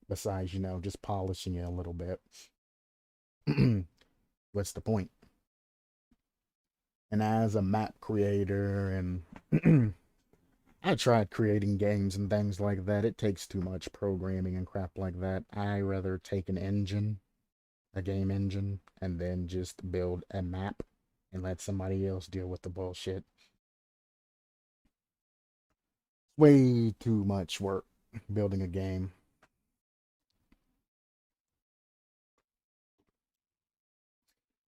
besides, just polishing it a little bit? What's the point? And as a map creator, and I tried creating games and things like that, it takes too much programming and crap like that. I rather take an engine, a game engine, and then just build a map and let somebody else deal with the bullshit. Way too much work building a game.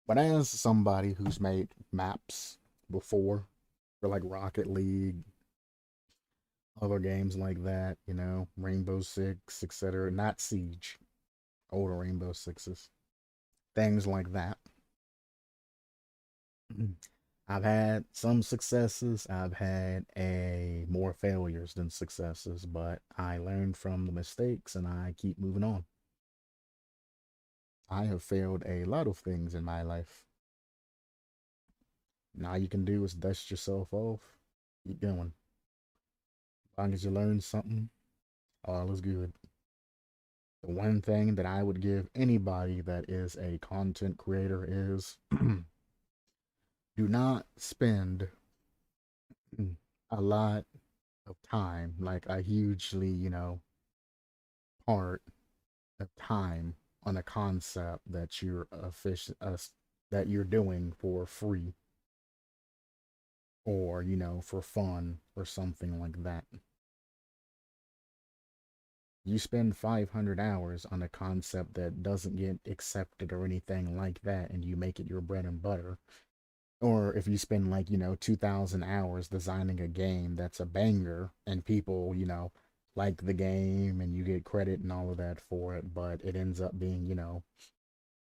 But as somebody who's made maps before for like Rocket League, other games like that, Rainbow Six, etc., not Siege, older Rainbow Sixes, things like that. I've had some successes. I've had a more failures than successes, but I learned from the mistakes and I keep moving on. I have failed a lot of things in my life. Now all you can do is dust yourself off, keep going. As long as you learn something, all is good. The one thing that I would give anybody that is a content creator is do not spend a lot of time, like a hugely, part of time on a concept that that you're doing for free or, for fun or something like that. You spend 500 hours on a concept that doesn't get accepted or anything like that, and you make it your bread and butter. Or if you spend like, 2,000 hours designing a game that's a banger and people, like the game and you get credit and all of that for it, but it ends up being,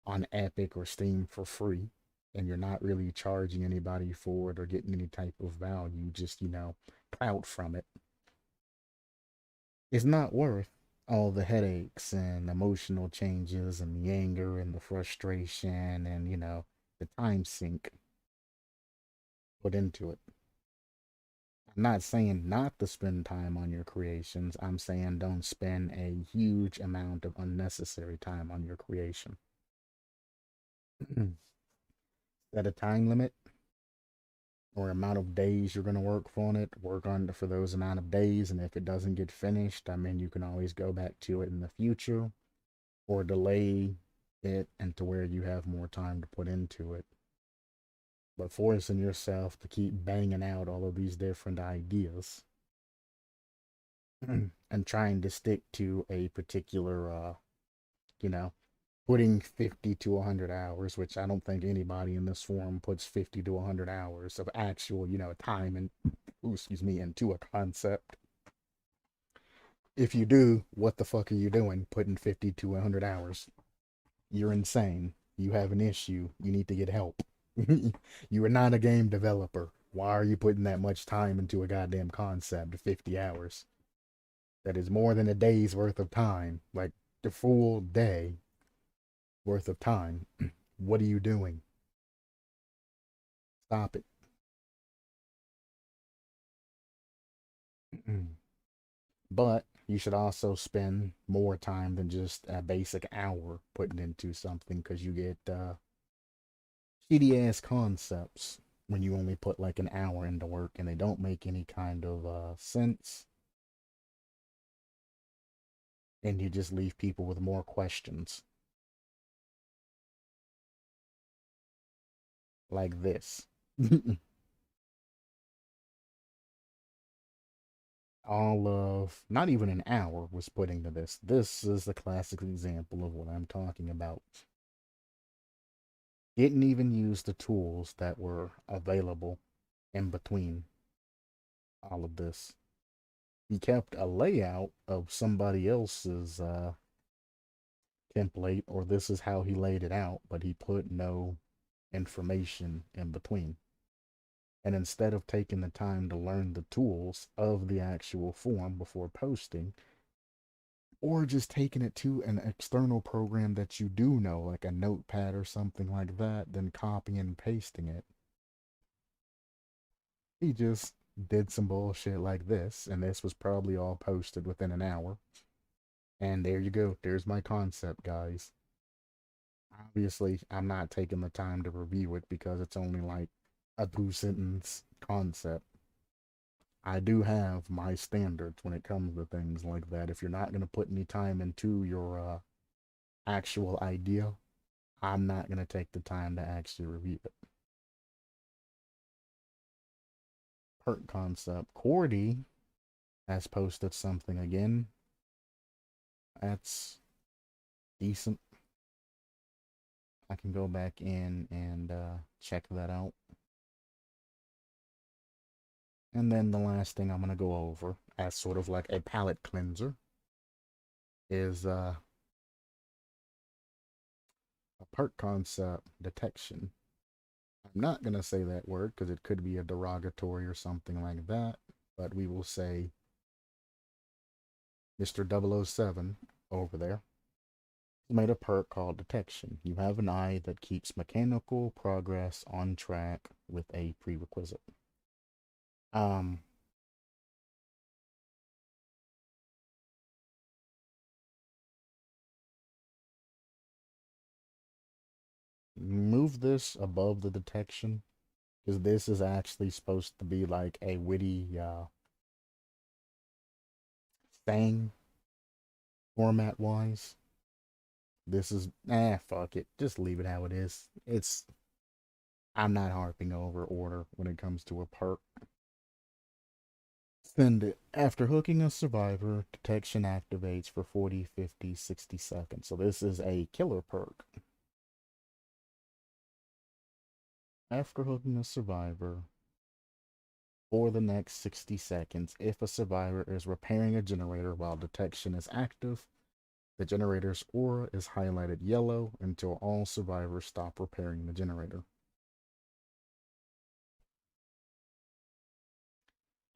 on Epic or Steam for free and you're not really charging anybody for it or getting any type of value, just, clout from it. It's not worth all the headaches and emotional changes and the anger and the frustration and, the time sink put into it. I'm not saying not to spend time on your creations. I'm saying don't spend a huge amount of unnecessary time on your creation. Set a time limit or amount of days you're going to work on it. Work on it for those amount of days. And if it doesn't get finished, I mean, you can always go back to it in the future or delay it and to where you have more time to put into it. But forcing yourself to keep banging out all of these different ideas and trying to stick to a particular, you know, putting 50 to 100 hours, which I don't think anybody in this forum puts 50 to 100 hours of actual, time and, excuse me, into a concept. If you do, what the fuck are you doing putting 50 to 100 hours? You're insane. You have an issue. You need to get help. You are not a game developer. Why are you putting that much time into a goddamn concept, 50 hours? That is more than a day's worth of time. Like the full day worth of time. What are you doing? Stop it. But you should also spend more time than just a basic hour putting into something because you get shitty ass concepts when you only put like an hour into work and they don't make any kind of sense and you just leave people with more questions like this. All of not even an hour was put into this. This is the classic example of what I'm talking about. Didn't even use the tools that were available in between all of this. He kept a layout of somebody else's template, or this is how he laid it out, but he put no information in between. And instead of taking the time to learn the tools of the actual form before posting, or just taking it to an external program that you do know, like a notepad or something like that, then copying and pasting it, he just did some bullshit like this, and this was probably all posted within an hour. And there you go. There's my concept, guys. Obviously, I'm not taking the time to review it because it's only like a 2 sentence concept. I do have my standards when it comes to things like that. If you're not going to put any time into your actual idea, I'm not going to take the time to actually review it. Perk concept. Cordy has posted something again. That's decent. I can go back in and check that out. And then the last thing I'm going to go over as sort of like a palate cleanser is a perk concept detection. I'm not going to say that word because it could be a derogatory or something like that, but we will say Mr. 007 over there made a perk called detection. You have an eye that keeps mechanical progress on track with a prerequisite. Um, Move this above the detection Because this is actually supposed to be like a witty thing format wise. This is fuck it. Just leave it how it is. I'm not harping over order when it comes to a perk. Send it. After hooking a survivor, detection activates for 40, 50, 60 seconds. So this is a killer perk. After hooking a survivor for the next 60 seconds, if a survivor is repairing a generator while detection is active, the generator's aura is highlighted yellow until all survivors stop repairing the generator.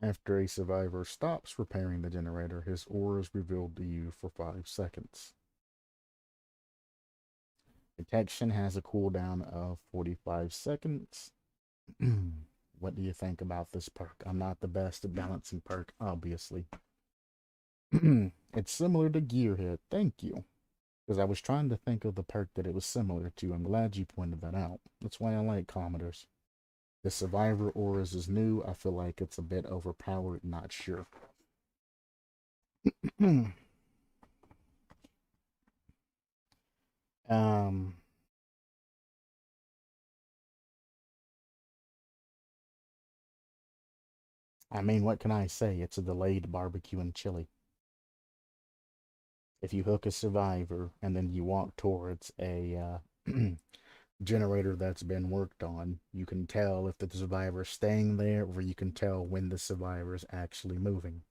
After a survivor stops repairing the generator, his aura is revealed to you for 5 seconds. Detection has a cooldown of 45 seconds. What do you think about this perk? I'm not the best at balancing perk, obviously. It's similar to Gear Hit. Thank you. Because I was trying to think of the perk that it was similar to. I'm glad you pointed that out. That's why I like commenters. The Survivor Auras is new. I feel like it's a bit overpowered. Not sure. um, I mean, what can I say? It's a delayed barbecue and chili. If you hook a survivor and then you walk towards a generator that's been worked on, you can tell if the survivor is staying there, or you can tell when the survivor is actually moving.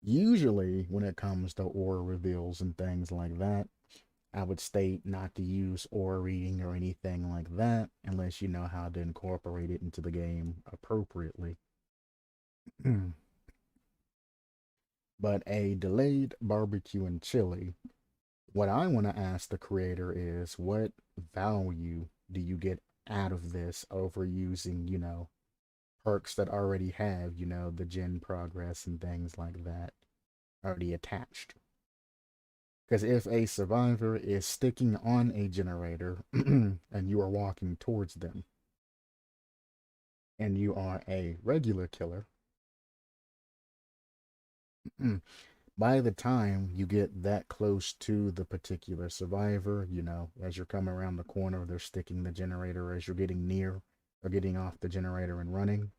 Usually, when it comes to aura reveals and things like that, I would state not to use aura reading or anything like that unless you know how to incorporate it into the game appropriately. But a delayed barbecue and chili, what I want to ask the creator is what value do you get out of this over using, perks that already have, the gen progress and things like that already attached? Because if a survivor is sticking on a generator and you are walking towards them and you are a regular killer, by the time you get that close to the particular survivor, as you're coming around the corner, they're sticking the generator. As you're getting near or getting off the generator and running,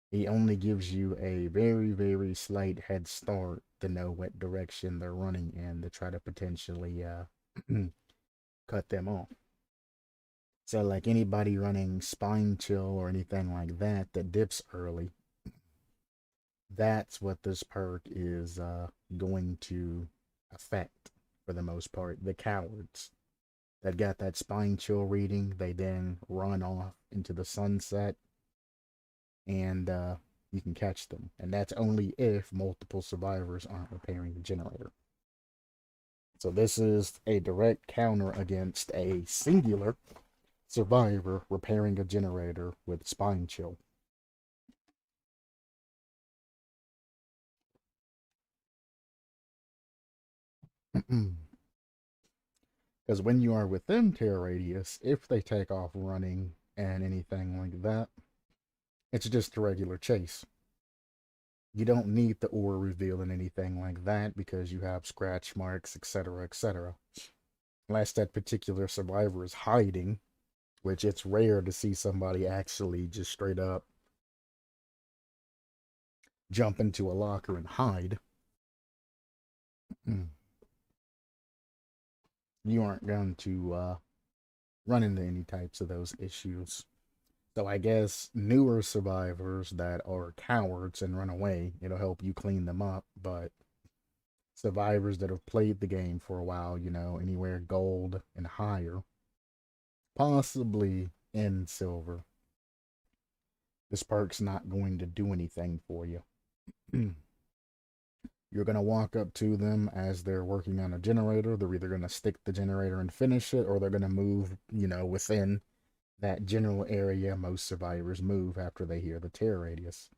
he only gives you a very, very slight head start to know what direction they're running in to try to potentially cut them off. So, like anybody running spine chill or anything like that that dips early, that's what this perk is going to affect for the most part. The cowards that got that spine chill reading, they then run off into the sunset and you can catch them. And that's only if multiple survivors aren't repairing the generator. So this is a direct counter against a singular survivor repairing a generator with spine chill. Because when you are within tear radius, if they take off running and anything like that, it's just a regular chase. You don't need the ore reveal and anything like that because you have scratch marks, etc., etc. Unless that particular survivor is hiding, which it's rare to see somebody actually just straight up jump into a locker and hide. You aren't going to run into any types of those issues. So I guess newer survivors that are cowards and run away, it'll help you clean them up. But survivors that have played the game for a while, anywhere gold and higher, possibly in silver, this perk's not going to do anything for you. You're going to walk up to them as they're working on a generator. They're either going to stick the generator and finish it, or they're going to move, within that general area most survivors move after they hear the tear radius.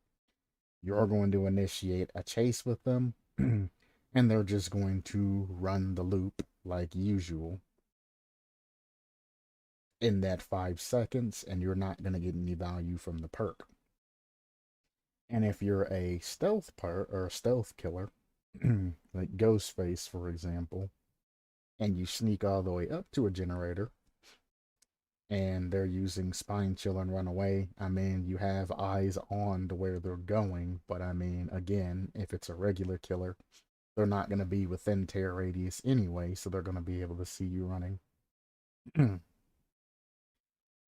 You're going to initiate a chase with them, and they're just going to run the loop like usual. in that 5 seconds, and you're not going to get any value from the perk. And if you're a stealth part or a stealth killer, like Ghostface, for example, and you sneak all the way up to a generator, and they're using Spine Chill and Run Away, I mean, you have eyes on to where they're going, but I mean, again, if it's a regular killer, they're not going to be within tear radius anyway, so they're going to be able to see you running.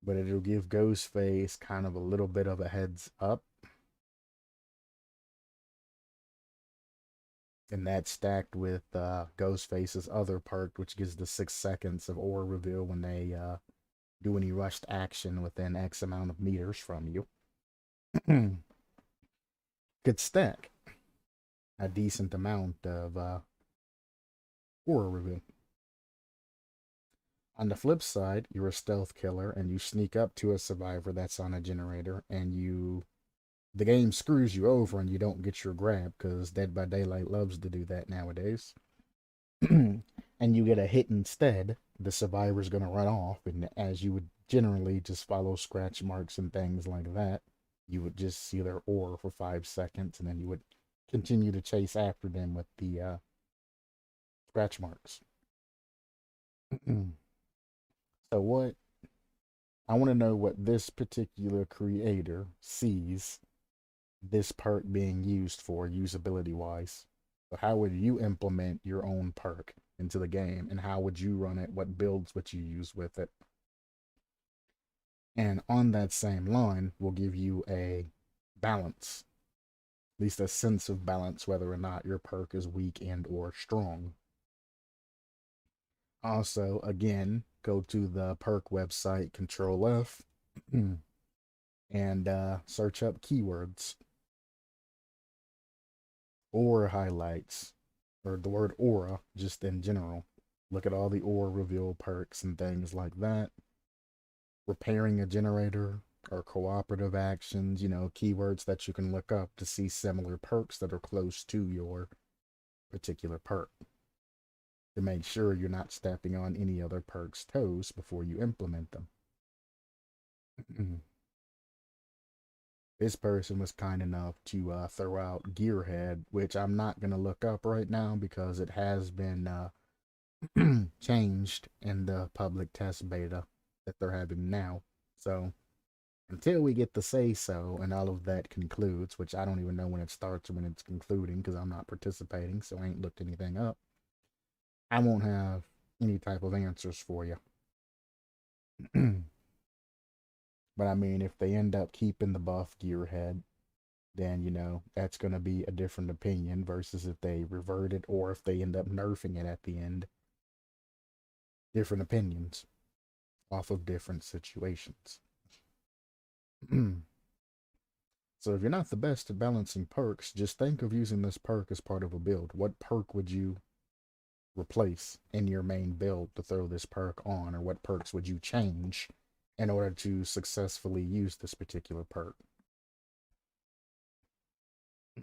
But it'll give Ghostface kind of a little bit of a heads up. And that's stacked with Ghostface's other perk, which gives the 6 seconds of aura reveal when they do any rushed action within X amount of meters from you. Could stack a decent amount of aura reveal. On the flip side, you're a stealth killer and you sneak up to a survivor that's on a generator, and the game screws you over and you don't get your grab because Dead by Daylight loves to do that nowadays. And you get a hit instead, the survivor's going to run off, and as you would generally just follow scratch marks and things like that, you would just see their aura for 5 seconds, and then you would continue to chase after them with the scratch marks. So what I want to know what this particular creator sees this perk being used for usability wise. So how would you implement your own perk into the game, and how would you run it? What builds would you use with it? And on that same line, we'll give you a balance, at least a sense of balance, whether or not your perk is weak and or strong. Also, again, go to the perk website, Control F, and search up keywords or highlights, or the word aura just in general. Look at all the aura reveal perks and things like that. Repairing a generator or cooperative actions, keywords that you can look up to see similar perks that are close to your particular perk, to make sure you're not stepping on any other perks' toes before you implement them. This person was kind enough to throw out Gearhead, which I'm not going to look up right now because it has been changed in the public test beta that they're having now. So until we get the say so and all of that concludes, which I don't even know when it starts or when it's concluding because I'm not participating, so I ain't looked anything up, I won't have any type of answers for you. But I mean, if they end up keeping the buff Gearhead, then that's going to be a different opinion versus if they revert it or if they end up nerfing it at the end. Different opinions off of different situations. So if you're not the best at balancing perks, just think of using this perk as part of a build. What perk would you replace in your main build to throw this perk on, or what perks would you change in order to successfully use this particular perk?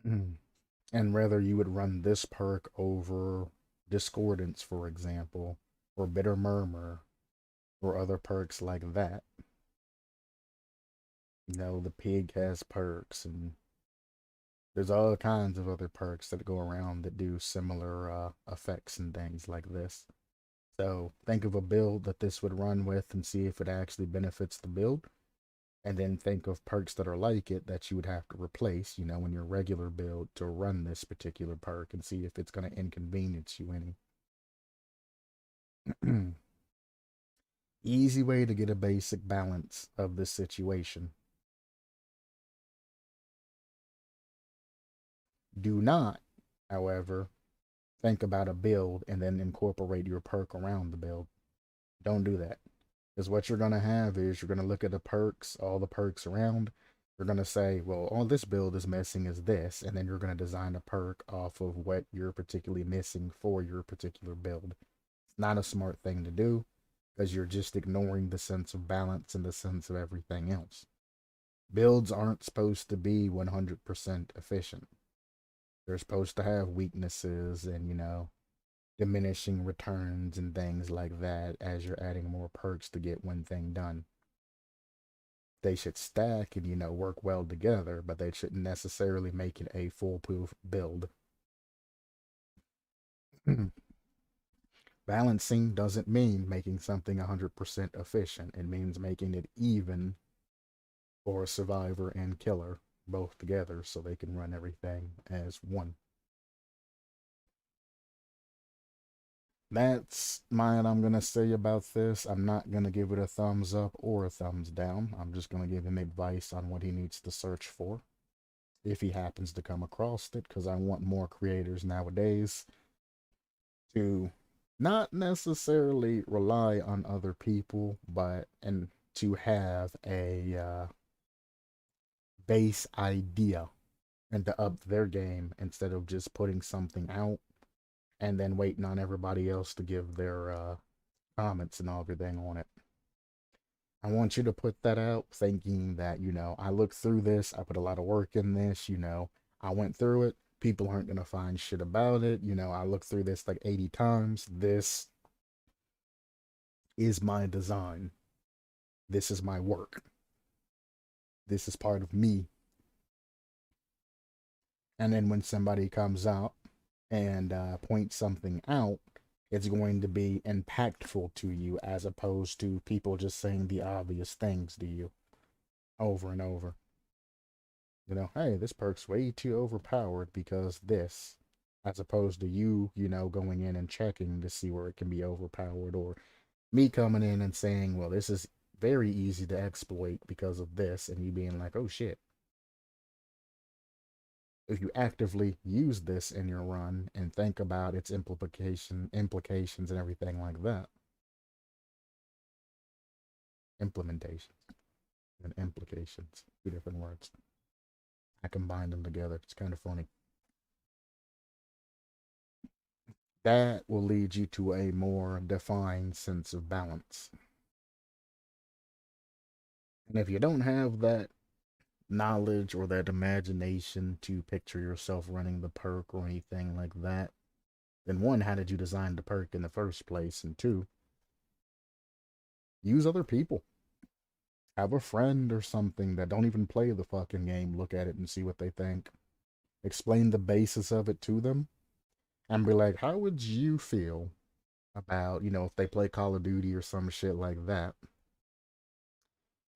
And whether you would run this perk over Discordance, for example, or Bitter Murmur, or other perks like that. The pig has perks, and there's all kinds of other perks that go around that do similar effects and things like this. So think of a build that this would run with and see if it actually benefits the build. And then think of perks that are like it that you would have to replace, in your regular build to run this particular perk, and see if it's going to inconvenience you any. Easy way to get a basic balance of this situation. Do not, however, think about a build and then incorporate your perk around the build. Don't do that. Because what you're going to have is you're going to look at the perks, all the perks around. You're going to say, well, all this build is missing is this. And then you're going to design a perk off of what you're particularly missing for your particular build. It's not a smart thing to do because you're just ignoring the sense of balance and the sense of everything else. Builds aren't supposed to be 100% efficient. They're supposed to have weaknesses and, diminishing returns and things like that as you're adding more perks to get one thing done. They should stack and, work well together, but they shouldn't necessarily make it a foolproof build. Balancing doesn't mean making something 100% efficient. It means making it even for survivor and killer both together so they can run everything as one. That's mine. I'm going to say about this. I'm not going to give it a thumbs up or a thumbs down. I'm just going to give him advice on what he needs to search for if he happens to come across it, because I want more creators nowadays to not necessarily rely on other people, but and to have a base idea and to up their game instead of just putting something out and then waiting on everybody else to give their comments and everything on it. I want you to put that out thinking that, I looked through this, I put a lot of work in this, I went through it. People aren't going to find shit about it. I looked through this like 80 times. This is my design. This is my work. This is part of me. And then when somebody comes out and points something out, it's going to be impactful to you as opposed to people just saying the obvious things to you over and over. Hey, this perk's way too overpowered because this, as opposed to you, going in and checking to see where it can be overpowered, or me coming in and saying, well, this is very easy to exploit because of this, and you being like, oh shit. If you actively use this in your run and think about its implications and everything like that. Implementations and implications, two different words. I combined them together. It's kind of funny. That will lead you to a more defined sense of balance. And if you don't have that knowledge or that imagination to picture yourself running the perk or anything like that, then one, how did you design the perk in the first place? And two, use other people. Have a friend or something that don't even play the fucking game look at it and see what they think. Explain the basis of it to them and be like, how would you feel about, if they play Call of Duty or some shit like that?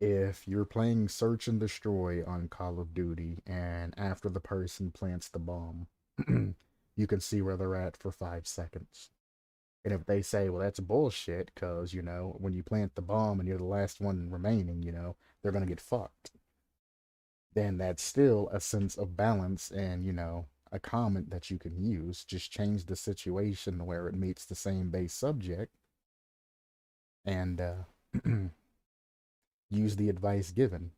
If you're playing Search and Destroy on Call of Duty and after the person plants the bomb, you can see where they're at for 5 seconds. And if they say, well, that's bullshit, because, when you plant the bomb and you're the last one remaining, they're going to get fucked. Then that's still a sense of balance and, a comment that you can use. Just change the situation where it meets the same base subject and use the advice given.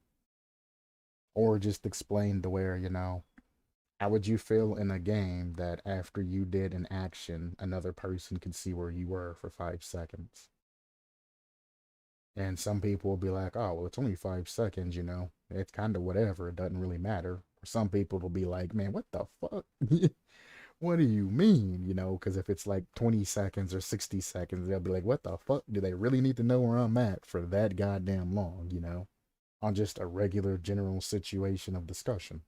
Or just explain to where, how would you feel in a game that after you did an action, another person could see where you were for 5 seconds? And some people will be like, oh, well, it's only 5 seconds, it's kind of whatever. It doesn't really matter. Or some people will be like, man, what the fuck? What do you mean? Because if it's like 20 seconds or 60 seconds, they'll be like, what the fuck? Do they really need to know where I'm at for that goddamn long, on just a regular general situation of discussion?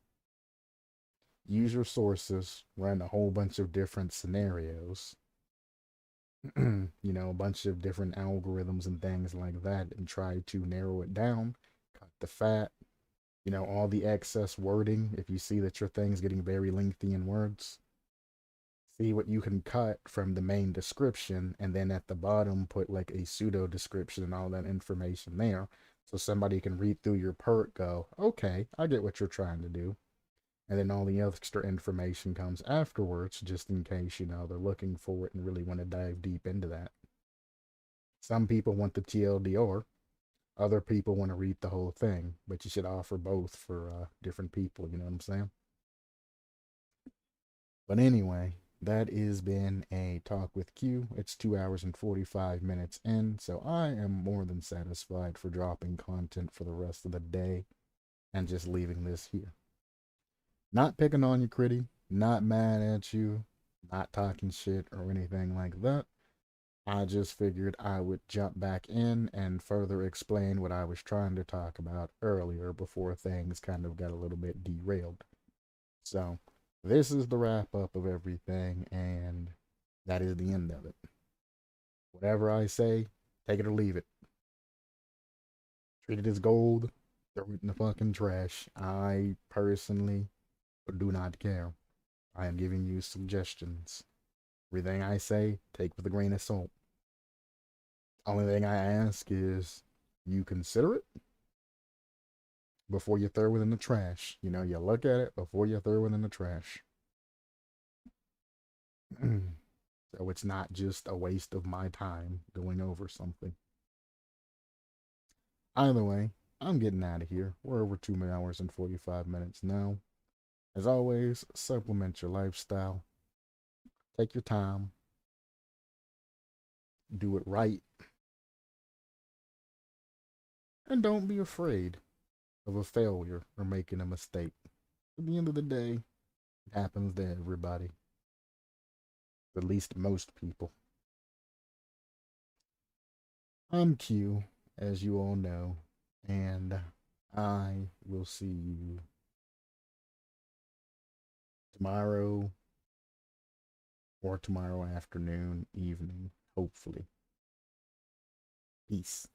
Use your sources, run a whole bunch of different scenarios, a bunch of different algorithms and things like that, and try to narrow it down, cut the fat, all the excess wording. If you see that your thing's getting very lengthy in words, see what you can cut from the main description, and then at the bottom put like a pseudo description and all that information there, so somebody can read through your perk, go, okay, I get what you're trying to do. And then all the extra information comes afterwards, just in case, they're looking for it and really want to dive deep into that. Some people want the TLDR, other people want to read the whole thing, but you should offer both for different people, you know what I'm saying? But anyway, that has been a talk with Q. It's 2 hours and 45 minutes in, so I am more than satisfied for dropping content for the rest of the day and just leaving this here. Not picking on you, Critty. Not mad at you. Not talking shit or anything like that. I just figured I would jump back in and further explain what I was trying to talk about earlier before things kind of got a little bit derailed. So, this is the wrap up of everything, and that is the end of it. Whatever I say, take it or leave it. Treat it as gold, throw it in the fucking trash. I personally do not care. I am giving you suggestions. Everything I say, take with a grain of salt. Only thing I ask is you consider it before you throw it in the trash. You know, you look at it before you throw it in the trash. So it's not just a waste of my time going over something. Either way, I'm getting out of here. We're over 2 hours and 45 minutes now. As always, supplement your lifestyle. Take your time. Do it right. And don't be afraid of a failure or making a mistake. At the end of the day, it happens to everybody. At least most people. I'm Q, as you all know, and I will see you tomorrow or tomorrow afternoon, evening, hopefully. Peace.